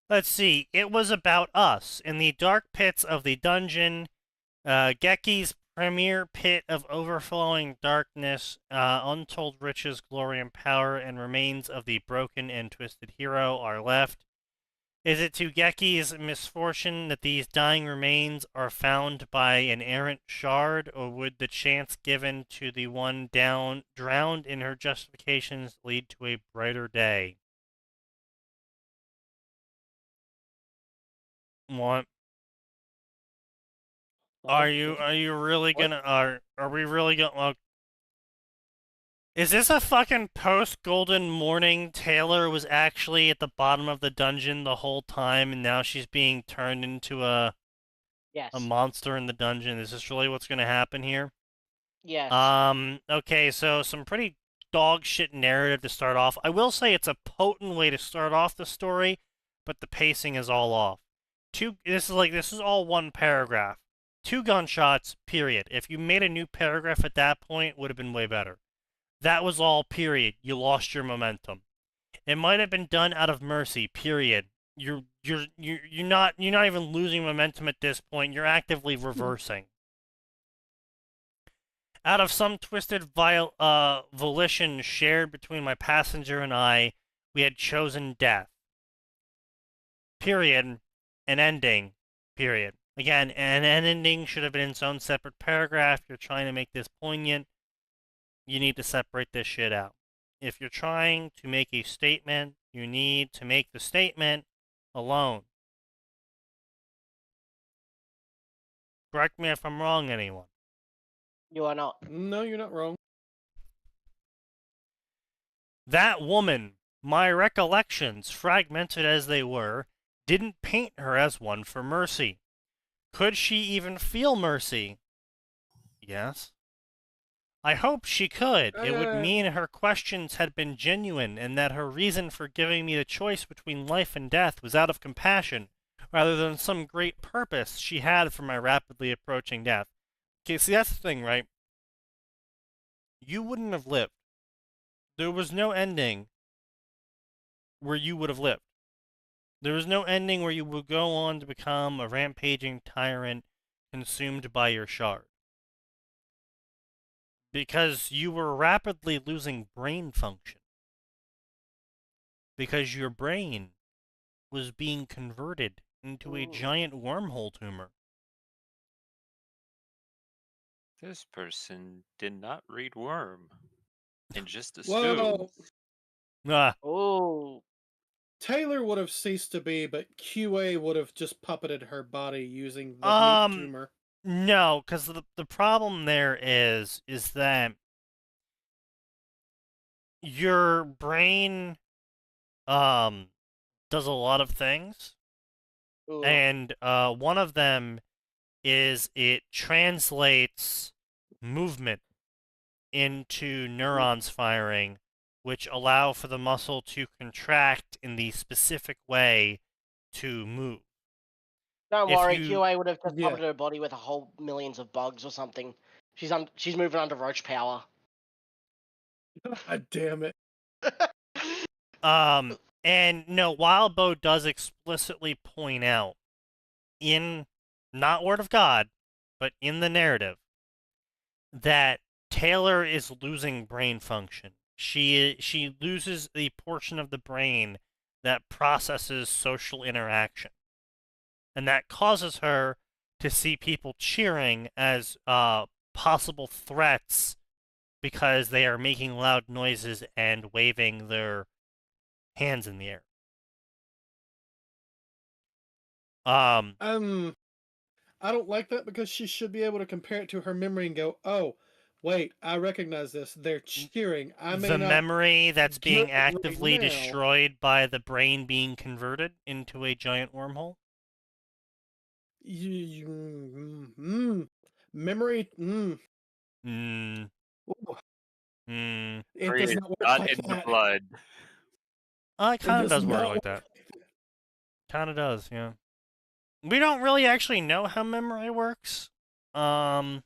Let's see. It was about us. In the dark pits of the dungeon, Geki's premier pit of overflowing darkness, untold riches, glory, and power, and remains of the broken and twisted hero are left. Is it to Geki's misfortune that these dying remains are found by an errant shard, or would the chance given to the one drowned in her justifications lead to a brighter day? What? Are you really gonna are we really gonna is this a fucking post-Golden Morning? Taylor was actually at the bottom of the dungeon the whole time, and now she's being turned into a monster in the dungeon. Is this really what's gonna happen here? Yes. Okay, so some pretty dog shit narrative to start off. I will say it's a potent way to start off the story, but the pacing is all off. This is all one paragraph. 2 gunshots, period. If you made a new paragraph at that point, it would have been way better. That was all, period. You lost your momentum. It might have been done out of mercy, period. You're not even losing momentum at this point. You're actively reversing. Out of some twisted volition shared between my passenger and I, we had chosen death. Period. An ending. Period. Again, an ending should have been in its own separate paragraph. You're trying to make this poignant. You need to separate this shit out. If you're trying to make a statement, you need to make the statement alone. Correct me if I'm wrong, anyone. You are not. No, you're not wrong. That woman, my recollections, fragmented as they were, didn't paint her as one for mercy. Could she even feel mercy? Yes. I hope she could. It would mean her questions had been genuine and that her reason for giving me the choice between life and death was out of compassion, rather than some great purpose she had for my rapidly approaching death. Okay, see, that's the thing, right? You wouldn't have lived. There was no ending where you would have lived. There was no ending where you would go on to become a rampaging tyrant consumed by your shard. Because you were rapidly losing brain function. Because your brain was being converted into a giant wormhole tumor. This person did not read Worm and just Well, assumed. Oh. Taylor would have ceased to be, but QA would have just puppeted her body using the meat tumor. No, because the problem there is that your brain does a lot of things. Ooh. And one of them is it translates movement into neurons firing, which allow for the muscle to contract in the specific way to move. Don't worry, QA would have just puppeted her body with a whole millions of bugs or something. She's moving under roach power. God damn it. And no, Wildbow does explicitly point out in, not Word of God, but in the narrative, that Taylor is losing brain function. She loses the portion of the brain that processes social interaction. And that causes her to see people cheering as possible threats because they are making loud noises and waving their hands in the air. I don't like that because she should be able to compare it to her memory and go, oh, wait, I recognize this. They're cheering. I may the not memory that's being get it right actively now. destroyed by the brain being converted into a giant wormhole? Memory. It does Breathe, not work not like in the that. blood. It kind of does does work not like that. Kind of does, yeah. We don't really actually know how memory works. Well,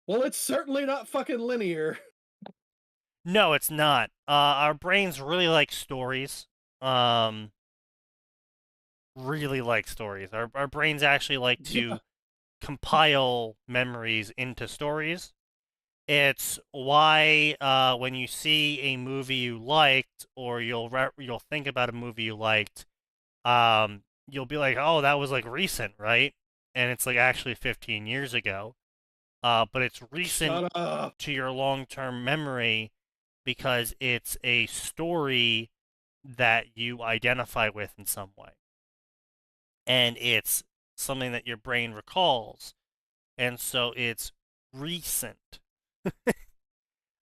it's certainly not fucking linear. No, it's not. Our brains really like stories. Really like stories. Our brains actually like to compile memories into stories. It's why when you see a movie you liked, or you'll think about a movie you liked, you'll be like, oh, that was like recent, right? And it's like actually 15 years ago. But it's recent to your long-term memory because it's a story that you identify with in some way. And it's something that your brain recalls. And so it's recent.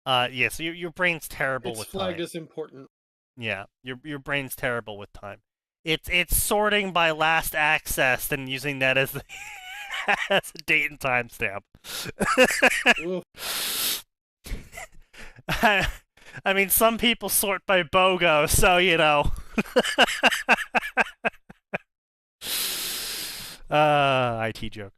Yeah, so your brain's terrible It's with flagged time. as important. Yeah, your brain's terrible with time. It's sorting by last accessed and using that as as a date and time stamp. I mean, some people sort by BOGO, so you know. IT joke.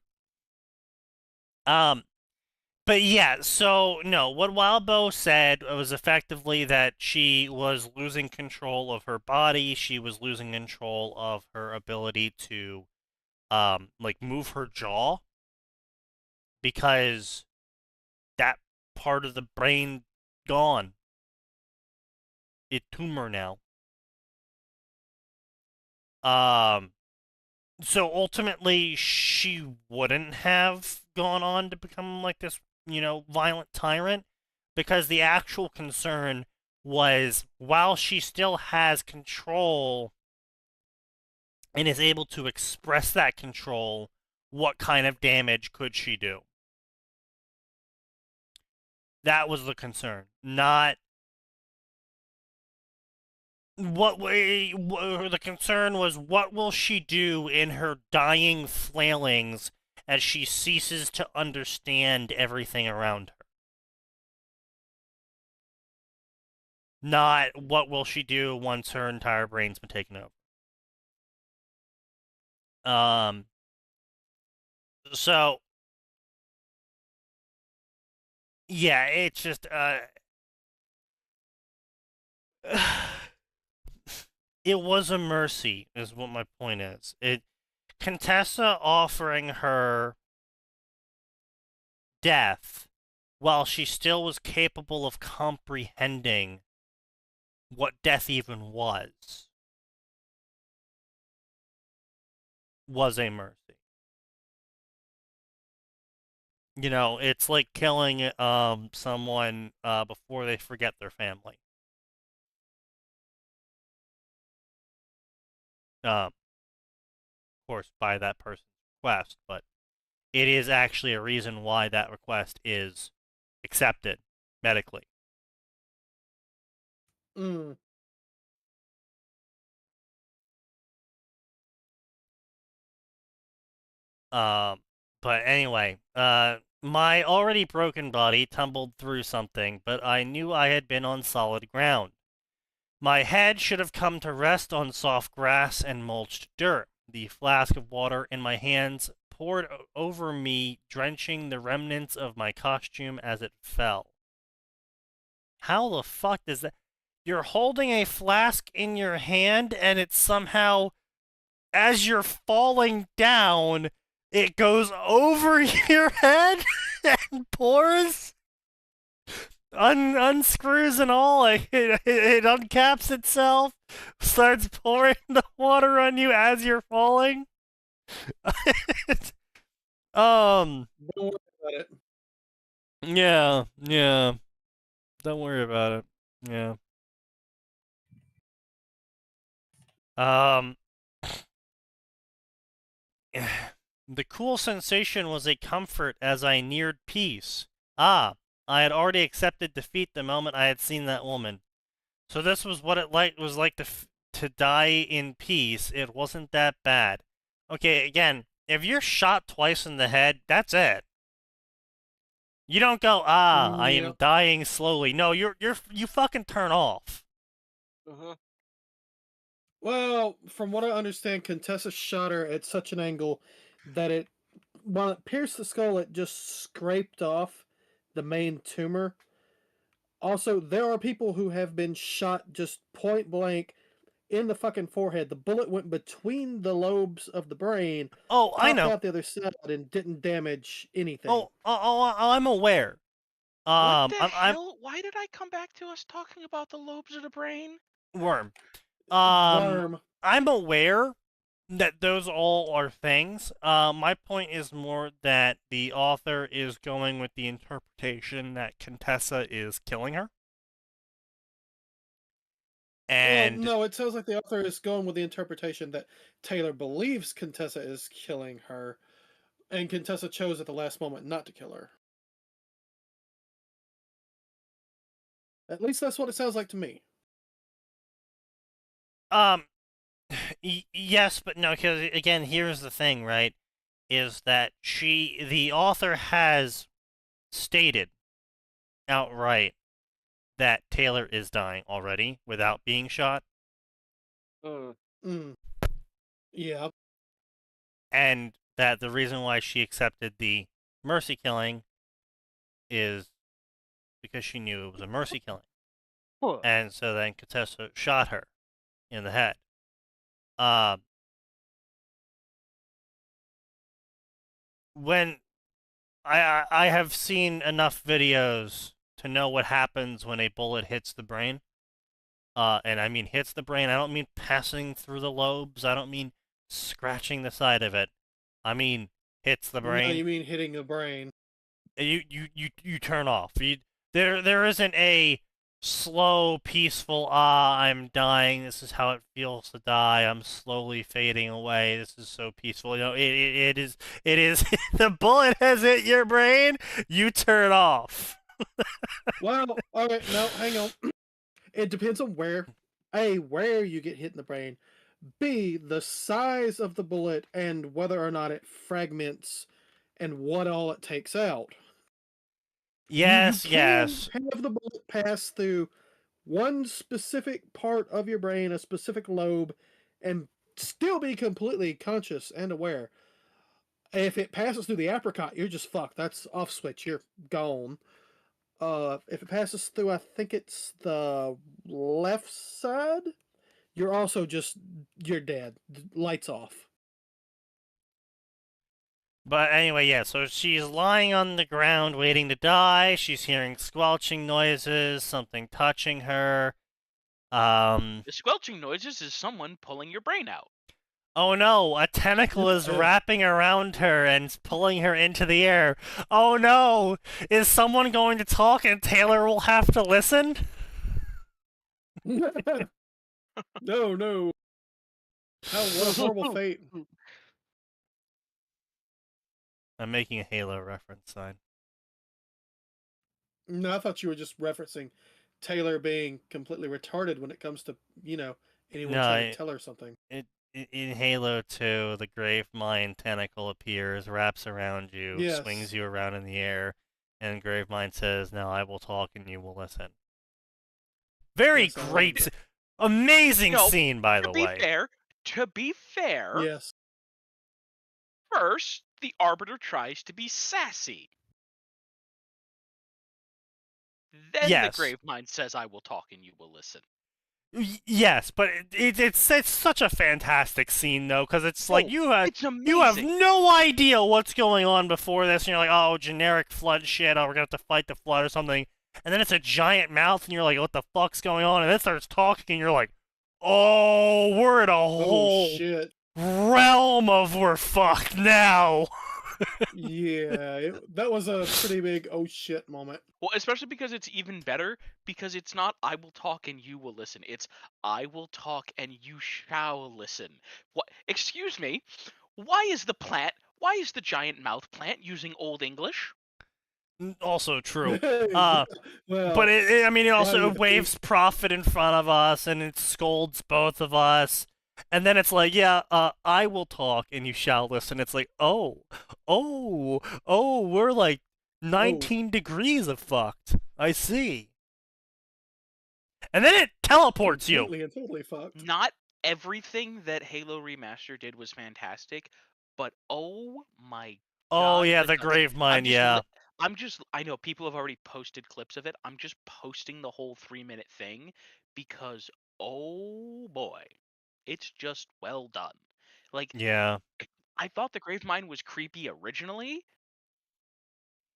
But yeah, so no, what Wildbow said was effectively that she was losing control of her body, she was losing control of her ability to like move her jaw because that part of the brain gone. It tumor now. So ultimately, she wouldn't have gone on to become like this, violent tyrant, because the actual concern was, while she still has control and is able to express that control, what kind of damage could she do? That was the concern, not the concern was, what will she do in her dying flailings as she ceases to understand everything around her? Not what will she do once her entire brain's been taken over. So yeah, it's just it was a mercy, is what my point is. Contessa offering her death while she still was capable of comprehending what death even was a mercy. It's like killing someone before they forget their family. Of course, by that person's request, but it is actually a reason why that request is accepted medically. But anyway, my already broken body tumbled through something, but I knew I had been on solid ground. My head should have come to rest on soft grass and mulched dirt. The flask of water in my hands poured over me, drenching the remnants of my costume as it fell. How the fuck does that... You're holding a flask in your hand, and it's somehow, as you're falling down, it goes over your head and pours? Unscrews and all, it uncaps itself, starts pouring the water on you as you're falling. Don't worry about it. Yeah. Don't worry about it. Yeah. The cool sensation was a comfort as I neared peace. I had already accepted defeat the moment I had seen that woman. So this was what it was like to die in peace. It wasn't that bad. Okay, again, if you're shot twice in the head, that's it. You don't go, I am dying slowly. No, you fucking turn off. Well, from what I understand, Contessa shot her at such an angle that while it pierced the skull, it just scraped off the main tumor. Also, there are people who have been shot just point blank in the fucking forehead. The bullet went between the lobes of the brain. Oh, I know. Out the other side and didn't damage anything. I'm aware. What the hell? Why did I come back to us talking about the lobes of the brain? Worm. Worm. I'm aware that those all are things. My point is more that the author is going with the interpretation that Contessa is killing her. And no, it sounds like the author is going with the interpretation that Taylor believes Contessa is killing her, and Contessa chose at the last moment not to kill her. At least that's what it sounds like to me. Yes, but no, because again, here's the thing, right? Is that the author has stated outright that Taylor is dying already without being shot. Yeah. And that the reason why she accepted the mercy killing is because she knew it was a mercy killing. And so then Contessa shot her in the head. When I have seen enough videos to know what happens when a bullet hits the brain. And I mean hits the brain. I don't mean passing through the lobes. I don't mean scratching the side of it. I mean, hits the No, brain. you mean hitting the brain. You turn off. There isn't a slow, peaceful, I'm dying, this is how it feels to die, I'm slowly fading away, this is so peaceful. It is the bullet has hit your brain, you turn off. Well, alright, no, hang on. It depends on where you get hit in the brain. B, the size of the bullet and whether or not it fragments and what all it takes out. Yes, you yes. can have the bullet pass through one specific part of your brain, a specific lobe, and still be completely conscious and aware. If it passes through the apricot, you're just fucked. That's off switch. You're gone. If it passes through, I think it's the left side, you're also you're dead. Lights off. But anyway, yeah, so she's lying on the ground waiting to die. She's hearing squelching noises, something touching her. The squelching noises is someone pulling your brain out. Oh no, a tentacle is wrapping around her and pulling her into the air. Oh no, is someone going to talk and Taylor will have to listen? No. What a horrible fate. I'm making a Halo reference sign. No, I thought you were just referencing Taylor being completely retarded when it comes to, anyone trying to tell her something. In Halo 2, the Gravemind tentacle appears, wraps around you, Yes. swings you around in the air, and Gravemind says, "Now I will talk and you will listen." Very Yes, great, amazing scene, by the way. To be fair, yes. First, the Arbiter tries to be sassy. Then Yes. the Gravemind says, "I will talk and you will listen." Yes, but it's such a fantastic scene though, because it's like you have no idea what's going on before this, and you're like, oh, generic flood shit, oh, we're gonna have to fight the flood or something, and then it's a giant mouth, and you're like, what the fuck's going on? And then it starts talking, and you're like, oh, we're in a whole shit. realm of we're fucked now. Yeah, that was a pretty big oh shit moment. Well, especially because it's even better because it's not "I will talk and you will listen." It's "I will talk and you shall listen." What? Excuse me. Why is the giant mouth plant using Old English? Also true. Well, but it also waves profit in front of us, and it scolds both of us. And then it's like, yeah, I will talk and you shall listen. It's like, oh, we're like 19 degrees of fucked. I see. And then it teleports you. Totally fucked. Not everything that Halo Remaster did was fantastic, but oh my Oh, god. yeah, the Gravemind, yeah. I know people have already posted clips of it. I'm just posting the whole 3-minute thing because, oh boy. It's just well done. Like, yeah, I thought the Gravemind was creepy originally,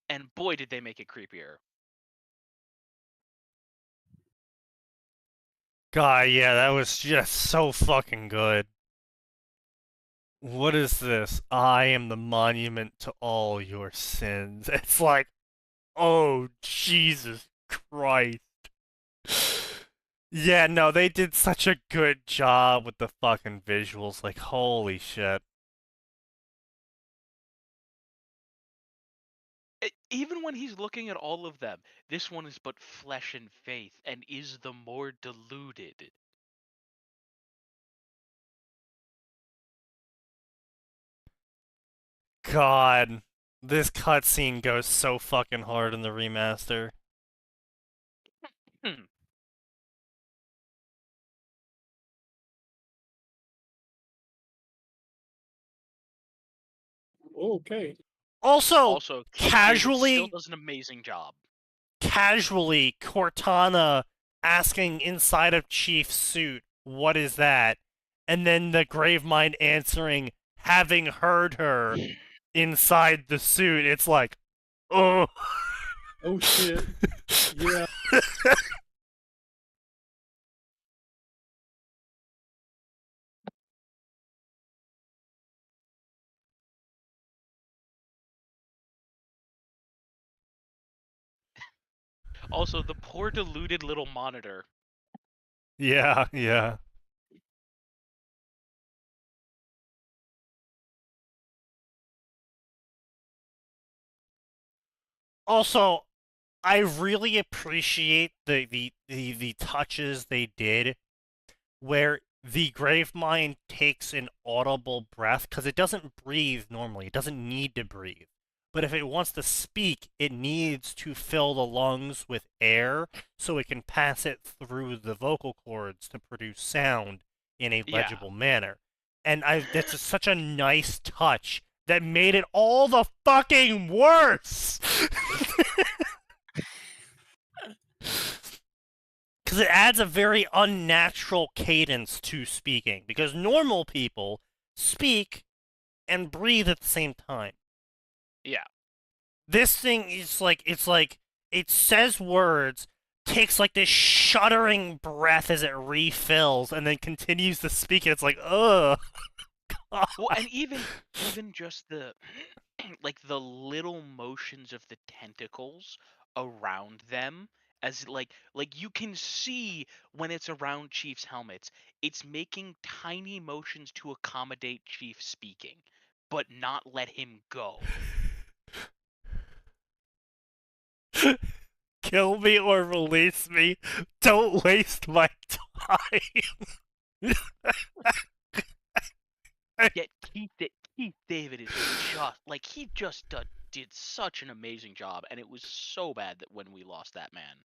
and boy, did they make it creepier. God, yeah, that was just so fucking good. What is this? I am the monument to all your sins. It's like, oh, Jesus Christ. Yeah, no, they did such a good job with the fucking visuals. Like, holy shit. Even when he's looking at all of them, this one is but flesh and faith, and is the more deluded. God, this cutscene goes so fucking hard in the remaster. Okay. Also Keith casually still does an amazing job. Casually, Cortana asking inside of Chief's suit, "What is that?" And then the Gravemind answering, having heard her inside the suit. It's like, oh. Oh shit. Yeah. Also, the poor deluded little monitor. Yeah, yeah. Also, I really appreciate the touches they did where the Gravemind takes an audible breath because it doesn't breathe normally. It doesn't need to breathe. But if it wants to speak, it needs to fill the lungs with air so it can pass it through the vocal cords to produce sound in a Yeah. legible manner. And that's such a nice touch that made it all the fucking worse. Because it adds a very unnatural cadence to speaking. Because normal people speak and breathe at the same time. Yeah. This thing is like it says words, takes like this shuddering breath as it refills, and then continues to speak. And it's like, ugh. Well, and even just the like the little motions of the tentacles around them, as like you can see when it's around Chief's helmets, it's making tiny motions to accommodate Chief speaking, but not let him go. Kill me or release me. Don't waste my time. Yet Keith David is just like he just did such an amazing job, and it was so bad that when we lost that man.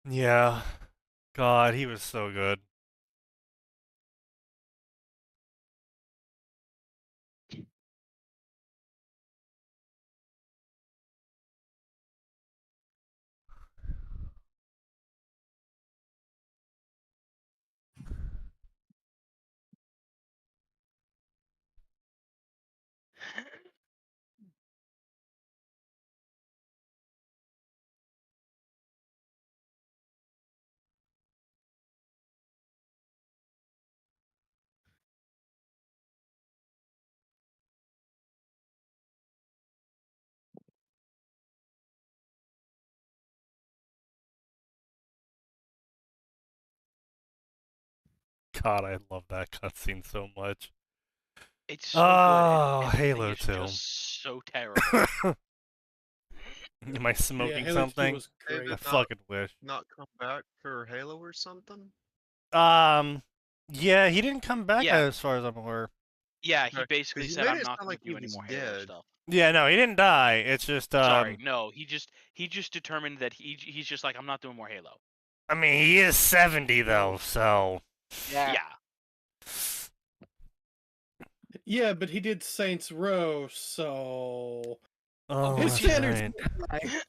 Yeah. God, he was so good. God, I love that cutscene so much. It's so good. Oh, And Halo is 2. Just so terrible. Am I smoking Halo 2 something? was great. I David fucking wish. not come back for Halo or something? Yeah, he didn't come back Yeah. as far as I'm aware. Yeah, he Okay, basically 'cause you said, made "I'm it not sound going like to he do any was more Halo dead. stuff." Yeah, no, he didn't die. It's just Sorry, no, he just determined that he's just like, "I'm not doing more Halo." I mean, he is 70 though, so Yeah. Yeah. Yeah, but he did Saints Row, so oh, his that's standards right. were high.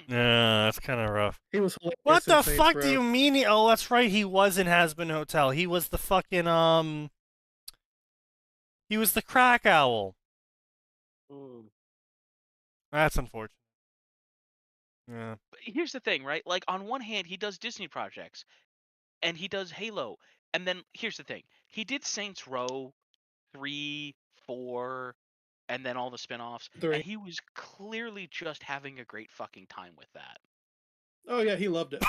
Yeah, that's kind of rough. He was hilarious What in the Saints fuck Row. do you mean? Oh, that's right. He was in Has-Been Hotel. He was the fucking He was the crack owl. That's unfortunate. Yeah. But here's the thing, right? Like on one hand, he does Disney projects, and he does Halo, and then here's the thing: he did Saints Row 3, 4, and then all the spin-offs, Three. and he was clearly just having a great fucking time with that. Oh yeah, he loved it.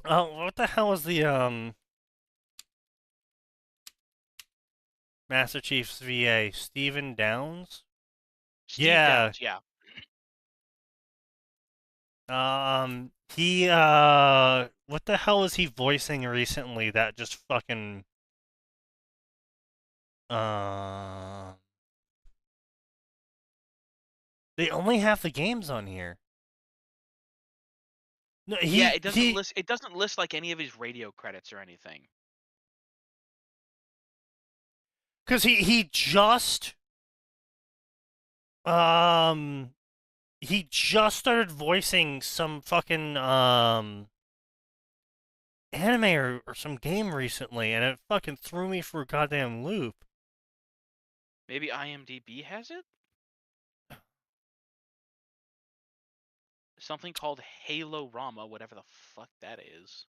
Oh, what the hell is the Master Chief's VA? Steven Downs? Steve Yeah. Downs, yeah. He what the hell is he voicing recently that just fucking they only have the games on here. No, Yeah, it doesn't list like any of his radio credits or anything. Cause he just started voicing some fucking anime or some game recently, and it fucking threw me for a goddamn loop. Maybe IMDb has it? Something called Halo Rama, whatever the fuck that is.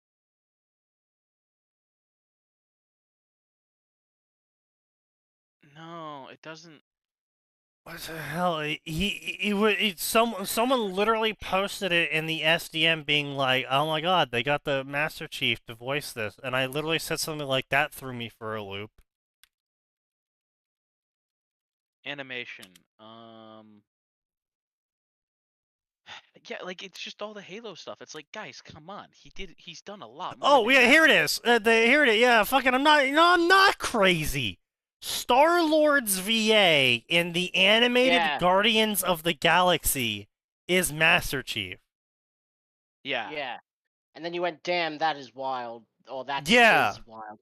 No, it doesn't. What the hell? Someone literally posted it in the SDM being like, "Oh my God, they got the Master Chief to voice this," and I literally said something like that, threw me for a loop. Animation. Yeah, like it's just all the Halo stuff. It's like, guys, come on. He's done a lot more. Oh yeah, here it is. Here it is. Yeah, fucking. I'm not crazy. Star-Lord's VA in the animated Guardians of the Galaxy is Master Chief. Yeah. Yeah. And then you went, damn, that is wild. Or that is wild.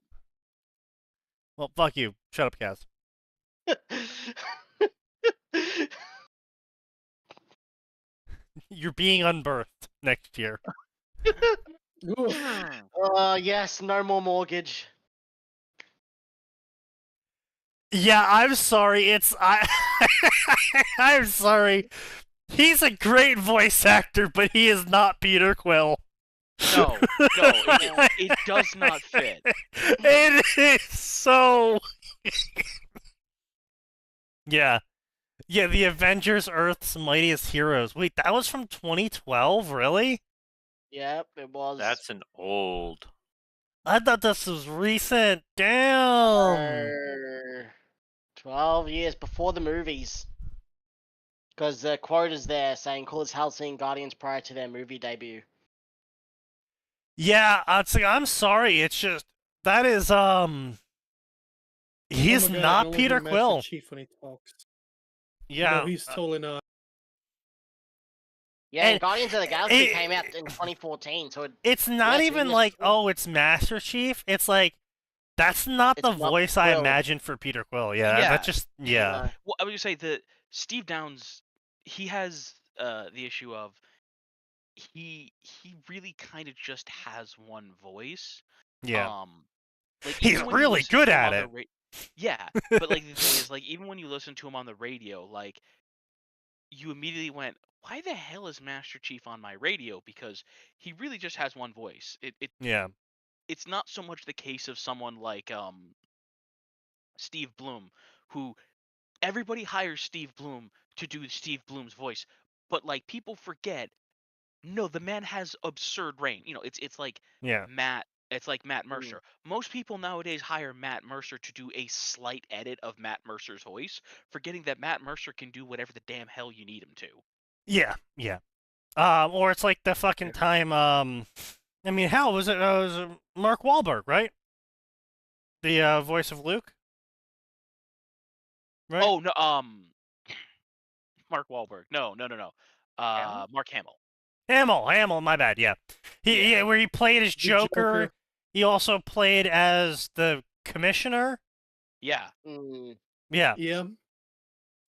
Well, fuck you. Shut up, Kaz. You're being unbirthed next year. Yes, no more mortgage. Yeah, I'm sorry. I'm sorry. He's a great voice actor, but he is not Peter Quill. No, it does not fit. It is so. Yeah. Yeah, the Avengers Earth's Mightiest Heroes. Wait, that was from 2012? Really? Yep, it was. That's an old. I thought this was recent. Damn. 12 years before the movies. Because the quote is there saying, "Cool as hell seeing Guardians prior to their movie debut." Yeah, I'm sorry. It's just that is he's Oh my God, not I can Peter only imagine Quill. Chief when he talks. Yeah, No, he's totally not. Yeah, And Guardians of the Galaxy came out in 2014, so it's not yes, even it like, was- oh, it's Master Chief. It's like that's not the It's not voice I Quill. imagined for Peter Quill. Yeah, Yeah. that just yeah. Well, I would just say that Steve Downes, he has the issue of he really kind of just has one voice. Yeah. Like He's even when you really listen good to him at on it. Yeah, but like the thing is, like even when you listen to him on the radio, like you immediately went, "Why the hell is Master Chief on my radio?" Because he really just has one voice. Yeah. It's not so much the case of someone like Steve Bloom, who everybody hires Steve Bloom to do Steve Bloom's voice, but like people forget, no, the man has absurd range. You know, it's like Yeah. Matt. It's like Matt Mercer. Most people nowadays hire Matt Mercer to do a slight edit of Matt Mercer's voice, forgetting that Matt Mercer can do whatever the damn hell you need him to. Yeah. Yeah. Or it's like the fucking time. I mean, hell, was it Mark Wahlberg, right? The voice of Luke. Right? Oh no, Mark Wahlberg. No. Mark Hamill. Hamill, my bad. Yeah, where he played as Joker. He also played as the Commissioner. Yeah. Yeah. Yeah.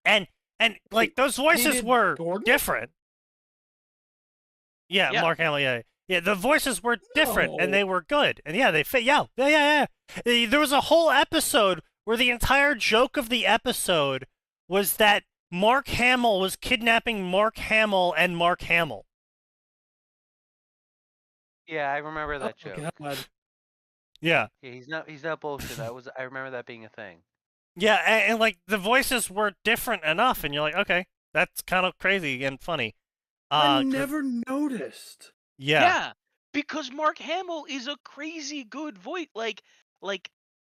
And like those voices were different. Yeah, Mark Hamill. Yeah. Yeah, the voices were different and they were good. And yeah, they fit. Yeah. There was a whole episode where the entire joke of the episode was that Mark Hamill was kidnapping Mark Hamill and Mark Hamill. Yeah, I remember that joke. God. Yeah. Yeah, he's not bullshit. I remember that being a thing. Yeah, and like the voices were different enough, and you're like, okay, that's kind of crazy and funny. I never noticed. Yeah. Because Mark Hamill is a crazy good voice. Like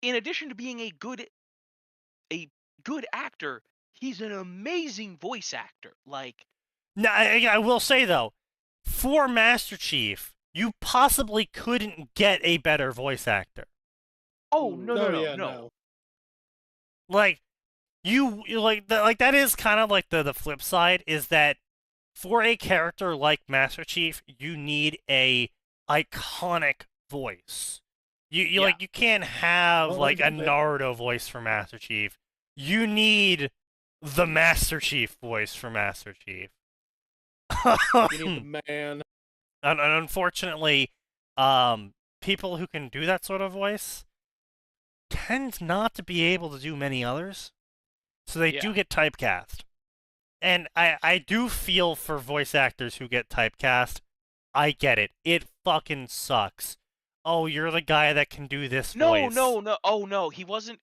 in addition to being a good actor, he's an amazing voice actor. Like, now, I will say though, for Master Chief, you possibly couldn't get a better voice actor. Oh no. Like you like that is kind of like the flip side is that for a character like Master Chief, you need a iconic voice. You like you can't have like a Naruto voice for Master Chief. You need the Master Chief voice for Master Chief. You need the man. And unfortunately, people who can do that sort of voice tend not to be able to do many others. So they do get typecast. And I do feel for voice actors who get typecast. I get it. It fucking sucks. Oh, you're the guy that can do this voice. No. Oh no, he wasn't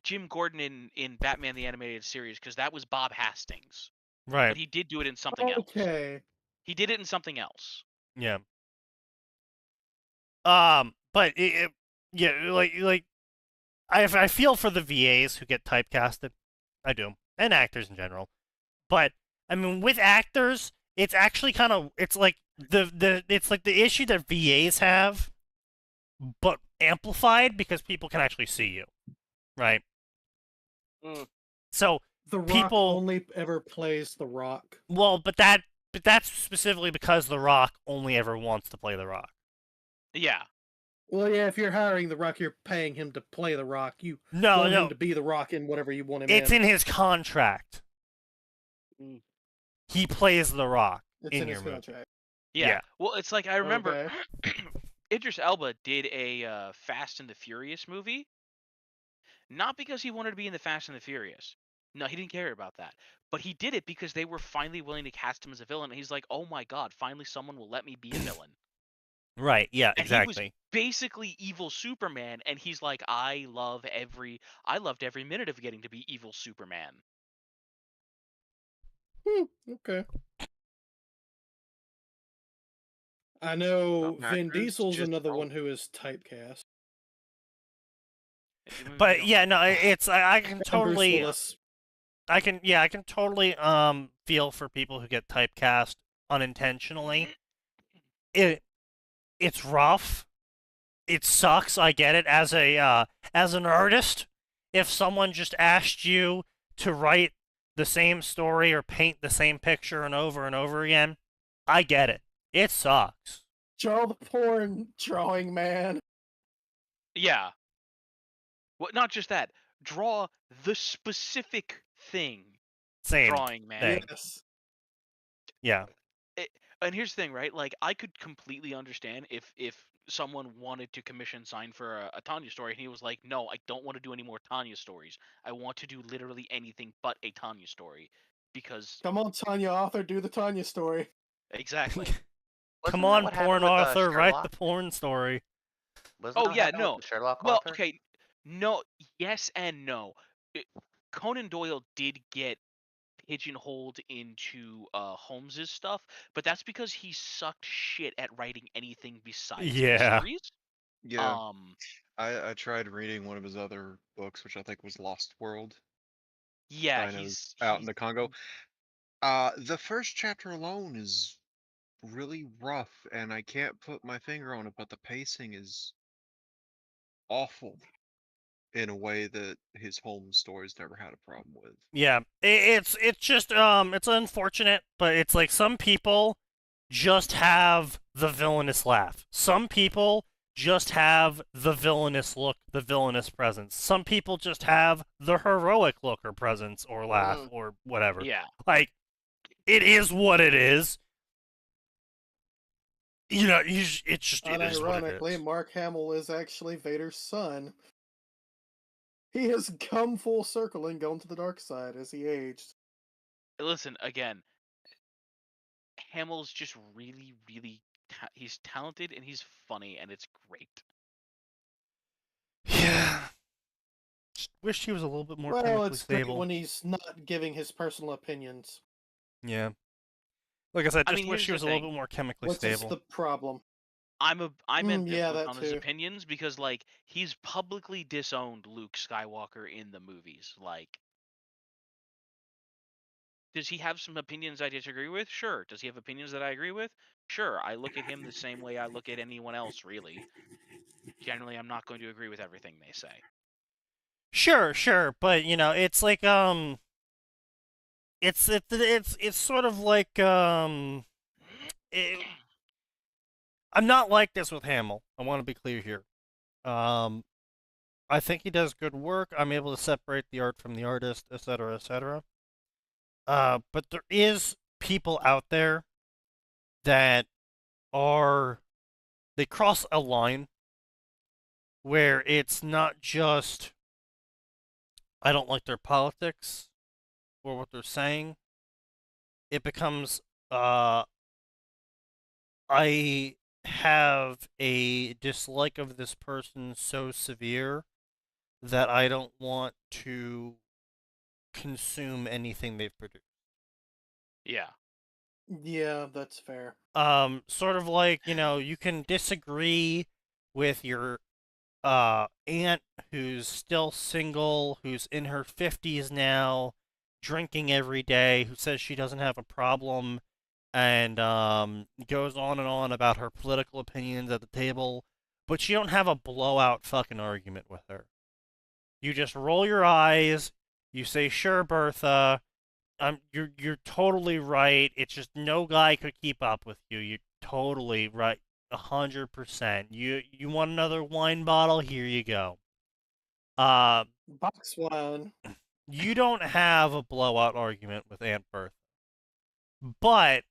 Jim Gordon in Batman the Animated Series because that was Bob Hastings. Right. But he did do it in something else. Okay. He did it in something else. Yeah. But yeah, like I feel for the VAs who get typecasted. I do, and actors in general. But I mean, with actors, it's actually kind of it's like the issue that VAs have, but amplified because people can actually see you, right? So The Rock people only ever plays The Rock. Well, but that's specifically because The Rock only ever wants to play The Rock. Yeah. Well, yeah, if you're hiring The Rock, you're paying him to play The Rock. You No, want no. him to be The Rock in whatever you want him It's in his contract. He plays The Rock It's in in your his movie. contract. Yeah. Well, it's like I remember Okay. Idris Elba did a Fast and the Furious movie. Not because he wanted to be in the Fast and the Furious. No, he didn't care about that. But he did it because they were finally willing to cast him as a villain. And he's like, oh my god, finally someone will let me be a villain. Right, yeah, And exactly. he was basically evil Superman, and he's like, I loved every minute of getting to be evil Superman. Okay. I know Some Vin actors Diesel's just another don't. one who is typecast. But yeah, no, I can And Bruce totally Willis. I can totally feel for people who get typecast unintentionally. It's rough. It sucks. I get it. As an artist, if someone just asked you to write the same story or paint the same picture and over again, I get it. It sucks. Draw the porn drawing man. Yeah. Well, not just that. Draw the specific thing. Same Drawing man. thing. Yes. Yeah. And here's the thing, right? Like, I could completely understand if someone wanted to commission sign for a Tanya story, and he was like, no, I don't want to do any more Tanya stories. I want to do literally anything but a Tanya story. Because... Come on, Tanya author, do the Tanya story. Exactly. Come Wasn't that on, what porn happened with, author, write Sherlock? the porn story. Wasn't Oh that what yeah, happened with no. the Sherlock Well, author? okay, no, yes and no. Conan Doyle did get pigeonholed into Holmes's stuff, but that's because he sucked shit at writing anything besides the Yeah. series. Yeah. I tried reading one of his other books, which I think was Lost World. Yeah, Dinos out in the Congo. The first chapter alone is really rough, and I can't put my finger on it, but the pacing is awful in a way that his Holmes stories never had a problem with. Yeah, it's just it's unfortunate, but it's like some people just have the villainous laugh. Some people just have the villainous look, the villainous presence. Some people just have the heroic look or presence or laugh or whatever. Yeah. Like, it is what it is. You know, it's just it is what it Unironically, is. Mark Hamill is actually Vader's son. He has come full circle and gone to the dark side as he aged. Listen, again, Hamill's just really, really... he's talented and he's funny, and it's great. Yeah. Just wish he was a little bit more Well, chemically it's great stable. when he's not giving his personal opinions. Yeah. Like I said, I just mean, wish here's he the was a little thing. bit more chemically What's stable. the problem? I'm yeah, ambivalent that on his too. opinions because, like, he's publicly disowned Luke Skywalker in the movies. Like, does he have some opinions I disagree with? Sure. Does he have opinions that I agree with? Sure. I look at him the same way I look at anyone else, really. Generally, I'm not going to agree with everything they say. Sure, but you know, it's like it's sort of like I'm not like this with Hamill. I want to be clear here. I think he does good work. I'm able to separate the art from the artist, etc., etc. But there is people out there that they cross a line where it's not just I don't like their politics or what they're saying. It becomes I have a dislike of this person so severe that I don't want to consume anything they've produced. Yeah. Yeah, that's fair. Sort of like, you can disagree with your aunt who's still single, who's in her 50s now, drinking every day, who says she doesn't have a problem, and goes on and on about her political opinions at the table, but you don't have a blowout fucking argument with her. You just roll your eyes, you say, "Sure, Bertha, you're totally right. It's just no guy could keep up with you. You're totally right, 100%. You want another wine bottle? Here you go." Box wine. You don't have a blowout argument with Aunt Bertha, but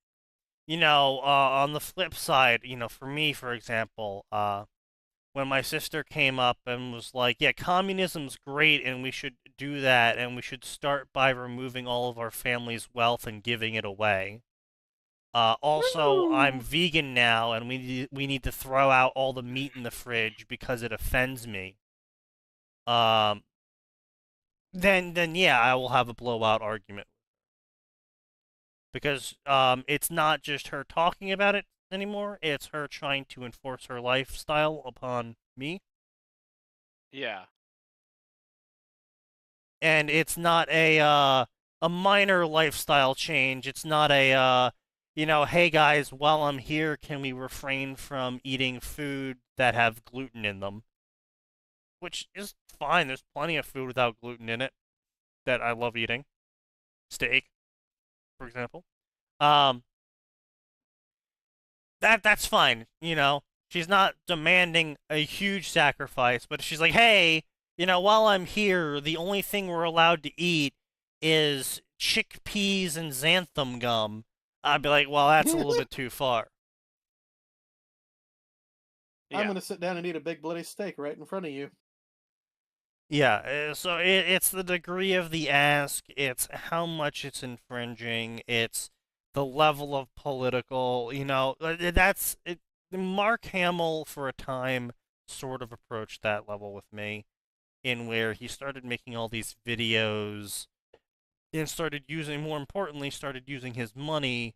on the flip side, for me, for example, when my sister came up and was like, "Yeah, communism's great, and we should do that, and we should start by removing all of our family's wealth and giving it away." Also, I'm vegan now, and we need to throw out all the meat in the fridge because it offends me. Then yeah, I will have a blowout argument. Because it's not just her talking about it anymore, it's her trying to enforce her lifestyle upon me. Yeah. And it's not a minor lifestyle change. It's not a hey guys, while I'm here, can we refrain from eating food that have gluten in them? Which is fine. There's plenty of food without gluten in it that I love eating. Steak, for example. That's fine, She's not demanding a huge sacrifice, but she's like, "Hey, while I'm here, the only thing we're allowed to eat is chickpeas and xanthan gum." I'd be like, "Well, that's a little bit too far." I'm gonna sit down and eat a big bloody steak right in front of you. Yeah, so it's the degree of the ask, it's how much it's infringing, it's the level of political, that's it. Mark Hamill, for a time, sort of approached that level with me, in where he started making all these videos and more importantly, started using his money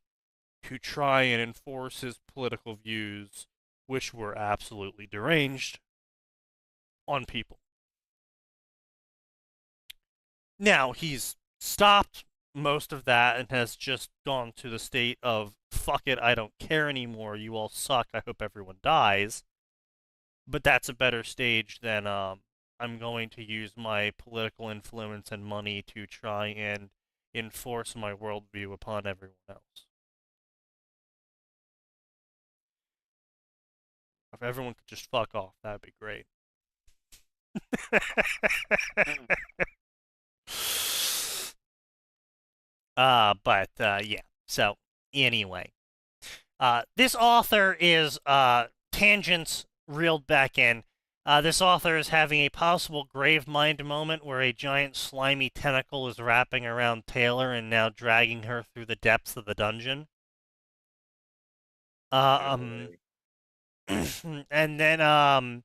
to try and enforce his political views, which were absolutely deranged, on people. Now, he's stopped most of that and has just gone to the state of, "Fuck it, I don't care anymore, you all suck, I hope everyone dies." But that's a better stage than, I'm going to use my political influence and money to try and enforce my worldview upon everyone else. If everyone could just fuck off, that'd be great. Yeah. So, anyway. This author is, tangents reeled back in. This author is having a possible grave mind moment where a giant slimy tentacle is wrapping around Taylor and now dragging her through the depths of the dungeon. And then,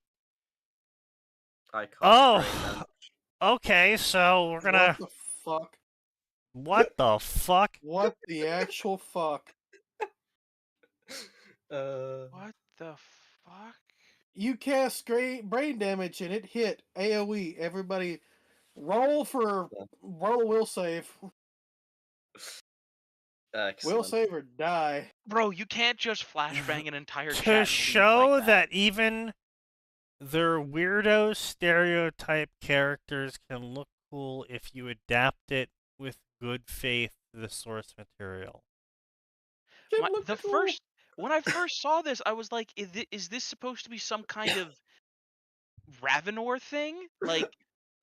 okay, so we're gonna... What the fuck? What the fuck? What the actual fuck? What the fuck? You cast brain damage and it hit AoE. Everybody, roll will save. Excellent. Will save or die. Bro, you can't just flashbang an entire chat. To show that even their weirdo stereotype characters can look cool if you adapt it with good faith to the source material. When I first saw this, I was like, is this supposed to be some kind of Ravenor thing? Like,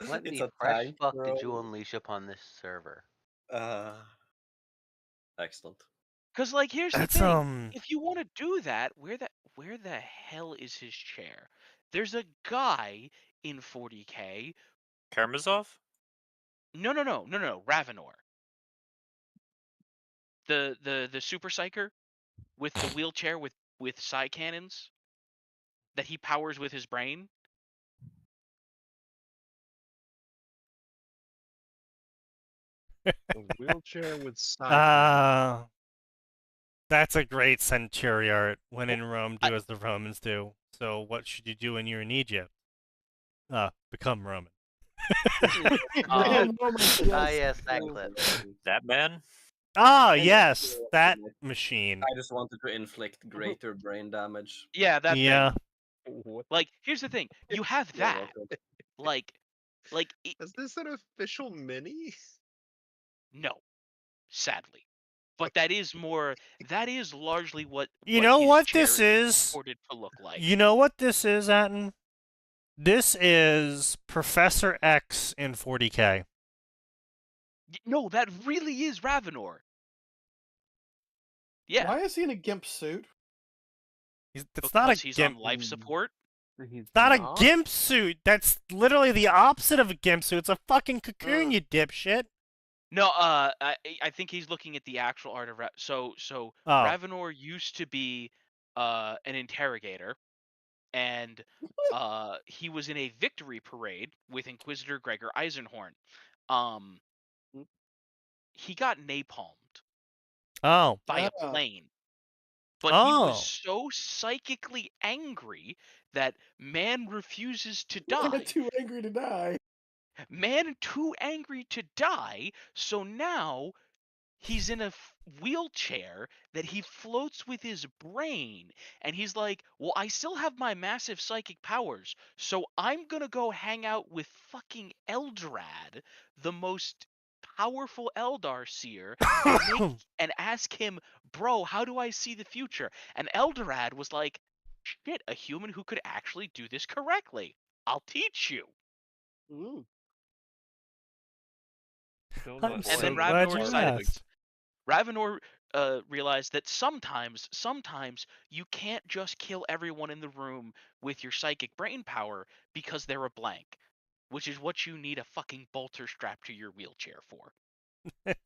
what It's the a fresh tank, fuck bro. did you unleash upon this server? Excellent. because like, here's the That's, thing: if you want to do that, where the hell is his chair? There's a guy in 40K. Karamazov? No, Ravenor. The super psyker with the wheelchair with psi cannons that he powers with his brain. A wheelchair with side. That's a great century art. When in Rome, do as the Romans do. So what should you do when you're in Egypt? Become Roman. Yes, that clip. That man? Yes, that machine. I just wanted to inflict greater brain damage. Yeah, that Yeah. thing. Like, here's the thing. You have that. Like, is this an official mini? No, sadly. But that is largely what You know his what chair this is? purported to look like. You know what this is, Atin? This is Professor X in 40K. No, that really is Ravenor. Yeah. Why is he in a GIMP suit? It's not a he's GIMP. on life support. It's not a GIMP suit. That's literally the opposite of a GIMP suit. It's a fucking cocoon, you dipshit. No, I think he's looking at the actual art of so Ravenor used to be an interrogator, and he was in a victory parade with Inquisitor Gregor Eisenhorn. He got napalmed by a plane. But he was so psychically angry that man refuses to die. Too angry to die. Man too angry to die, so now he's in a wheelchair that he floats with his brain, and he's like, well, I still have my massive psychic powers, so I'm gonna go hang out with fucking Eldrad, the most powerful Eldar seer, and ask him, bro, how do I see the future? And Eldrad was like, shit, a human who could actually do this correctly. I'll teach you. Ooh. And then Ravenor realized that sometimes you can't just kill everyone in the room with your psychic brain power because they're a blank, which is what you need a fucking bolter strapped to your wheelchair for.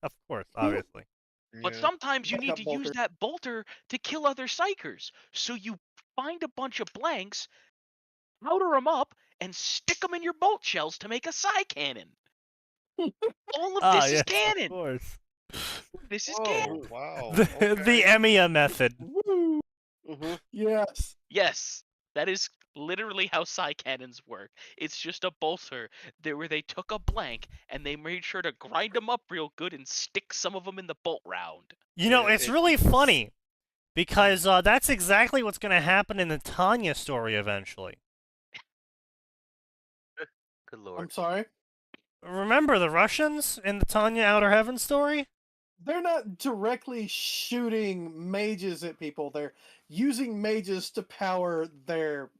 Of course, obviously. But sometimes you need to use that bolter to kill other psychers. So you find a bunch of blanks, powder them up, and stick them in your bolt shells to make a psi cannon. All of this is canon. Of course. This is canon. Wow. The Emiya method. Woo! Yes. Yes, that is literally how psi cannons work. It's just a bolter where they took a blank and they made sure to grind them up real good and stick some of them in the bolt round. You know, it's really funny because that's exactly what's going to happen in the Tanya story eventually. Good lord. I'm sorry? Remember the Russians in the Tanya Outer Heaven story? They're not directly shooting mages at people. They're using mages to power their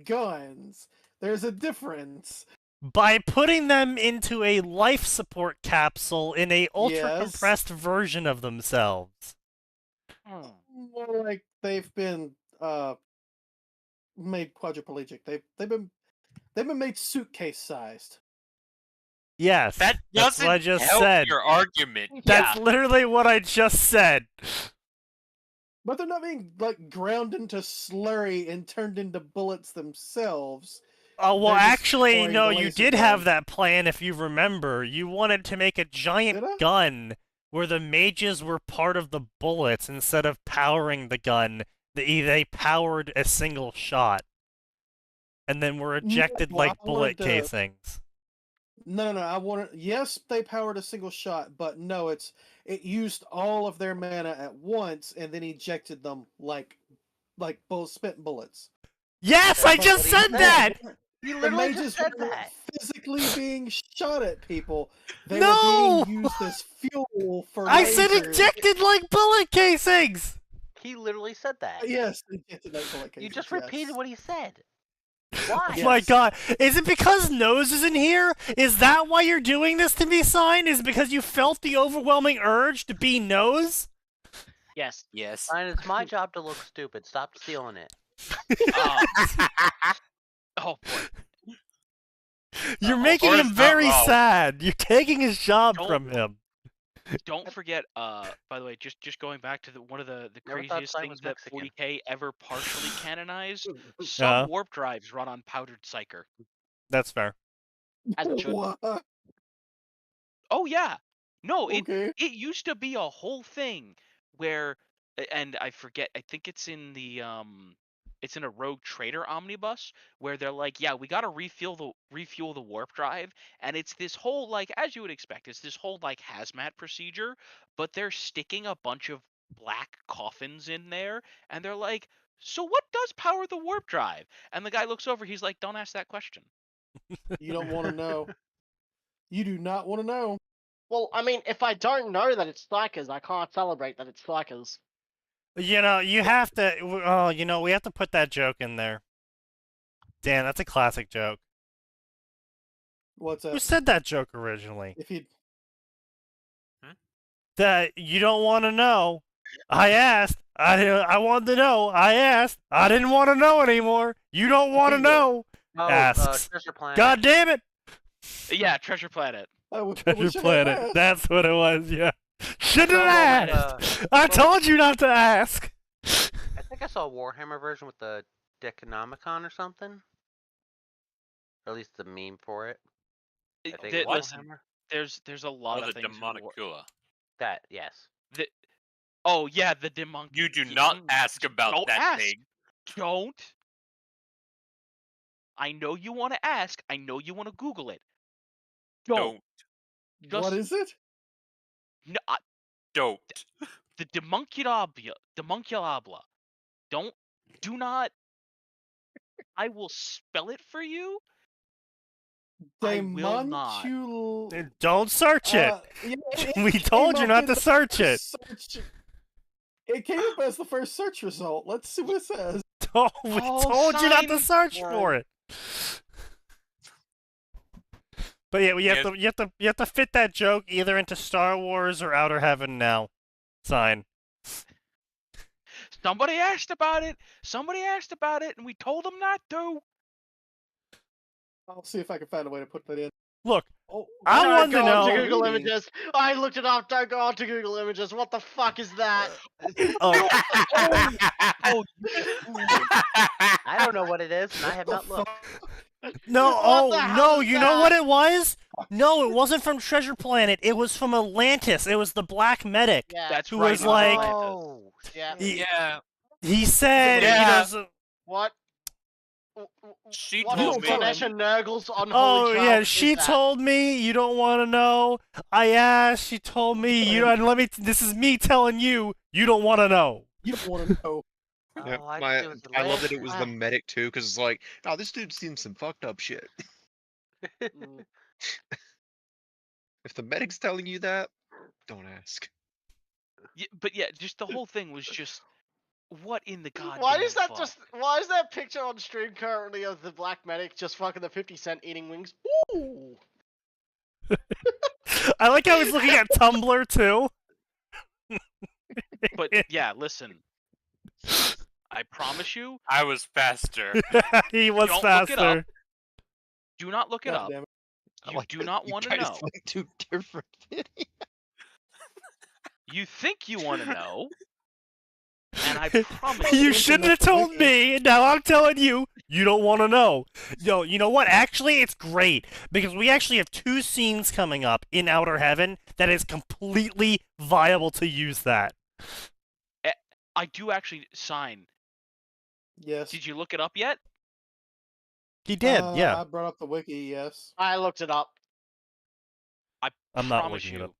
guns. There's a difference. By putting them into a life support capsule in a ultra-compressed version of themselves. More like they've been made quadriplegic. They've been made suitcase-sized. Yes, that's what I just said. Your argument. That's literally what I just said. But they're not being like ground into slurry and turned into bullets themselves. Oh, well, actually, no, you did have that plan, if you remember. You wanted to make a giant gun where the mages were part of the bullets instead of powering the gun. They powered a single shot. And then were ejected like bullet casings. No. Yes, they powered a single shot, but no, it used all of their mana at once and then ejected them like spent bullets. Yes, I just said that. You literally just said that. Physically being shot at people. They were being used as fuel for. I said ejected like bullet casings. He literally said that. Yes, ejected like bullet casings. You just repeated what he said. Why? Oh my god. Is it because Nose is in here? Is that why you're doing this to me, Sign? Is it because you felt the overwhelming urge to be Nose? Yes. Yes. Fine, it's my job to look stupid. Stop stealing it. Oh boy. You're making him very sad. You're taking his job from him. Don't forget, by the way, just going back to one of the craziest things that 40K ever partially canonized, some warp drives run on powdered psyker. That's fair. Oh yeah. No, Okay. it used to be a whole thing where, and I forget. I think it's in the it's in a Rogue Trader omnibus where they're like, yeah, we got to refuel the warp drive, and it's this whole, like, as you would expect, it's this whole like hazmat procedure, but they're sticking a bunch of black coffins in there, and they're like, so what does power the warp drive? And the guy looks over, he's like, don't ask that question. You don't want to know. You do not want to know. Well, I mean, if I don't know that it's Psychers, I can't celebrate that it's Psychers. You know, you have to. Oh, you know, we have to put that joke in there. Dan, that's a classic joke. What's Who that? said that joke originally? If you That you don't want to know. I asked. I wanted to know. I asked. I didn't want to know anymore. You don't want to know. Oh, Asks. Treasure Planet. God damn it. Yeah, Treasure Planet. Treasure Planet. That's what it was. Yeah. Shouldn't saw have one asked. I told you not to ask. I think I saw a Warhammer version with the Deconomicon or something. Or at least the meme for it. I think it was Listen, Warhammer. there's a lot Oh, of the things. Demonicula. That, yes. Oh yeah, the Demonicula. You do not ask about Don't that ask. thing. Don't. I know you want to ask. I know you want to Google it. Don't. What is it? No, Don't. the Demunculabla. Do not. I will spell it for you. I will not. Don't search it. Yeah, We came told you up not in to the search it. first search. It came up as the first search result. Let's see what it says. We told you not to search for it. But yeah, you have to fit that joke either into Star Wars or Outer Heaven now. Sign. Somebody asked about it. Somebody asked about it, and we told them not to. I'll see if I can find a way to put that in. Look, Oh, I Don't want to go know. onto Google Images. I looked it up. Don't go onto Google Images. What the fuck is that? Oh, I don't know what it is, and I have not looked. no, What the hell no, is you know that? what it was? No, it wasn't from Treasure Planet. It was from Atlantis. It was the Black Medic. Yeah. That's who right. was like, Oh, Yeah. Yeah. he said, he Yeah. doesn't. What? She What told is me. Ganesh and Nurgle's unholy Oh child yeah, is she that? told me you don't want to know. I asked. She told me you don't. Let me. This is me telling you you don't want to know. You don't want to know. Yeah, Oh, I my, think it was I love that it was the Atlantis. medic too, because it's like, oh, this dude's seen some fucked up shit. Mm. If the medic's telling you that, don't ask. Yeah, but yeah, just the whole thing was just what in the goddamn Why is that fuck? just? Why is that picture on stream currently of the Black Medic just fucking the 50 Cent eating wings? Ooh. I like how he's looking at Tumblr too. But yeah, listen. I promise you, I was faster. He was Don't look it faster. up. do not look it God up. damn it. I You like do that not you want to guys know. link two different videos. You think you want to know, and I promise You shouldn't have told me. And now I'm telling you, you don't want to know. Yo, you know what? Actually, it's great because we actually have 2 scenes coming up in Outer Heaven that is completely viable to use that. I do actually sign. Yes. Did you look it up yet? He did, yeah. I brought up the wiki. Yes. I looked it up. I'm not Promise looking it you. up.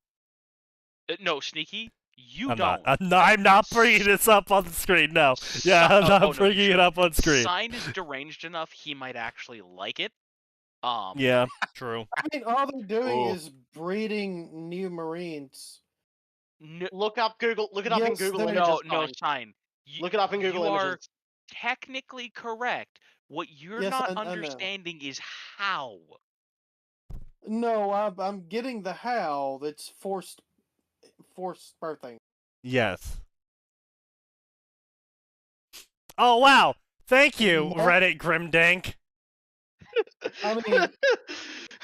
No, Sneaky, you I'm don't. not. I'm not bringing this up on the screen. No. Yeah, I'm not no, bringing you it up on screen. Sign is deranged enough; he might actually like it. Yeah, true. I mean, all they're doing Oh. is breeding new Marines. Look up Google. Look it up in Yes, Google there- Images. No, Sign. sign. Look it up in Google you are Images. technically correct. What you're Yes, not I know. understanding is how. No, I'm getting the how. That's forced birthing. Yes. Oh, wow. Thank you, What? Reddit Grimdank. I mean,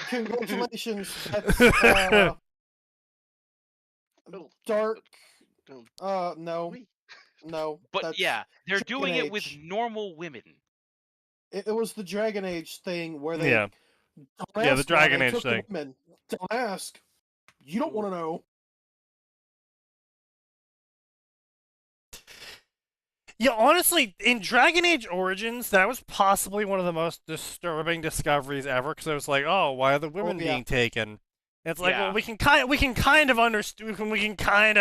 congratulations. That's dark. No. No. But that's yeah, they're Dragon doing it with Age. normal women. It was the Dragon Age thing where they Yeah. don't Yeah, ask the Dragon why they Age took the thing. women. Don't ask. You don't want to know. Yeah, honestly, in Dragon Age Origins, that was possibly one of the most disturbing discoveries ever. Because it was like, oh, why are the women being taken? It's like, well, we can kind of understand, we can kind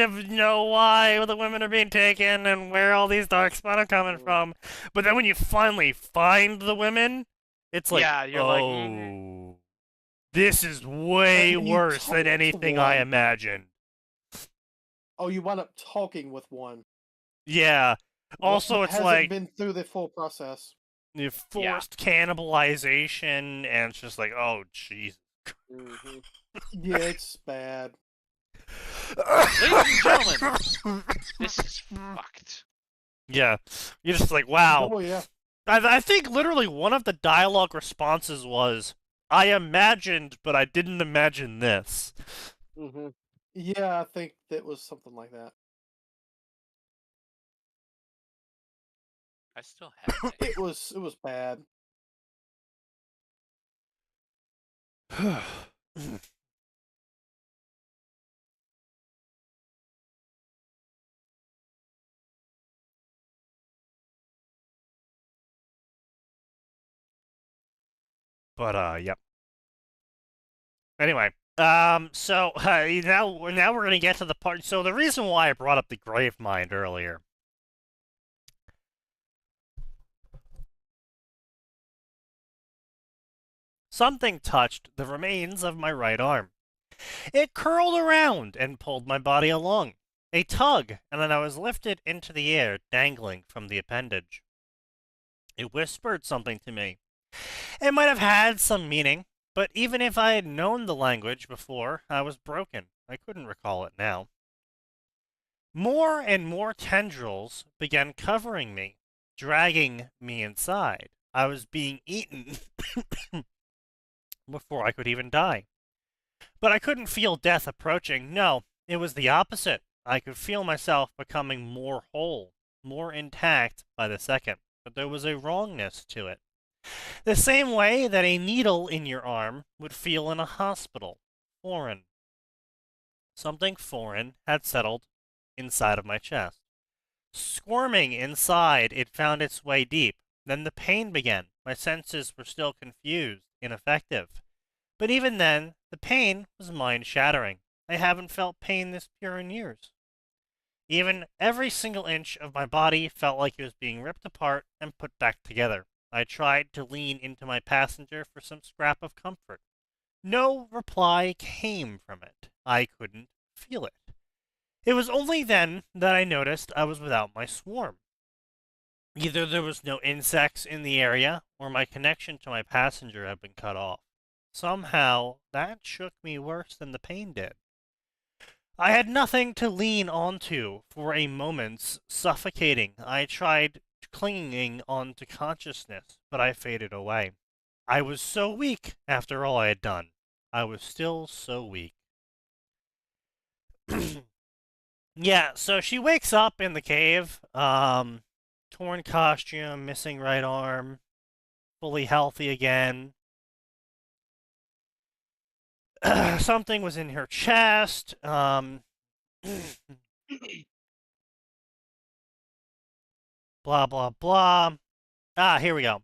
of know why the women are being taken and where all these darkspawn are coming from. But then when you finally find the women, it's like, Yeah, you're oh, this is way worse than anything I imagined. Oh, you wind up talking with one. Yeah. Also, it's like been through the full process. The forced cannibalization, and it's just like, oh, jeez. Yeah, it's bad. Ladies and gentlemen, this is fucked. Yeah, you're just like, wow. Oh, yeah. I think literally one of the dialogue responses was, I imagined, but I didn't imagine this. Yeah, I think that was something like that. I still have it was bad. But yep. Anyway, so now we're gonna get to the part. So the reason why I brought up the grave mind earlier. Something touched the remains of my right arm. It curled around and pulled my body along. A tug, and then I was lifted into the air, dangling from the appendage. It whispered something to me. It might have had some meaning, but even if I had known the language before, I was broken. I couldn't recall it now. More and more tendrils began covering me, dragging me inside. I was being eaten before I could even die. But I couldn't feel death approaching. No, it was the opposite. I could feel myself becoming more whole, more intact by the second. But there was a wrongness to it. The same way that a needle in your arm would feel in a hospital. Foreign. Something foreign had settled inside of my chest. Squirming inside, it found its way deep. Then the pain began. My senses were still confused, ineffective. But even then, the pain was mind-shattering. I haven't felt pain this pure in years. Even every single inch of my body felt like it was being ripped apart and put back together. I tried to lean into my passenger for some scrap of comfort. No reply came from it. I couldn't feel it. It was only then that I noticed I was without my swarm. Either there was no insects in the area, or my connection to my passenger had been cut off. Somehow, that shook me worse than the pain did. I had nothing to lean onto for a moment's suffocating. I tried clinging on to consciousness, but I faded away. I was so weak after all I had done. I was still so weak. Yeah, so she wakes up in the cave, torn costume, missing right arm, fully healthy again. Something was in her chest. Blah, blah, blah. Ah, here we go.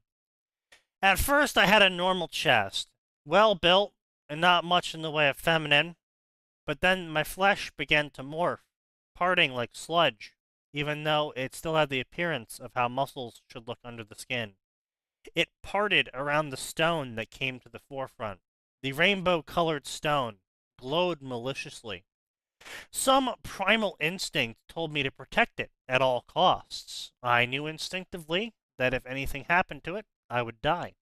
At first, I had a normal chest. Well built, and not much in the way of feminine. But then my flesh began to morph, parting like sludge, even though it still had the appearance of how muscles should look under the skin. It parted around the stone that came to the forefront. The rainbow-colored stone glowed maliciously. Some primal instinct told me to protect it at all costs. I knew instinctively that if anything happened to it, I would die.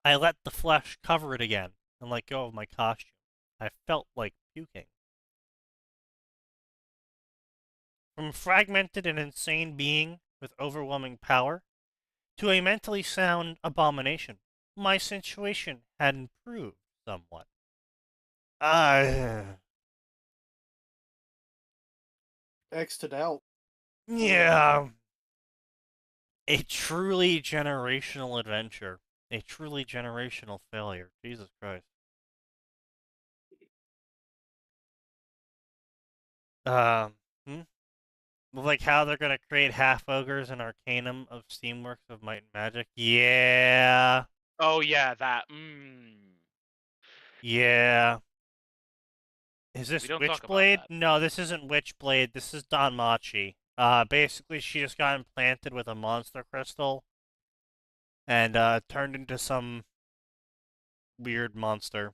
I let the flesh cover it again and let go of my costume. I felt like puking. From fragmented and insane being with overwhelming power to a mentally sound abomination, my situation had improved somewhat. X'd out. Yeah. A truly generational adventure. A truly generational failure. Jesus Christ. Hmm? Like how they're gonna create half ogres and Arcanum of Steamworks of Might and Magic. Yeah. Oh yeah, that. Yeah. Is We this don't talk about Witchblade? that. No, this isn't Witchblade. This is Danmachi. Basically, she just got implanted with a monster crystal and turned into some weird monster.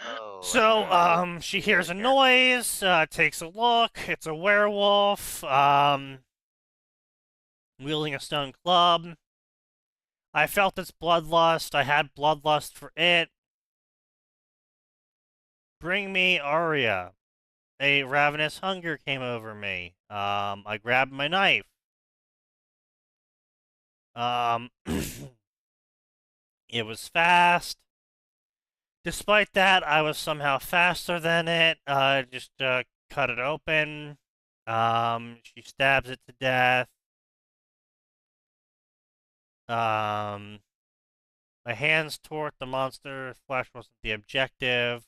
Oh, I So, remember she the hears a character. noise, takes a look. It's a werewolf, wielding a stone club. I felt its bloodlust. I had bloodlust for it. Bring me Arya. A ravenous hunger came over me. I grabbed my knife. It was fast. Despite that, I was somehow faster than it. Just cut it open. She stabs it to death. My hands tore at the monster. Flesh wasn't the objective.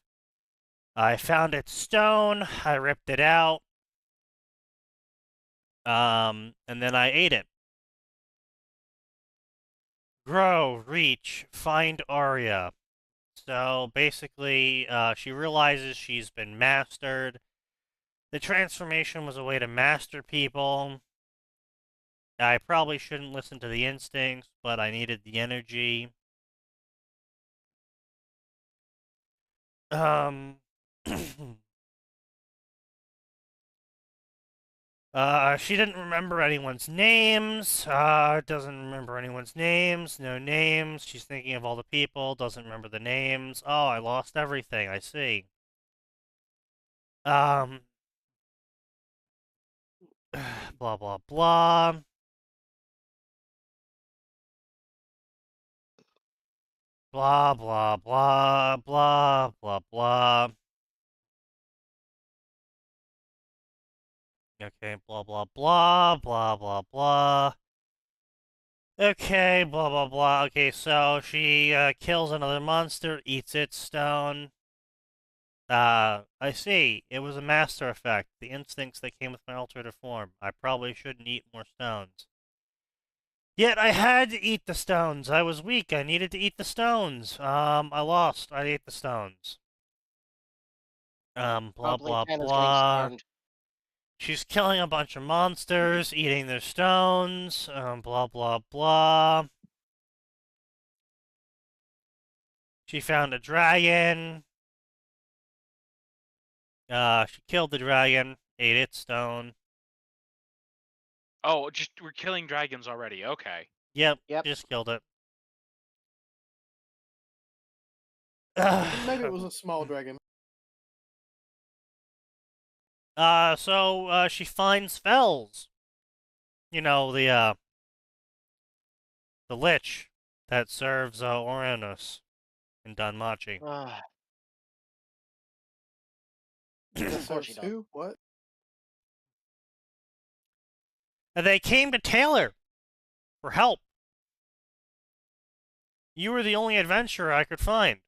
I found its stone. I ripped it out. And then I ate it. Grow, reach, find Arya. So basically, she realizes she's been mastered. The transformation was a way to master people. I probably shouldn't listen to the instincts, but I needed the energy. She didn't remember anyone's names. Doesn't remember anyone's names. No names. She's thinking of all the people. Doesn't remember the names. Oh, I lost everything. I see. Blah, blah, blah. Blah, blah, blah, blah, blah, blah. Okay, blah, blah, blah, blah, blah, blah. Okay, blah, blah, blah. Okay, so she kills another monster, eats its stone. I see. It was a master effect. The instincts that came with my alternative form. I probably shouldn't eat more stones. Yet I had to eat the stones. I was weak. I needed to eat the stones. I lost. I ate the stones. Blah, Probably blah, Tanner's getting blah. stoned. She's killing a bunch of monsters, eating their stones, blah, blah, blah. She found a dragon. She killed the dragon, ate its stone. Oh, just we're killing dragons already. Okay. Yep, Yep. just killed it. Maybe it was a small dragon. So she finds Fells. You know, the lich that serves Oranus in Danmachi. That serves who? What? And they came to Taylor for help. You were the only adventurer I could find.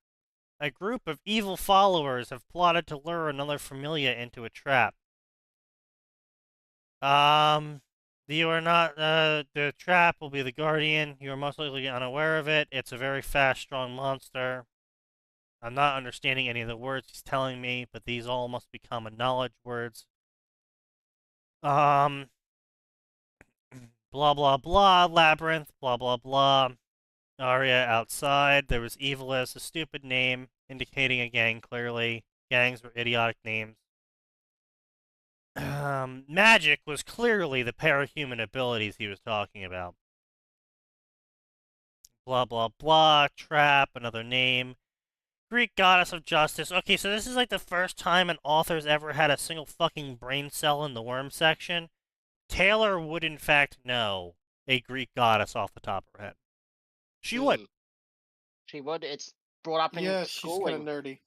A group of evil followers have plotted to lure another familia into a trap. You are not, the trap will be the Guardian. You are most likely unaware of it. It's a very fast, strong monster. I'm not understanding any of the words he's telling me, but these all must be common knowledge words. Blah, blah, blah, labyrinth, blah, blah, blah. Arya outside. There was Evilus, a stupid name, indicating a gang clearly. Gangs were idiotic names. Magic was clearly the parahuman abilities he was talking about. Blah, blah, blah. Trap, another name. Greek goddess of justice. Okay, so this is like the first time an author's ever had a single fucking brain cell in the worm section. Taylor would, in fact, know a Greek goddess off the top of her head. She would. She would. It's brought up in Yeah, she's schooling. kind of nerdy.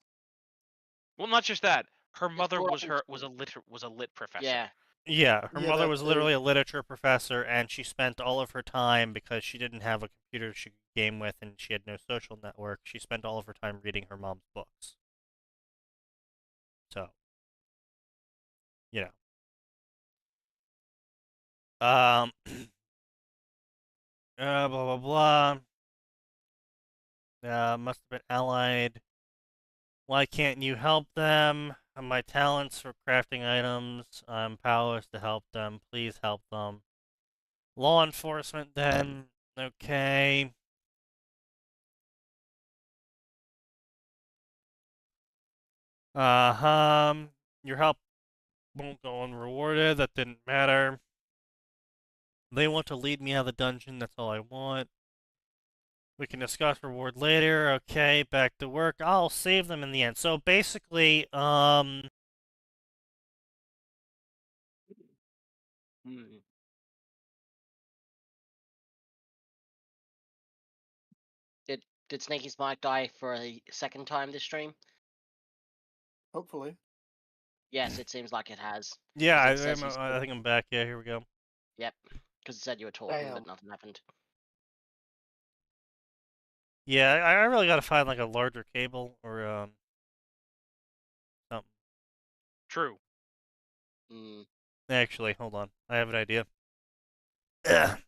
Well, not just that. Her mother brought was up in a lit professor. Yeah. Yeah, her Yeah, mother that was too. literally a literature professor, and she spent all of her time, because she didn't have a computer she could game with and she had no social network, she spent all of her time reading her mom's books. you know. Blah blah blah. Must have been allied. Why can't you help them? My talents for crafting items. I'm powerless to help them. Please help them. Law enforcement then. Okay. Your help won't go unrewarded. That didn't matter. They want to lead me out of the dungeon. That's all I want. We can discuss reward later. Okay, back to work. I'll save them in the end. So basically, Hmm. Did Snaky's mic die for a second time this stream? Hopefully. Yes, it seems like it has. yeah, 'Cause I, it says he's I think I'm back. Yeah, here we go. Yep, because it said you were talking, Damn. but nothing happened. Yeah, I really gotta find like a larger cable or something. True. Mm. Actually, hold on. I have an idea. Ugh.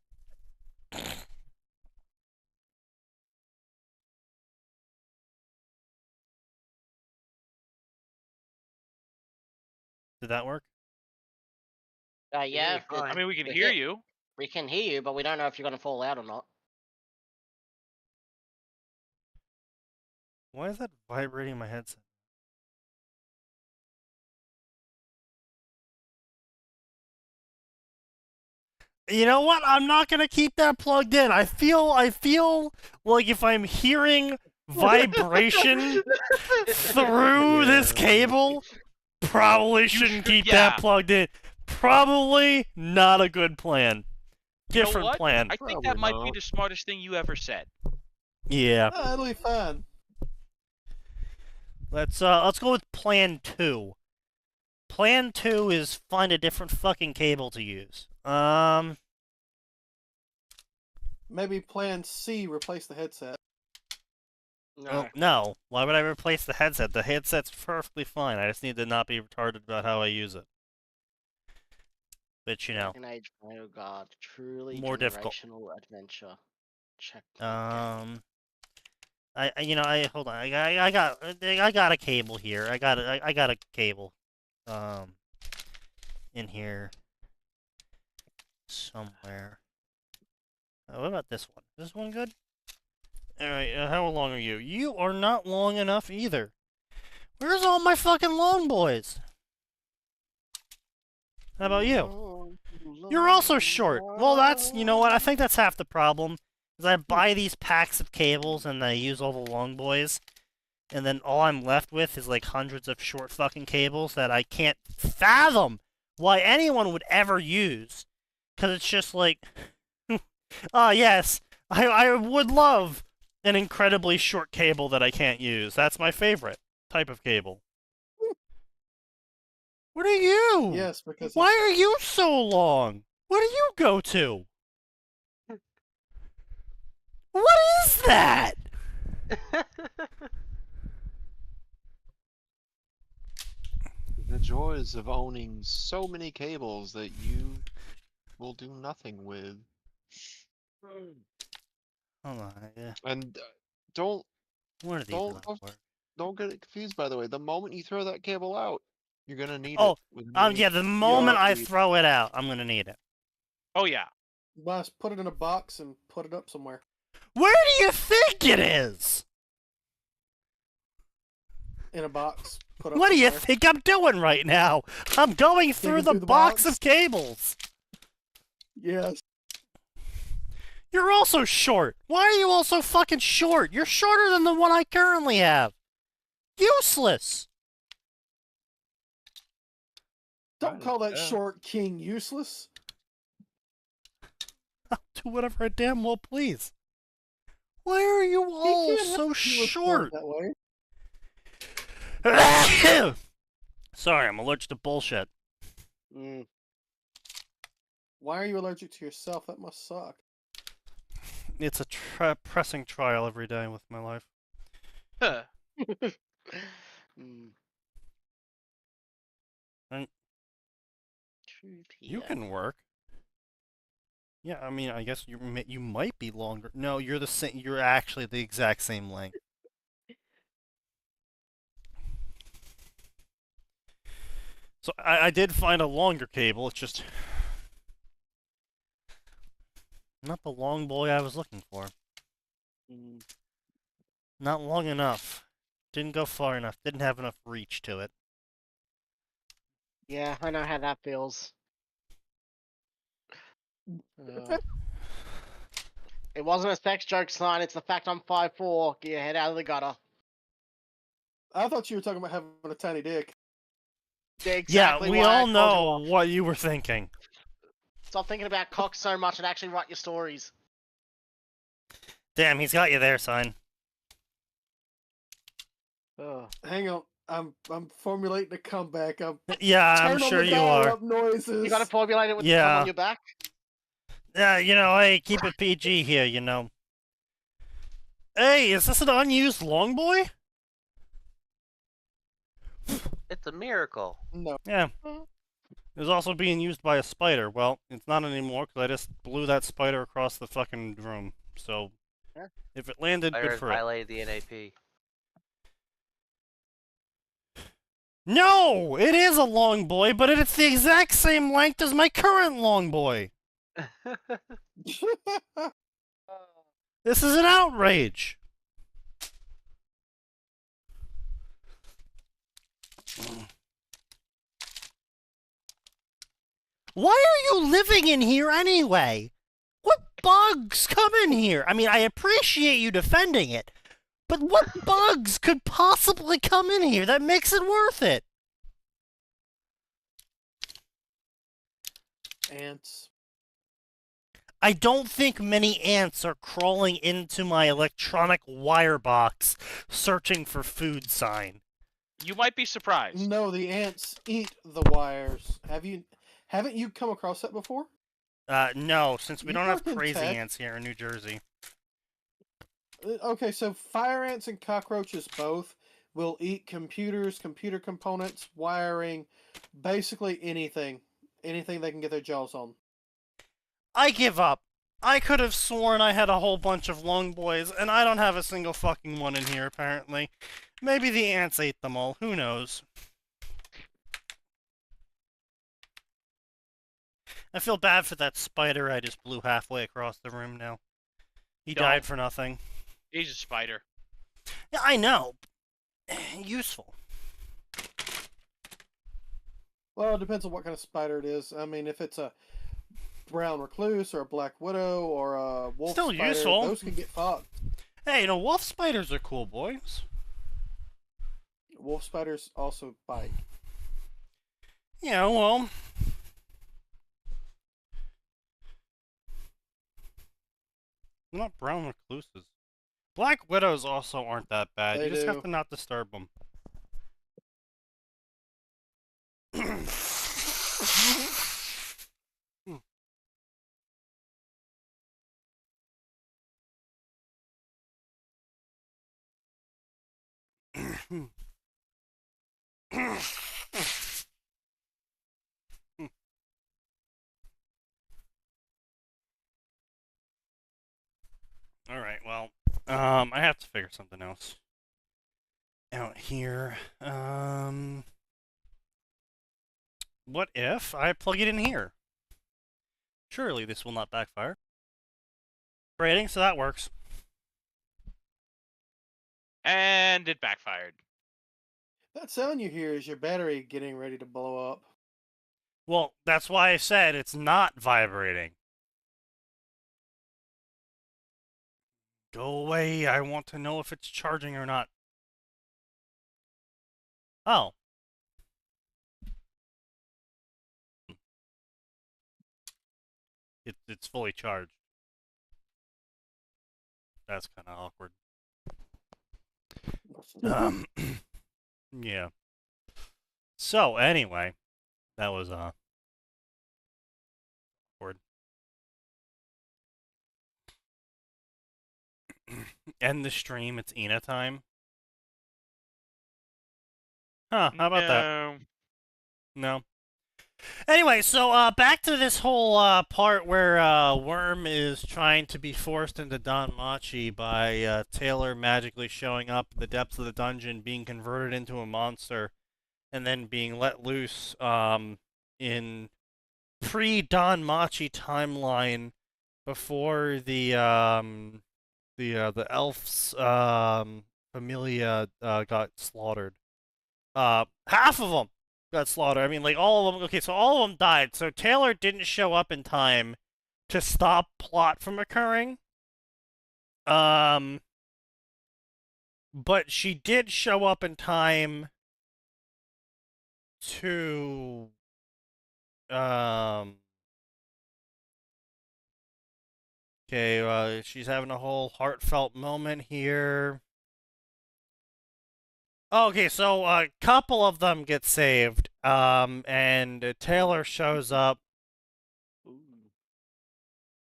Did that work? Yeah, fine. I mean, we can we hear hit- you. we can hear you, but we don't know if you're gonna fall out or not. Why is that vibrating my headset? You know what? I'm not gonna keep that plugged in. I feel like if I'm hearing vibration through this cable, probably shouldn't keep that plugged in. Probably not a good plan. You know Different what? plan. I think that might be the smartest thing you ever said. Yeah. It'll be fun. Let's go with plan 2. Plan 2 is find a different fucking cable to use. Maybe plan C, replace the headset. No. Oh, no. Why would I replace the headset? The headset's perfectly fine. I just need to not be retarded about how I use it. But you know. Dragon Age Final Guard, truly More difficult. generational adventure. Check. I hold on. I got a cable here. I got a cable. In here somewhere. What about this one? Is this one good? Alright, how long are you? You are not long enough either. Where's all my fucking long boys? How about you? You're also short. Well, you know what? I think that's half the problem. Is I buy these packs of cables and I use all the long boys. And then all I'm left with is like hundreds of short fucking cables that I can't fathom why anyone would ever use. Because it's just like, yes, I would love an incredibly short cable that I can't use. That's my favorite type of cable. What are you? Yes, because Why are you so long? What do you go to? What is that? The joys of owning so many cables that you will do nothing with. Hold on. Yeah. And don't What are these don't not work? don't get it confused. By the way, the moment you throw that cable out, you're gonna need Oh, it. with me. yeah. The moment I need- throw it out, I'm gonna need it. Oh yeah. Must put it in a box and put it up somewhere. Where do you think it is? In a box. Put up What do you somewhere. think I'm doing right now? I'm going through Digging the through the box box? of cables. Yes. You're also short. Why are you also fucking short? You're shorter than the one I currently have. Useless. Don't call that short king useless. I'll do whatever I damn well please. Why are you all can't so have you short? that way. Sorry, I'm allergic to bullshit. Mm. Why are you allergic to yourself? That must suck. It's a pressing trial every day with my life. Huh. Mm. You can work. Yeah, I mean, I guess you might be longer. No, you're the same. You're actually the exact same length. So I did find a longer cable. It's just not the long boy I was looking for. Not long enough. Didn't go far enough. Didn't have enough reach to it. Yeah, I know how that feels. It wasn't a sex joke, son. It's the fact I'm 5'4". Get your head out of the gutter. I thought you were talking about having a tiny dick. Exactly yeah, we why I all called you know off. what you were thinking. Stop thinking about cock so much and actually write your stories. Damn, he's got you there, son. Hang on, I'm formulating a comeback. Yeah, I'm Turn on sure the you dial are. up noises. You gotta formulate it with the Yeah. thumb on your back? Yeah, hey, keep it PG here, Hey, is this an unused long boy? It's a miracle. No. Yeah. It was also being used by a spider. Well, it's not anymore because I just blew that spider across the fucking room. So, Yeah. if it landed, good Virus for it. violated the NAP. No! It is a long boy, but it's the exact same length as my current long boy. This is an outrage. Why are you living in here anyway? What bugs come in here? I mean, I appreciate you defending it, but what bugs could possibly come in here that makes it worth it? Ants. I don't think many ants are crawling into my electronic wire box searching for food sign. You might be surprised. No, the ants eat the wires. Haven't you come across that before? No, since we You don't have work in crazy tech. ants here in New Jersey. Okay, so fire ants and cockroaches both will eat computers, computer components, wiring, basically anything. Anything they can get their jaws on. I give up. I could have sworn I had a whole bunch of long boys, and I don't have a single fucking one in here, apparently. Maybe the ants ate them all. Who knows? I feel bad for that spider I just blew halfway across the room now. He Don't. died for nothing. He's a spider. Yeah, I know. Useful. Well, it depends on what kind of spider it is. I mean, if it's a brown recluse or a black widow or a wolf Still spider, useful. those can get fucked. Hey, wolf spiders are cool, boys. Wolf spiders also bite. Yeah, well... They're not brown recluses. Black widows also aren't that bad. They You just do. have to not disturb them. Alright, well, I have to figure something else out here. What if I plug it in here? Surely this will not backfire. Rating, so that works. And it backfired. That sound you hear is your battery getting ready to blow up. Well, that's why I said it's not vibrating. Go away, I want to know if it's charging or not. Oh. It's fully charged. That's kind of awkward. Yeah. So, anyway, that was, awkward. End the stream, it's Ina time. Huh, how about that? No. No. Anyway, so back to this whole part where Worm is trying to be forced into Don Machi by Taylor magically showing up in the depths of the dungeon, being converted into a monster, and then being let loose in pre-Don Machi timeline before the elf's familia got slaughtered. Half of them got slaughtered. I mean, like, all of them. Okay, so all of them died. So Taylor didn't show up in time to stop plot from occurring. But she did show up in time to, okay, she's having a whole heartfelt moment here. Okay, so a couple of them get saved, and Taylor shows up.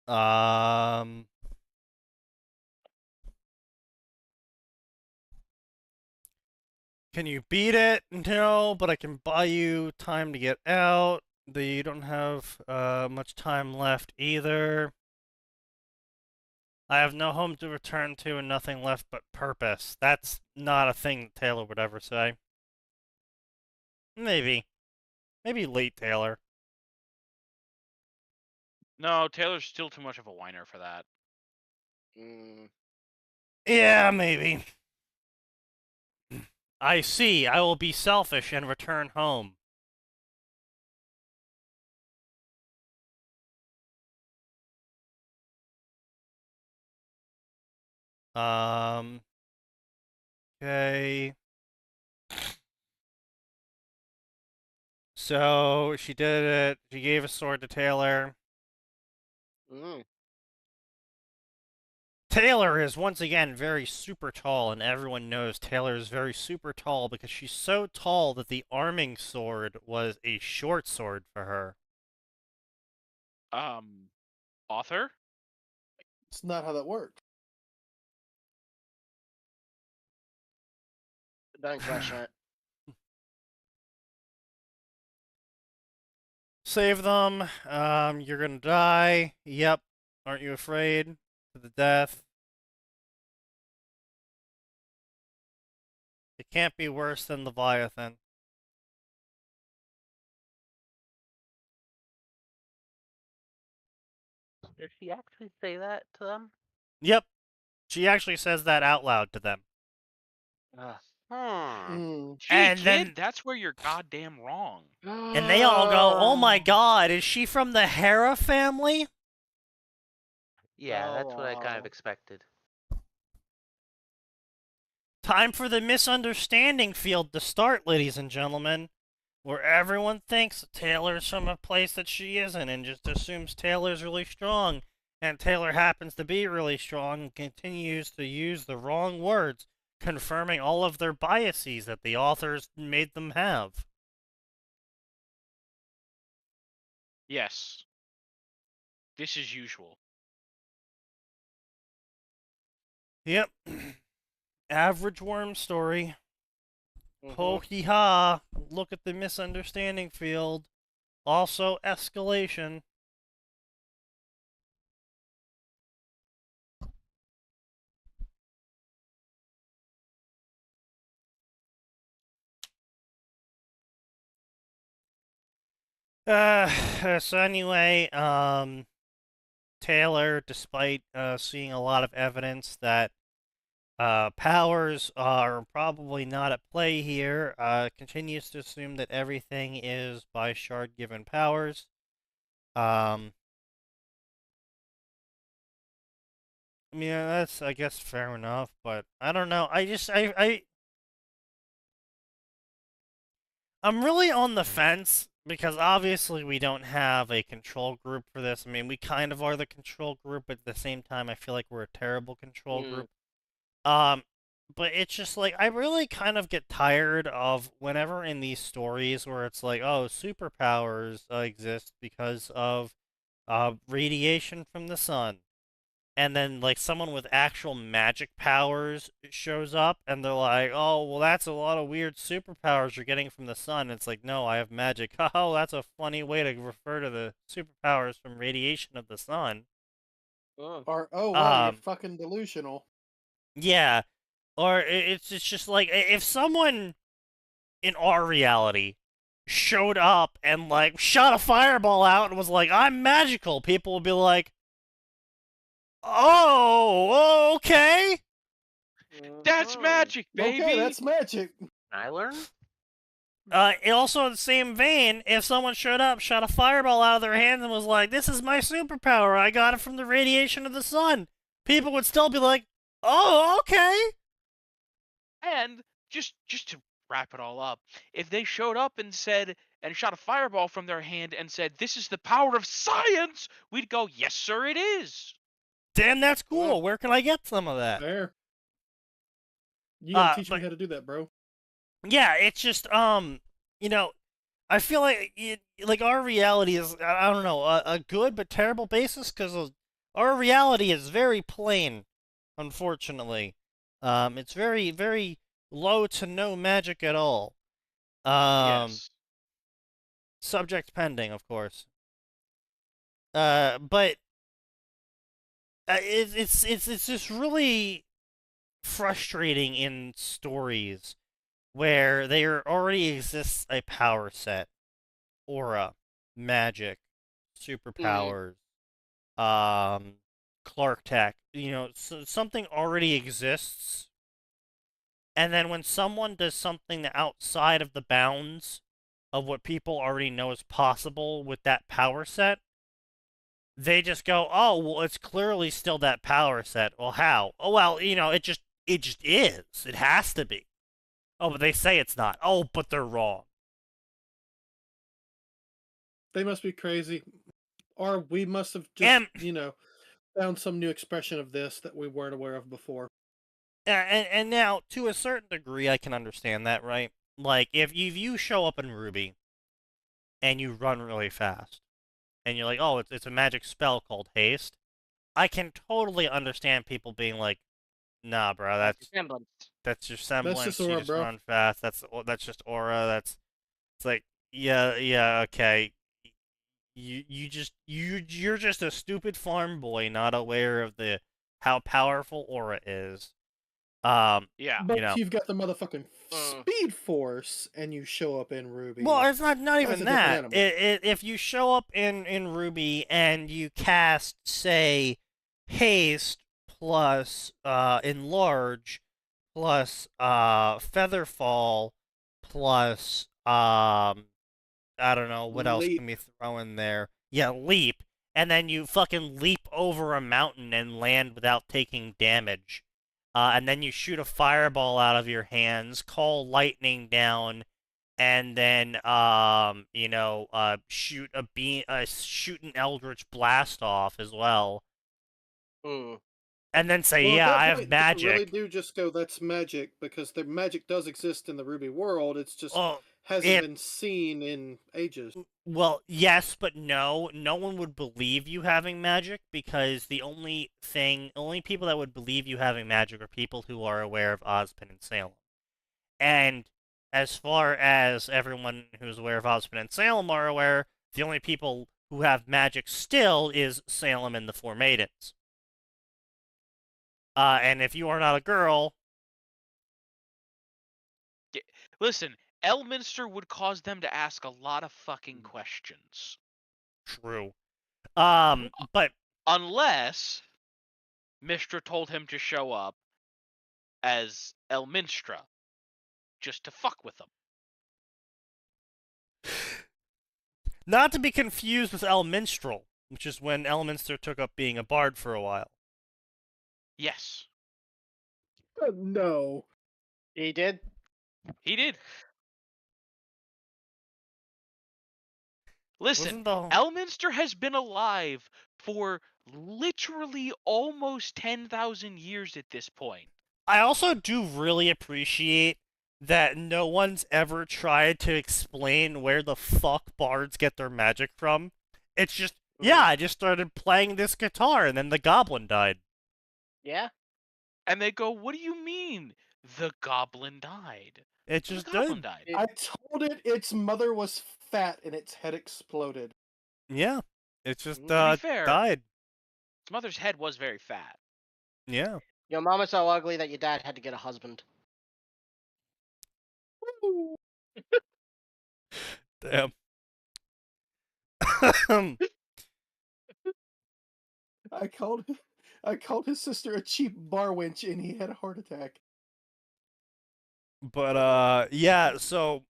Can you beat it? No, but I can buy you time to get out. You don't have much time left either. I have no home to return to and nothing left but purpose. That's not a thing that Taylor would ever say. Maybe. Maybe late Taylor. No, Taylor's still too much of a whiner for that. Yeah, maybe. I see. I will be selfish and return home. Okay. So, she did it. She gave a sword to Taylor. Taylor is, once again, very super tall, and everyone knows Taylor is very super tall because she's so tall that the arming sword was a short sword for her. Author? It's not how that works. Don't question it. Save them. You're gonna die. Yep. Aren't you afraid? To the death. It can't be worse than Leviathan. Does she actually say that to them? Yep. She actually says that out loud to them. Gee, And kid, then that's where you're goddamn wrong. and they all go, "Oh my God, is she from the Hera family?" Yeah, that's what I kind of expected. Time for the misunderstanding field to start, ladies and gentlemen, where everyone thinks Taylor's from a place that she isn't and just assumes Taylor's really strong, and Taylor happens to be really strong and continues to use the wrong words, confirming all of their biases that the authors made them have. Yes. This is usual. Yep. Average Worm story. Ho-hee-ha. Look at the misunderstanding field. Also escalation. So anyway, Taylor, despite seeing a lot of evidence that powers are probably not at play here, continues to assume that everything is by shard given powers. I mean, that's, I guess, fair enough, but I don't know. I'm really on the fence because obviously we don't have a control group for this. I mean, we kind of are the control group, but at the same time, I feel like we're a terrible control group. But it's just like, I really kind of get tired of whenever in these stories where it's like, oh, superpowers exist because of radiation from the sun. and then like someone with actual magic powers shows up, and they're like, "Oh, well, that's a lot of weird superpowers you're getting from the sun." It's like, no, I have magic. Oh, that's a funny way to refer to the superpowers from radiation of the sun. Or oh wow, you're Um, fucking delusional. yeah, or it's just like if someone in our reality showed up and like shot a fireball out and was like, "I'm magical," people would be like, "Oh, okay." That's magic, baby. Okay, that's magic. I learn. Also in the same vein, if someone showed up, shot a fireball out of their hands, and was like, "This is my superpower. I got it from the radiation of the sun," people would still be like, "Oh, okay." And just to wrap it all up, if they showed up and said and shot a fireball from their hand and said, "This is the power of science," we'd go, "Yes, sir, it is." Damn, that's cool. Where can I get some of that? There. You gotta teach but- me how to do that, bro. Yeah, it's just you know, I feel like like our reality is, I don't know, a good but terrible basis, because our reality is very plain, unfortunately. It's very, very low to no magic at all. Yes. Subject pending, of course. But it's just really frustrating in stories where there already exists a power set, aura, magic, superpowers, Clark Tech, something already exists, and then when someone does something outside of the bounds of what people already know is possible with that power set, they just go, "Oh, well, it's clearly still that power set." Well, how? Oh, well, it just is. It has to be. Oh, but they say it's not. Oh, but they're wrong. They must be crazy. Or we must have just, found some new expression of this that we weren't aware of before. And now, to a certain degree, I can understand that, right? Like, if you show up in Ruby, and you run really fast, and you're like, "Oh, it's a magic spell called haste," I can totally understand people being like, "Nah, bro, that's your semblance. just You aura, just bro." run fast. That's just aura. It's like, yeah, okay. You're just a stupid farm boy, not aware of how powerful aura is. Yeah. But you've got the motherfucking speed force, and you show up in Ruby. Well, it's not That's even a that. different animal. If you show up in Ruby and you cast, say, haste plus enlarge plus featherfall plus I don't know what else Leap. can we throw in there. Yeah, leap, and then you fucking leap over a mountain and land without taking damage. And then you shoot a fireball out of your hands, call lightning down, and then shoot shoot an eldritch blast off as well, and then say, Well, at "Yeah, that I have point, magic." You really do just go, "That's magic," because the magic does exist in the Ruby world. It's just hasn't been seen in ages. Well, yes, but no. No one would believe you having magic, because the only people that would believe you having magic are people who are aware of Ozpin and Salem. And as far as everyone who's aware of Ozpin and Salem are aware, the only people who have magic still is Salem and the Four Maidens. And if you are not a girl... Listen, Elminster would cause them to ask a lot of fucking questions. True. But... Unless Mistra told him to show up as Elminstra, just to fuck with them. Not to be confused with Elminstrel, which is when Elminster took up being a bard for a while. Yes. No. He did? He did. Listen, Wasn't the- Elminster has been alive for literally almost 10,000 years at this point. I also do really appreciate that no one's ever tried to explain where the fuck bards get their magic from. It's just, yeah, I just started playing this guitar and then the goblin died. Yeah. And they go, "What do you mean? The goblin died." It The just goblin did. died. I told it its mother was fat and its head exploded. Yeah. It just To be fair, died. his mother's head was very fat. Yeah. Your mom is so ugly that your dad had to get a husband. Damn. I called his sister a cheap bar wench and he had a heart attack. But yeah, so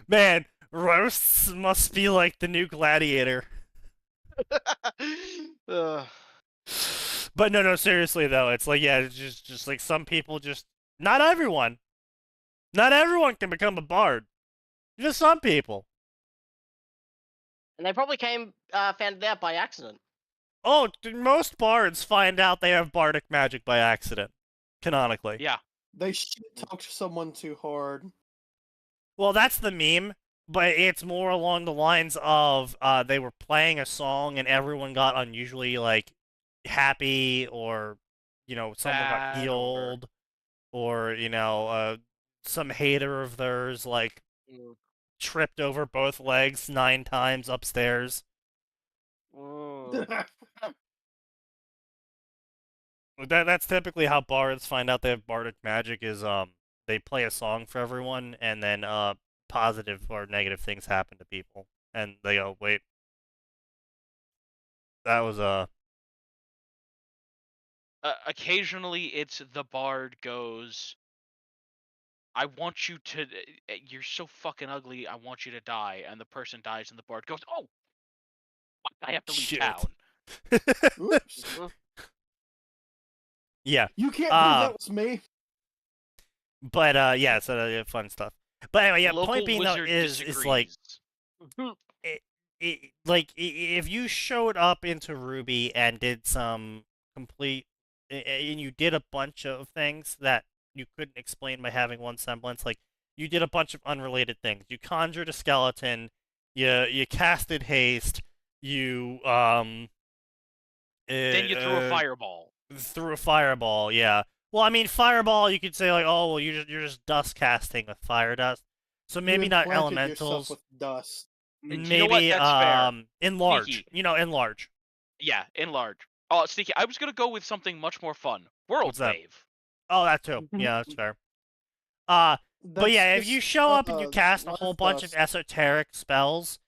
man, roasts must be like the new gladiator. Ugh. But no, seriously though, it's like yeah, it's just like some people just not everyone. Not everyone can become a bard. Just some people. And they probably found it out by accident. Oh, most bards find out they have bardic magic by accident, canonically. Yeah. They shit talked someone too hard. Well, that's the meme, but it's more along the lines of they were playing a song and everyone got unusually like happy, or someone got Bad, healed, or some hater of theirs like tripped over both legs 9 times upstairs. That's typically how bards find out they have bardic magic is they play a song for everyone and then positive or negative things happen to people and they go, wait, that was occasionally it's the bard goes, I want you to, you're so fucking ugly, I want you to die, and the person dies and the bard goes, oh, fuck, I have to leave Shit. town. Oops. Yeah. You can't believe that was me. But yeah, so fun stuff. But anyway, yeah, Local point being though wizard is like like if you showed up into Ruby and did some complete and you did a bunch of things that you couldn't explain by having one semblance, like you did a bunch of unrelated things. You conjured a skeleton, you casted haste, you then you threw a fireball. Through a fireball, yeah. Well, I mean, fireball, you could say like, oh, well, you're just dust casting with fire dust. So maybe You not implanted elementals. yourself with dust. And Maybe you know what? That's fair. enlarge. Sneaky. Enlarge. Yeah, enlarge. Oh, Sneaky, I was gonna go with something much more fun. World What's that? wave. Oh, that too. Yeah, that's fair. But yeah, if you show up and you cast a whole bunch of esoteric spells,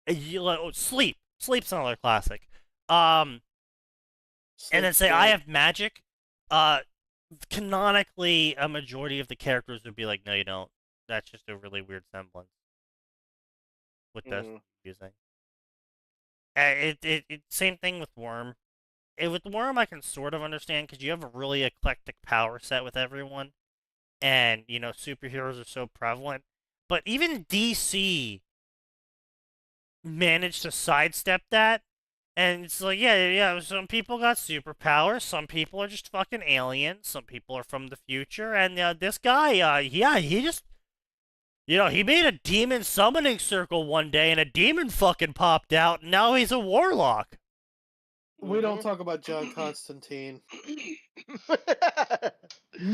you sleep. Sleep's another classic. And then say I have magic. Canonically, a majority of the characters would be like, no, you don't. That's just a really weird semblance. With this using. Same thing with Worm. With Worm, I can sort of understand because you have a really eclectic power set with everyone, and superheroes are so prevalent. But even DC managed to sidestep that, and it's like, yeah. Some people got superpowers. Some people are just fucking aliens. Some people are from the future, and this guy, he just. He made a demon summoning circle one day, and a demon fucking popped out, and now he's a warlock. We don't talk about John Constantine.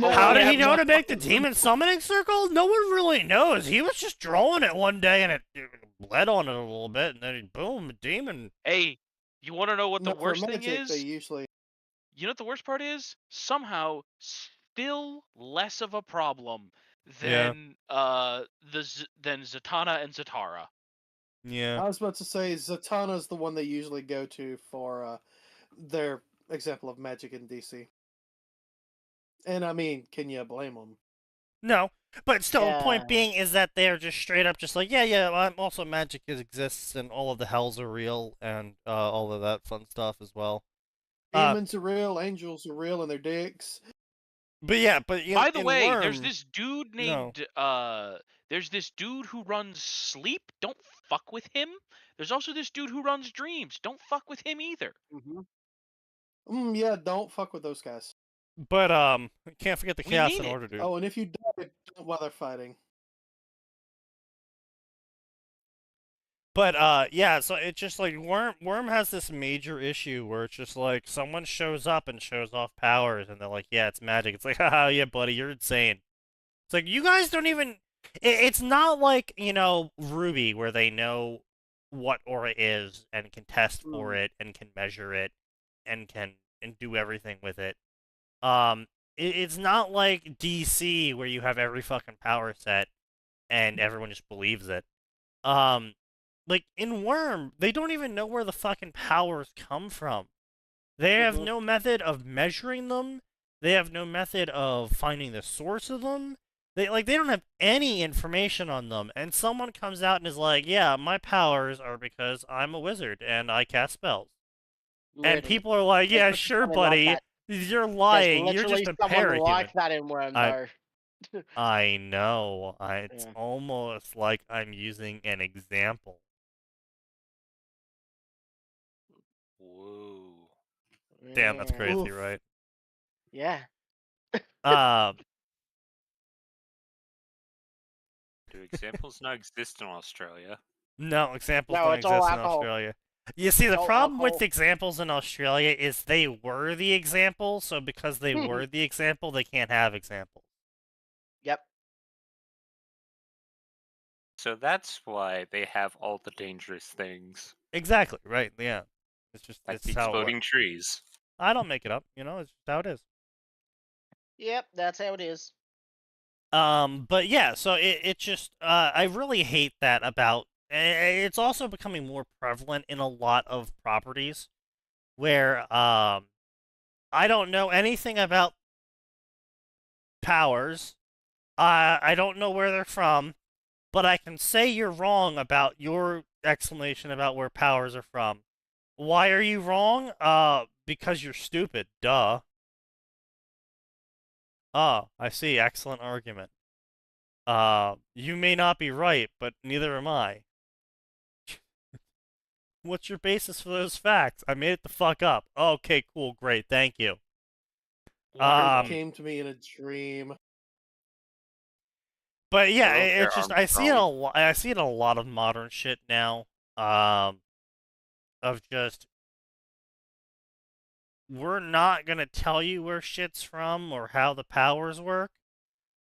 How did he know to make the demon summoning circle? No one really knows. He was just drawing it one day, and it bled on it a little bit, and then boom, a demon. Hey, you want to know what the Not for worst thing magic, is? They usually. You know what the worst part is? Somehow, still less of a problem than than Zatanna and Zatara. Yeah. I was about to say Zatanna is the one they usually go to for their example of magic in DC. And I mean, can you blame them? No, but still, the point being is that they're just straight up just like, yeah, also magic exists, and all of the hells are real, and all of that fun stuff as well. Demons are real, angels are real, and they're dicks. But yeah, By the way, Worm, there's this dude named there's this dude who runs Sleep. Don't fuck with him. There's also this dude who runs Dreams. Don't fuck with him either. Yeah, don't fuck with those guys. But can't forget the Chaos and Order dude. Oh, and if you die, don't bother fighting. But yeah, so it's just like Worm has this major issue where it's just like someone shows up and shows off powers and they're like, yeah, it's magic. It's like, haha, yeah, buddy, you're insane. It's like you guys don't even it's not like, Ruby where they know what aura is and can test for it and can measure it and do everything with it. It's not like DC where you have every fucking power set and everyone just believes it. Like in Worm, they don't even know where the fucking powers come from. They have no method of measuring them. They have no method of finding the source of them. They don't have any information on them. And someone comes out and is like, "Yeah, my powers are because I'm a wizard and I cast spells." And people are like, "Yeah, sure, buddy. You're lying. You're just a someone like parahuman." that in Worm, though. I know. It's almost like I'm using an example. Whoa. Damn, that's crazy, Oof. right? Yeah. Do examples not exist in Australia? No, examples No, don't it's all exist in alcohol. Australia. You see, the It's all problem with alcohol. examples in Australia is they were the example, so because they were the example, they can't have examples. Yep. So that's why they have all the dangerous things. Exactly, right, yeah. It's just, Like it's the how it exploding works. trees. I don't make it up, it's just how it is. Yep, that's how it is. But yeah, so it just, I really hate that about, it's also becoming more prevalent in a lot of properties, where, I don't know anything about powers. I don't know where they're from, but I can say you're wrong about your explanation about where powers are from. Why are you wrong? Because you're stupid. Duh. Oh, I see. Excellent argument. You may not be right, but neither am I. What's your basis for those facts? I made it the fuck up. Okay, cool, great, thank you. It came to me in a dream. But yeah, Hello there, it's just I see it Armstrong. I see it in a lot of modern shit now. Of just we're not gonna tell you where shit's from or how the powers work,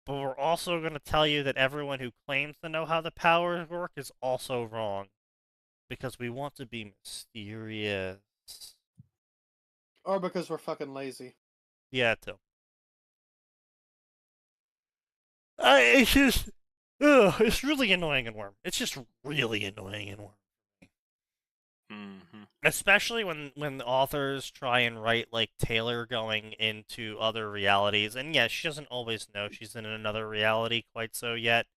but we're also gonna tell you that everyone who claims to know how the powers work is also wrong. Because we want to be mysterious. Or because we're fucking lazy. Yeah, too. It's just, it's really annoying in Worm. It's just really annoying in Worm. Especially when the authors try and write like Taylor going into other realities, and yes, she doesn't always know she's in another reality quite so yet.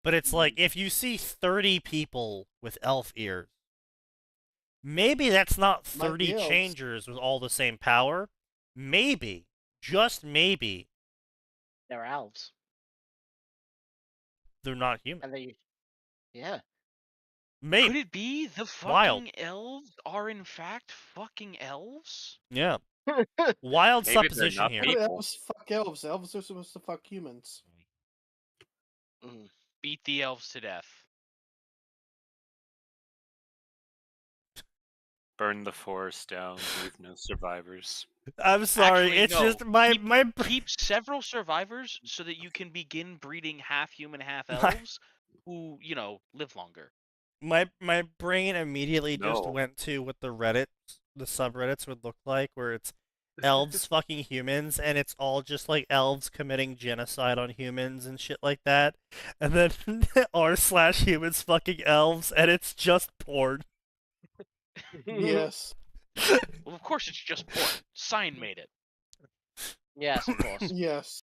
But it's like if you see 30 people with elf ears, maybe that's not 30 changers with all the same power. Maybe, just maybe, They're elves. they're not human. And they, yeah. Maybe. Could it be the fucking Wild. elves are in fact fucking elves? Yeah. Wild Maybe they're supposition not here. people. Elves fuck elves. Elves are supposed to fuck humans. Beat the elves to death. Burn the forest down, leave no survivors. I'm sorry, Actually, it's no. just my Keep several survivors so that you can begin breeding half human, half elves who, live longer. my brain immediately just No. went to what the subreddits would look like, where it's elves fucking humans, and it's all just like elves committing genocide on humans and shit like that, and then r/humans fucking elves, and it's just porn. Yes. Well, of course it's just porn. Sign made it. Yes, of course. Yes.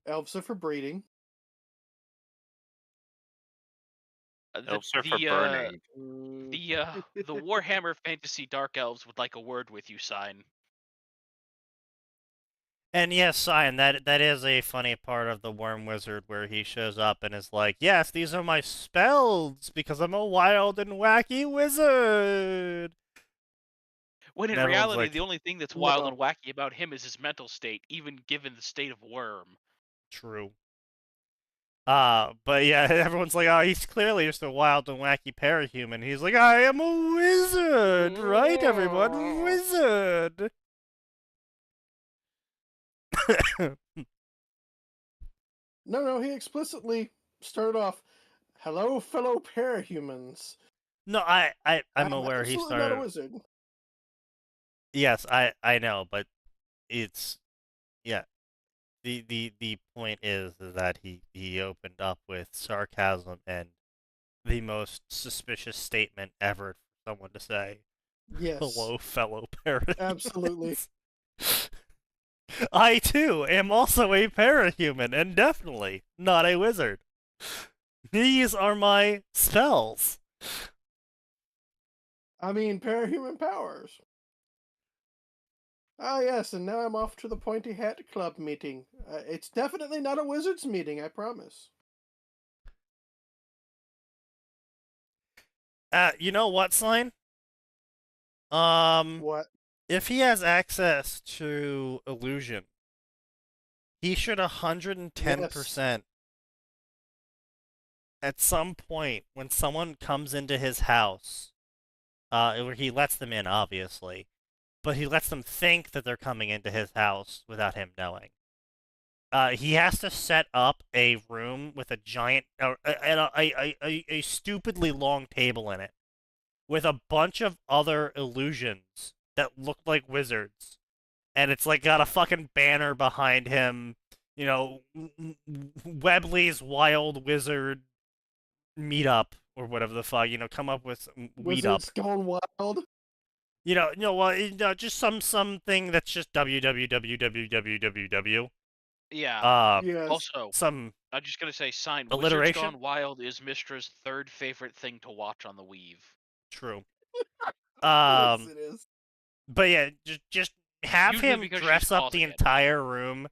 Elves are for breeding. Elves are for burning. The Warhammer Fantasy Dark Elves would like a word with you sign. And yes, Cyan, that is a funny part of the Worm Wizard where he shows up and is like, yes, these are my spells because I'm a wild and wacky wizard. When in And everyone's reality, like, the only thing that's wild and wacky about him is his mental state, even given the state of Worm. True. But yeah, everyone's like, oh, he's clearly just a wild and wacky parahuman. He's like, I am a wizard, right, everyone? Wizard. No, he explicitly started off, "Hello, fellow parahumans." No, I'm I'm aware he absolutely not a started. wizard. Yes, I know, but it's yeah. The point is that he opened up with sarcasm and the most suspicious statement ever for someone to say. Yes. Hello, fellow parahumans. Absolutely. I too am also a parahuman and definitely not a wizard. These are my spells. I mean, parahuman powers. Ah, yes, and now I'm off to the Pointy Hat Club meeting. It's definitely not a wizard's meeting, I promise. You know what, Sign? What? If he has access to illusion, he should 110% at some point when someone comes into his house, where he lets them in, obviously, but he lets them think that they're coming into his house without him knowing. He has to set up a room with a giant, a stupidly long table in it, with a bunch of other illusions that look like wizards, and it's like got a fucking banner behind him, you know, Webley's Wild Wizard Meetup or whatever the fuck, you know, come up with Wizards meetup. gone wild. Just something that's just www. Yeah. Yes. Also, some I'm just gonna say, Sign. Wizards alliteration. Gone Wild is Mistra's third favorite thing to watch on the Weave. True. Yes, it is. But yeah, just have Usually him because she's dress up causing the it. entire room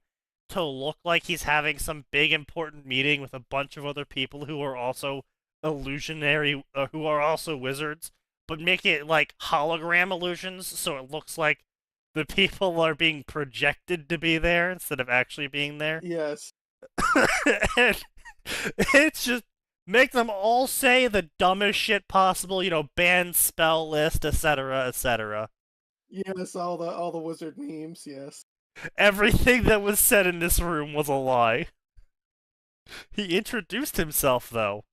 to look like he's having some big important meeting with a bunch of other people who are also illusionary, who are also wizards, but make it like hologram illusions, so it looks like the people are being projected to be there instead of actually being there. Yes. And it's just make them all say the dumbest shit possible, you know, ban spell list, etc., etc. Yes, all the wizard memes, yes. Everything that was said in this room was a lie. He introduced himself, though.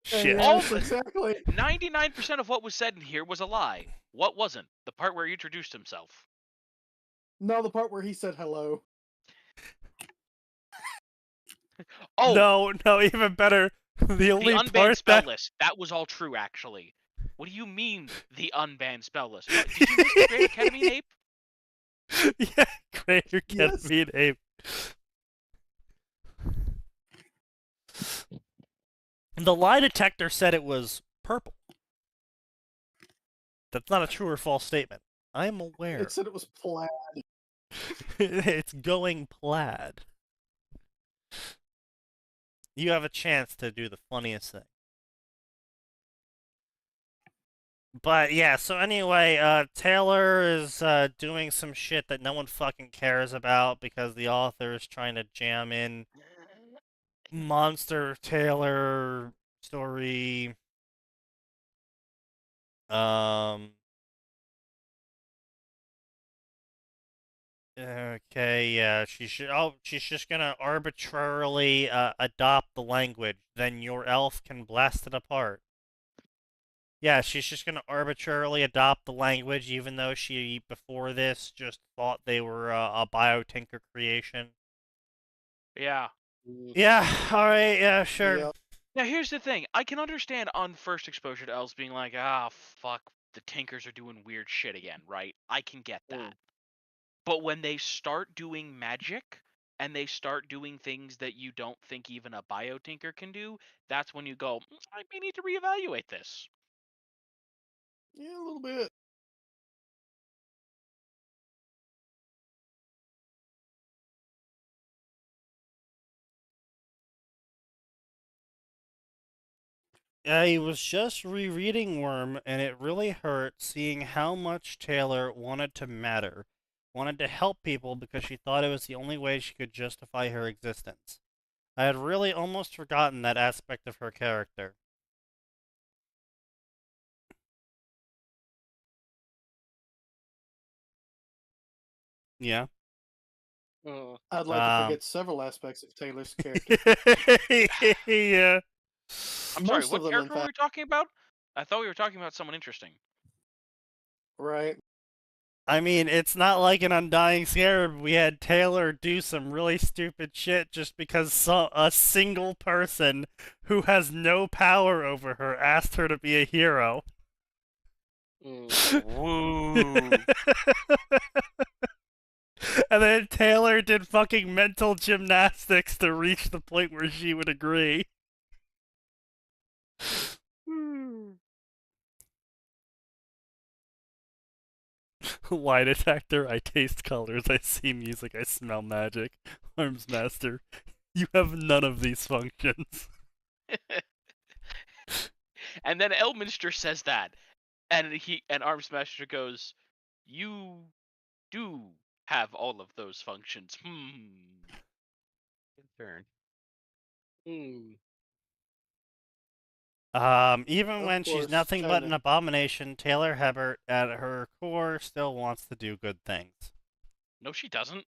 Shit. Yes, exactly. 99% of what was said in here was a lie. What wasn't? The part where he introduced himself. No, the part where he said hello. Oh! No, even better. The only unbanned part spell that... list. That was all true, actually. What do you mean, the unbanned spell list? What, did you miss the Great Academy Ape? Yeah, Greater Academy Ape. The lie detector said it was purple. That's not a true or false statement. I'm aware. It said it was plaid. It's going plaid. You have a chance to do the funniest thing. But yeah, so anyway, Taylor is doing some shit that no one fucking cares about because the author is trying to jam in Monster Taylor story. Okay, yeah, she's just gonna arbitrarily adopt the language. Then your elf can blast it apart. Yeah, she's just gonna arbitrarily adopt the language, even though she before this just thought they were a biotinker creation. Yeah. Yeah. All right. Yeah. Sure. Yep. Now, here's the thing. I can understand on first exposure to elves being like, ah, fuck, the Tinkers are doing weird shit again, right? I can get that. But when they start doing magic, and they start doing things that you don't think even a biotinker can do, that's when you go, I may need to reevaluate this. Yeah, a little bit. I was just rereading Worm, and it really hurt seeing how much Taylor wanted to matter, wanted to help people because she thought it was the only way she could justify her existence. I had really almost forgotten that aspect of her character. Yeah. I'd like to forget several aspects of Taylor's character. Yeah. I'm sorry, Most what of them, in character were fact. we talking about? I thought we were talking about someone interesting. Right. I mean, it's not like an Undying Scarab. We had Taylor do some really stupid shit just because a single person who has no power over her asked her to be a hero. Woo. And then Taylor did fucking mental gymnastics to reach the point where she would agree. Lie detector, I taste colors, I see music, I smell magic. Arms master, you have none of these functions. And then Elminster says that, and Arms Master goes, "You do have all of those functions." Good turn. Even when she's nothing but an abomination, Taylor Hebert, at her core, still wants to do good things. No, she doesn't.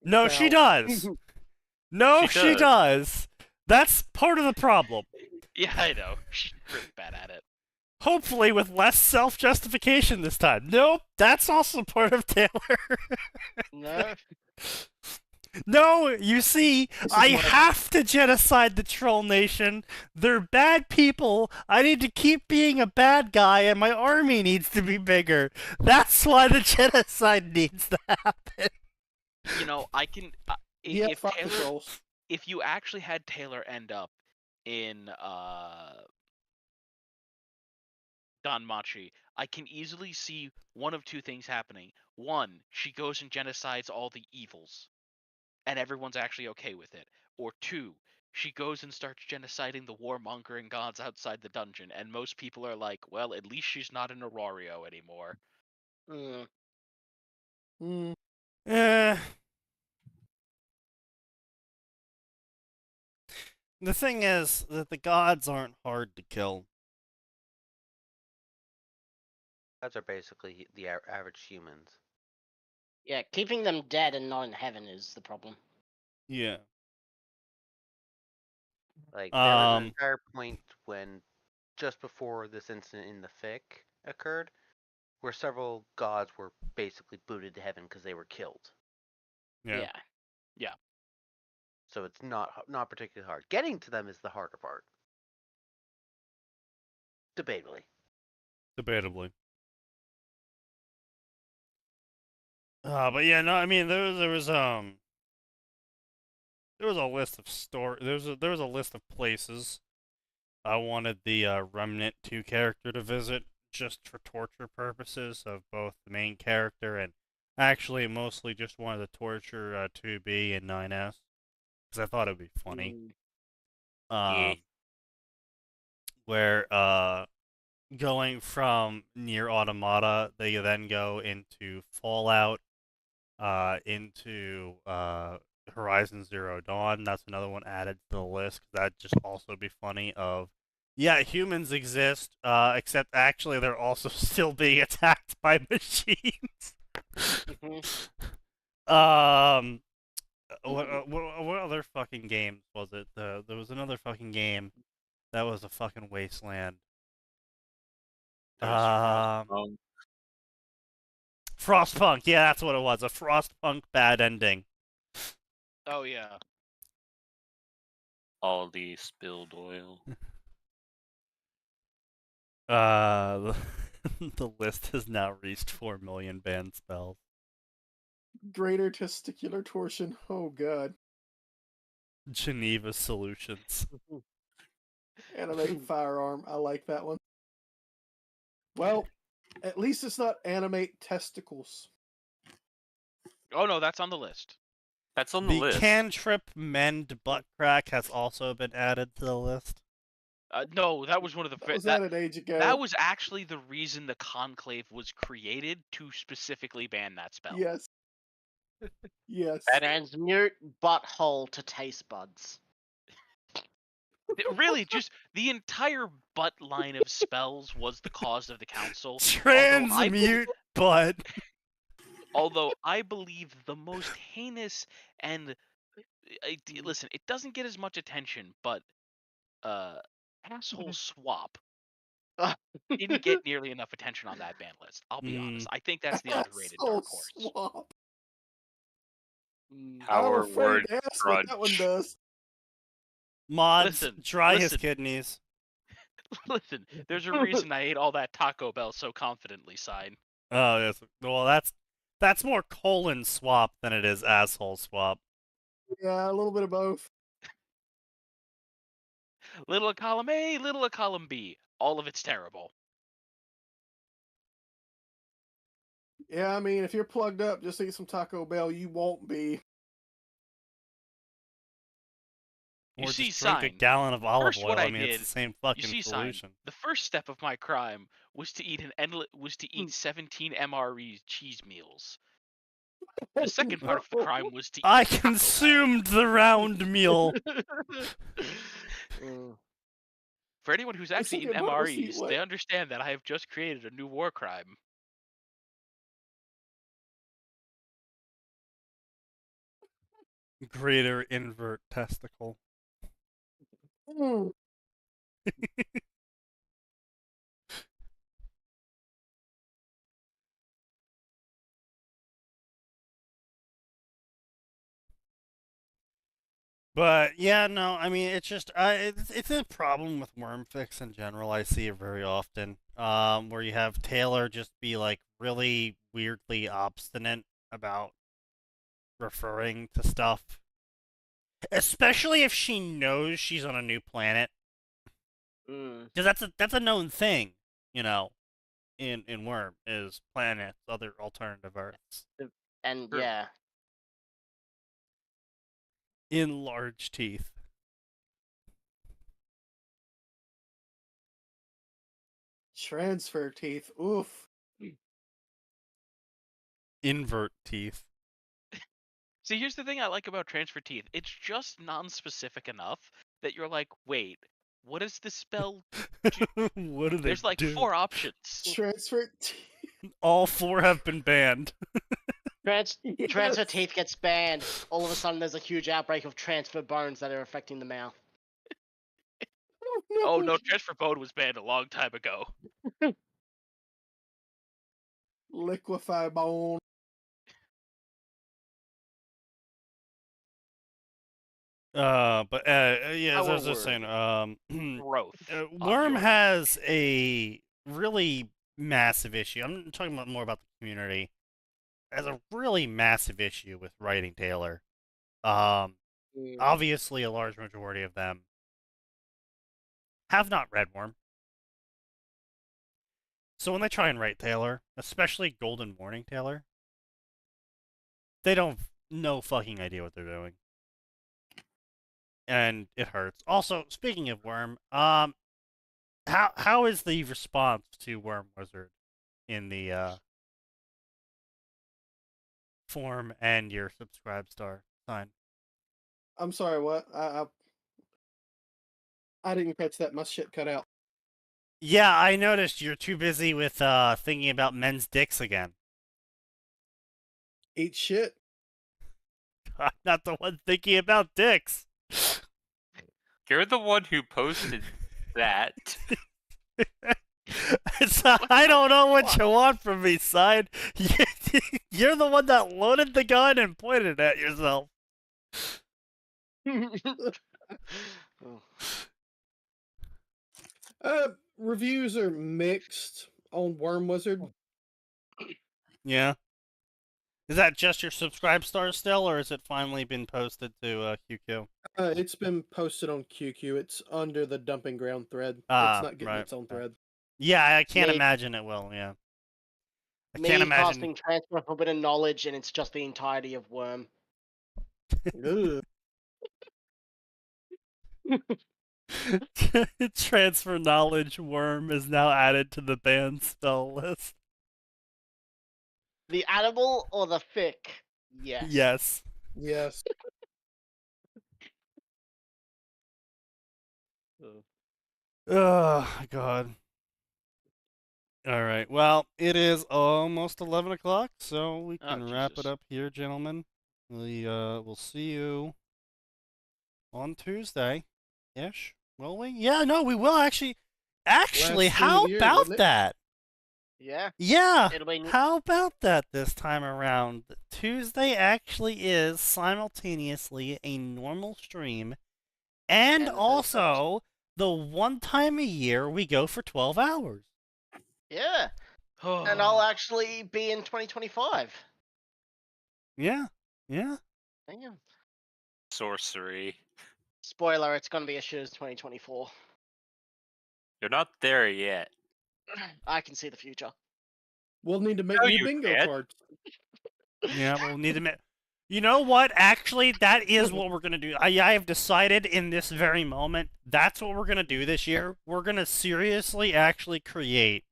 No, she does! No, she does! That's part of the problem. Yeah, I know. She's really bad at it. Hopefully with less self-justification this time. Nope, that's also part of Taylor. No. No, you see, I have to genocide the Troll Nation. They're bad people. I need to keep being a bad guy, and my army needs to be bigger. That's why the genocide needs to happen. You know, I can. Yeah, If fuck the Taylor, trolls. if you actually had Taylor end up in Danmachi, I can easily see one of two things happening. One, she goes and genocides all the evils, and everyone's actually okay with it. Or two, she goes and starts genociding the warmongering gods outside the dungeon, and most people are like, well, at least she's not an Aurario anymore. The thing is that the gods aren't hard to kill. Gods are basically the average humans. Yeah, keeping them dead and not in heaven is the problem. Yeah. Like, there was an entire point when, just before this incident in the fic occurred, where several gods were basically booted to heaven because they were killed. Yeah. So it's not particularly hard. Getting to them is the harder part. Debatably. But yeah, no, I mean there was a list of there was a list of places I wanted the Remnant 2 character to visit just for torture purposes of both the main character and actually mostly just wanted to torture 2B and 9S because I thought it would be funny. Where going from near Automata, they then go into Fallout, into Horizon Zero Dawn. That's another one added to the list. That'd just also be funny. Yeah, humans exist, except actually they're also still being attacked by machines. What other fucking games was it? There was another fucking game that was a fucking wasteland. Frostpunk, yeah, that's what it was. A Frostpunk bad ending. Oh yeah. All the spilled oil. The list has now reached 4 million banned spells. Greater testicular torsion. Oh god. Geneva Solutions. Animate firearm. I like that one. Well, at least it's not animate testicles. Oh no, that's on the list. That's on the list. The cantrip mend butt crack has also been added to the list. No, that was one of the. Was that an age ago? That was actually the reason the Conclave was created, to specifically ban that spell. Yes. Yes. Transmute butthole to taste buds. Really, just the entire butt line of spells was the cause of the council. Transmute butt. Although I believe the most heinous and listen, it doesn't get as much attention, but asshole swap didn't get nearly enough attention on that ban list. I'll be honest. I think that's the underrated dark horse. Swap. Our I'm afraid word to ask what that one grudge. does. Mods, Listen, dry his listen. kidneys. Listen, there's a reason I ate all that Taco Bell so confidently, sign. Oh, yes. Well, that's more colon swap than it is asshole swap. Yeah, a little bit of both. Little a column A, little a column B. All of it's terrible. Yeah, I mean, if you're plugged up, just eat some Taco Bell. You won't be. You Or see, just drink a sign. gallon of olive First, oil. what I mean, did, it's the same you fucking see, sign. solution. The first step of my crime was to eat 17 MRE cheese meals. The second part of the crime was to eat I Taco consumed the round meal. For anyone who's actually took eaten a bubble seat, MREs, what? they understand that I have just created a new war crime. Greater invert testicle. But yeah, no, I mean it's just it's a problem with Wormfix in general. I see it very often, where you have Taylor just be like really weirdly obstinate about referring to stuff, especially if she knows she's on a new planet, because that's a known thing, you know, in Worm is planets, other alternative Earths. And yeah. In large teeth. Transfer teeth. Oof. Invert teeth. See, here's the thing I like about transfer teeth. It's just non-specific enough that you're like, wait, what does this spell do? What do they There's like do? 4 options. Transfer teeth. All 4 have been banned. Transfer teeth gets banned. All of a sudden, there's a huge outbreak of transfer bones that are affecting the mouth. Oh no, transfer bone was banned a long time ago. Liquefy bone. But yeah, as I was just saying, growth. Worm has a really massive issue. I'm talking about more about the community. Has a really massive issue with writing Taylor. Obviously, a large majority of them have not read Worm. So when they try and write Taylor, especially Golden Morning Taylor, they don't no fucking idea what they're doing. And it hurts. Also, speaking of Worm, how is the response to Worm Wizard in the form and your subscribe star sign? I'm sorry, what? I didn't catch that. My shit cut out. Yeah, I noticed you're too busy with thinking about men's dicks again. Eat shit. I'm not the one thinking about dicks. You're the one who posted that. I don't know what you want from me, side. You're the one that loaded the gun and pointed at yourself. Reviews are mixed on Worm Wizard. Yeah. Is that just your subscribe star still, or has it finally been posted to QQ? It's been posted on QQ. It's under the dumping ground thread. It's not getting its own thread. Yeah, I can't imagine it will, yeah. I can't imagine. Casting Transfer Forbidden Knowledge, and it's just the entirety of Worm. Transfer knowledge Worm is now added to the banned spell list. The animal or the fic? Yes. Yes. Yes. Oh, God. All right. Well, it is almost 11 o'clock, so we Oh, can wrap it Jesus. up here, gentlemen. We'll see you on Tuesday-ish. Will we? Yeah, no, we will actually. Actually, Last stream of how the year, about wouldn't it? that? Yeah. Yeah. It'll be How about that this time around? Tuesday actually is simultaneously a normal stream and And the 31st. also the one time a year we go for 12 hours. Yeah. And I'll actually be in 2025. Yeah. Yeah. Damn. Sorcery. Spoiler, it's gonna be as shit as 2024. You're not there yet. I can see the future. We'll need to make No, new you bingo can't. cards. Yeah, we'll need to You know what? Actually, that is what we're going to do. I have decided in this very moment, that's what we're going to do this year. We're going to seriously actually create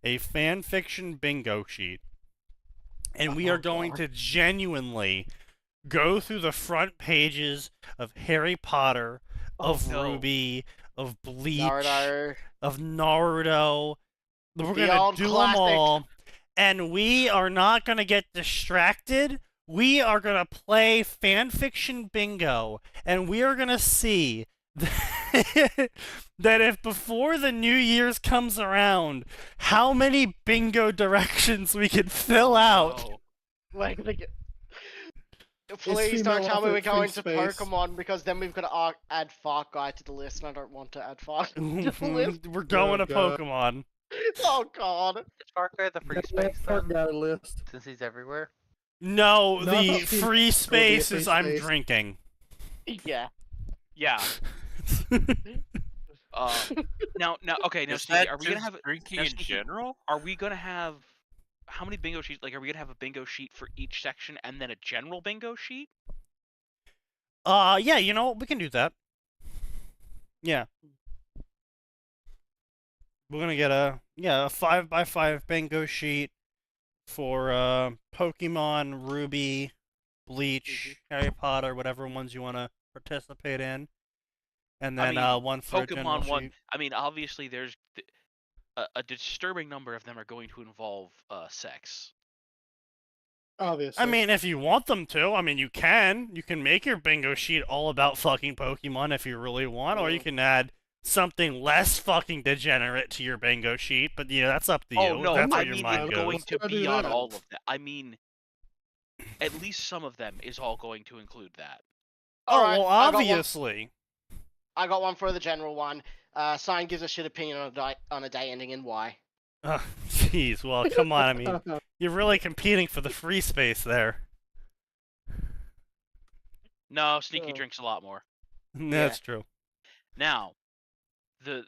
a fan fiction bingo sheet. And we are going to genuinely go through the front pages of Harry Potter, of Ruby, of Bleach, Naruto. of Naruto. We're The going to old do them classic. all. And we are not going to get distracted. We are going to play fanfiction bingo. And we are going to see that if before the New Year's comes around, how many bingo directions we can fill out. Like, please don't tell me we're going to space. Pokemon, because then we've got to add Fart Guy to the list, and I don't want to add Fart Guy to the list. We're going to God. Pokemon. Oh god. Is Far Cry the free That's space Fart then? Guy list. Since he's everywhere? No, No, the he's free going space to be a is free I'm space. drinking. Yeah. Yeah. Now, okay. Now, Is Sneaky, that are we gonna just have drinking now, in Sneaky, general? Are we gonna have how many bingo sheets? Like, are we gonna have a bingo sheet for each section and then a general bingo sheet? Yeah, you know what? We can do that. Yeah. We're gonna get a 5x5 bingo sheet for Pokemon, Ruby, Bleach, Harry Potter, whatever ones you want to participate in, and then one for a general Pokemon one. sheet. I mean, obviously, there's a disturbing number of them are going to involve sex. Obviously. I mean, if you want them to, I mean, you can. You can make your bingo sheet all about fucking Pokemon if you really want, or you can add something less fucking degenerate to your bingo sheet. But yeah, that's up to you. Oh no, That's I where your mean mind it's goes. going to Let's be do on that. all of that. I mean, at least some of them is all going to include that. Oh, Alright, well, I got one. obviously. I got one for the general one. Sign gives a shit opinion on a day ending in Y. Oh, jeez. Well, come on. I mean, you're really competing for the free space there. No, Sneaky drinks a lot more. That's true. Now, the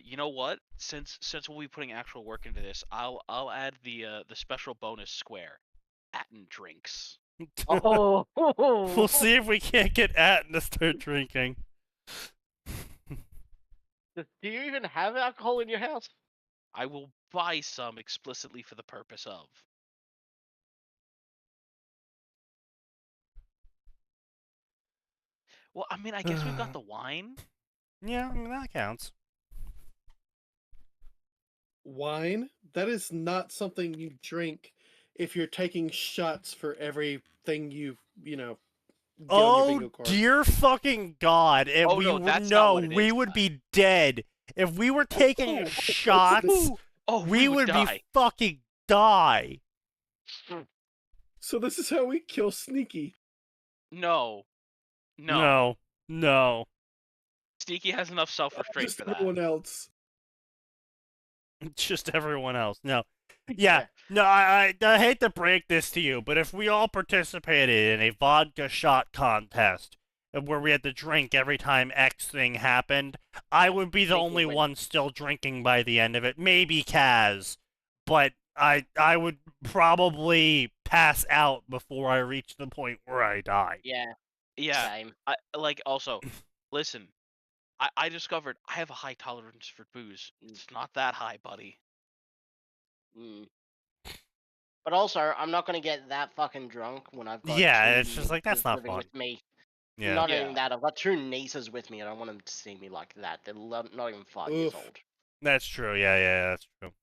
you know what? Since we'll be putting actual work into this, I'll add the special bonus square. Atin drinks. Oh. We'll see if we can't get Atin to start drinking. Do you even have alcohol in your house? I will buy some explicitly for the purpose of. Well, I mean, I guess we've got the wine. Yeah, I mean, that counts. Wine? That is not something you drink if you're taking shots for everything you know, get on your Oh, bingo card. dear fucking God. If Oh, we no, would that's not what it we is. would be dead. If we were taking shots, Oh, we would die. be fucking die. So this is how we kill Sneaky. No. No. Sneaky has enough self-restraint Just for that. everyone else. Just everyone else. No. Yeah. No, I hate to break this to you, but if we all participated in a vodka shot contest where we had to drink every time X thing happened, I would be the only one still drinking by the end of it. Maybe Kaz, but I would probably pass out before I reach the point where I die. Yeah. Yeah. Same. Also, listen. I discovered I have a high tolerance for booze. It's not that high, buddy. But also, I'm not gonna get that fucking drunk when I've got Yeah, two it's just like, that's nieces not living fun. with me. Yeah. Not Yeah. even that, I've got two nieces with me. I don't want them to see me like that. They're not even 5 years Oof. old. That's true. Yeah, that's true.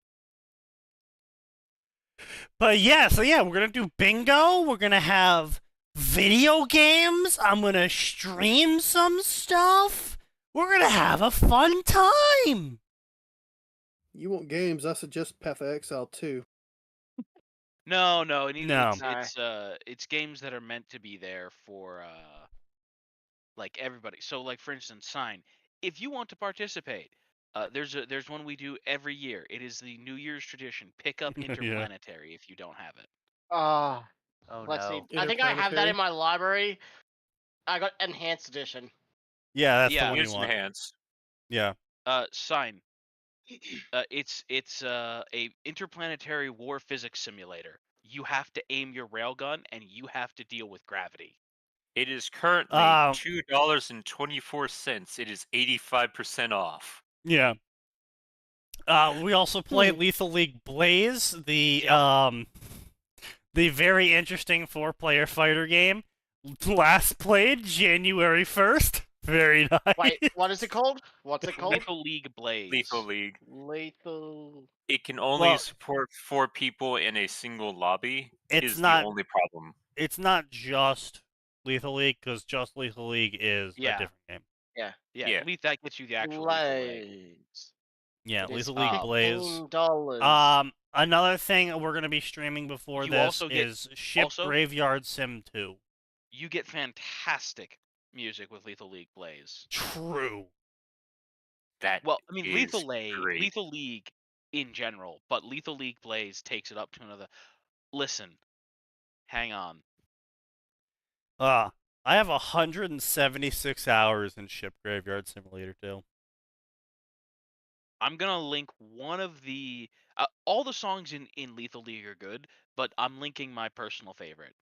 But yeah, so yeah, we're gonna do bingo. We're gonna have video games. I'm gonna stream some stuff. We're gonna have a fun time. You want games? I suggest Path of Exile 2. No, No. it's games that are meant to be there for like everybody. So like for instance, Sign. If you want to participate, there's one we do every year. It is the New Year's tradition. Pick up Yeah. Interplanetary if you don't have it. Oh, Oh let's see. no. I think I have that Interplanetary? in my library. I got Enhanced Edition. Yeah, that's the Yeah. one you Here's want. enhance. Yeah. Sign. It's a interplanetary war physics simulator. You have to aim your railgun and you have to deal with gravity. It is currently Um, $2.24. It is 85% off. Yeah. We also play Lethal League Blaze, the very interesting 4-player fighter game. Last played January 1st. Very nice. Wait, what is it called? What's it called? Lethal League Blaze. Lethal League. Lethal. It can only Well- support 4 people in a single lobby. It's is not- the only problem. It's not just Lethal League, because just Lethal League is a Yeah. different game. Yeah. Yeah. At least that gets you the actual Lethal League. Blaze. Yeah, It is Lethal League Blaze. $15. Another thing we're gonna be streaming before You this also get- is Ship also- Graveyard Sim 2. You get fantastic music with Lethal League Blaze. True. That Well, I mean, is Lethal great. League in general, but Lethal League Blaze takes it up to another. Listen, hang on. I have 176 hours in Ship Graveyard Simulator 2. I'm gonna link one of the. All the songs in Lethal League are good, but I'm linking my personal favorite.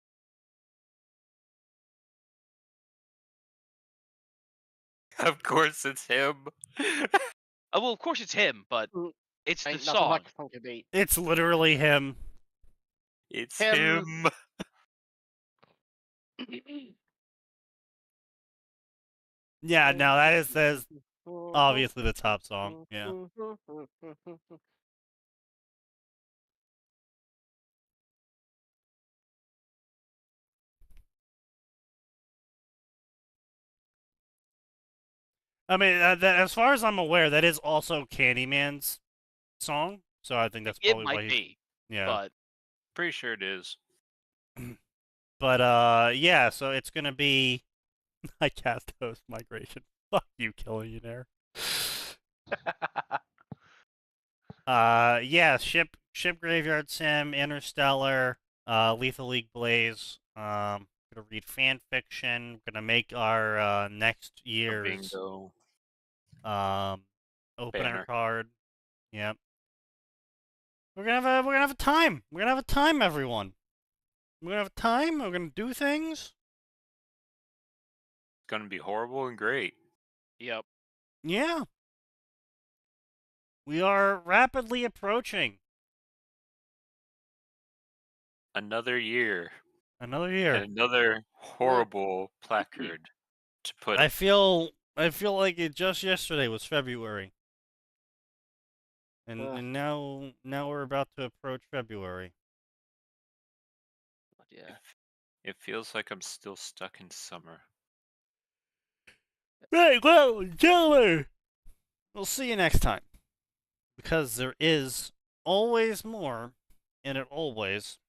Of course, it's him. Well, of course it's him, but it's the Ain't nothing song. like a funky beat. It's literally him. It's Him. him. Yeah, no, that is obviously the top song. Yeah. I mean, as far as I'm aware, that is also Candyman's song. So I think that's It probably why might he's... be, Yeah. but Pretty sure it is. But yeah, so it's gonna be I cast host migration. Fuck you, Killionaire. Yeah, ship Graveyard Sim, Interstellar, Lethal League Blaze. Gonna read Fanfiction. Gonna make our next year's Bingo. opener Banner. card. Yep. We're gonna have a time. We're gonna have a time, everyone. We're gonna have a time. We're gonna do things. It's gonna be horrible and great. yep. Yeah. We are rapidly approaching Another year. another year. And another horrible placard to put. I feel like it just yesterday was February. And now we're about to approach February. Yeah. It feels like I'm still stuck in summer. Right, well, gentlemen, we'll see you next time. Because there is always more, and it always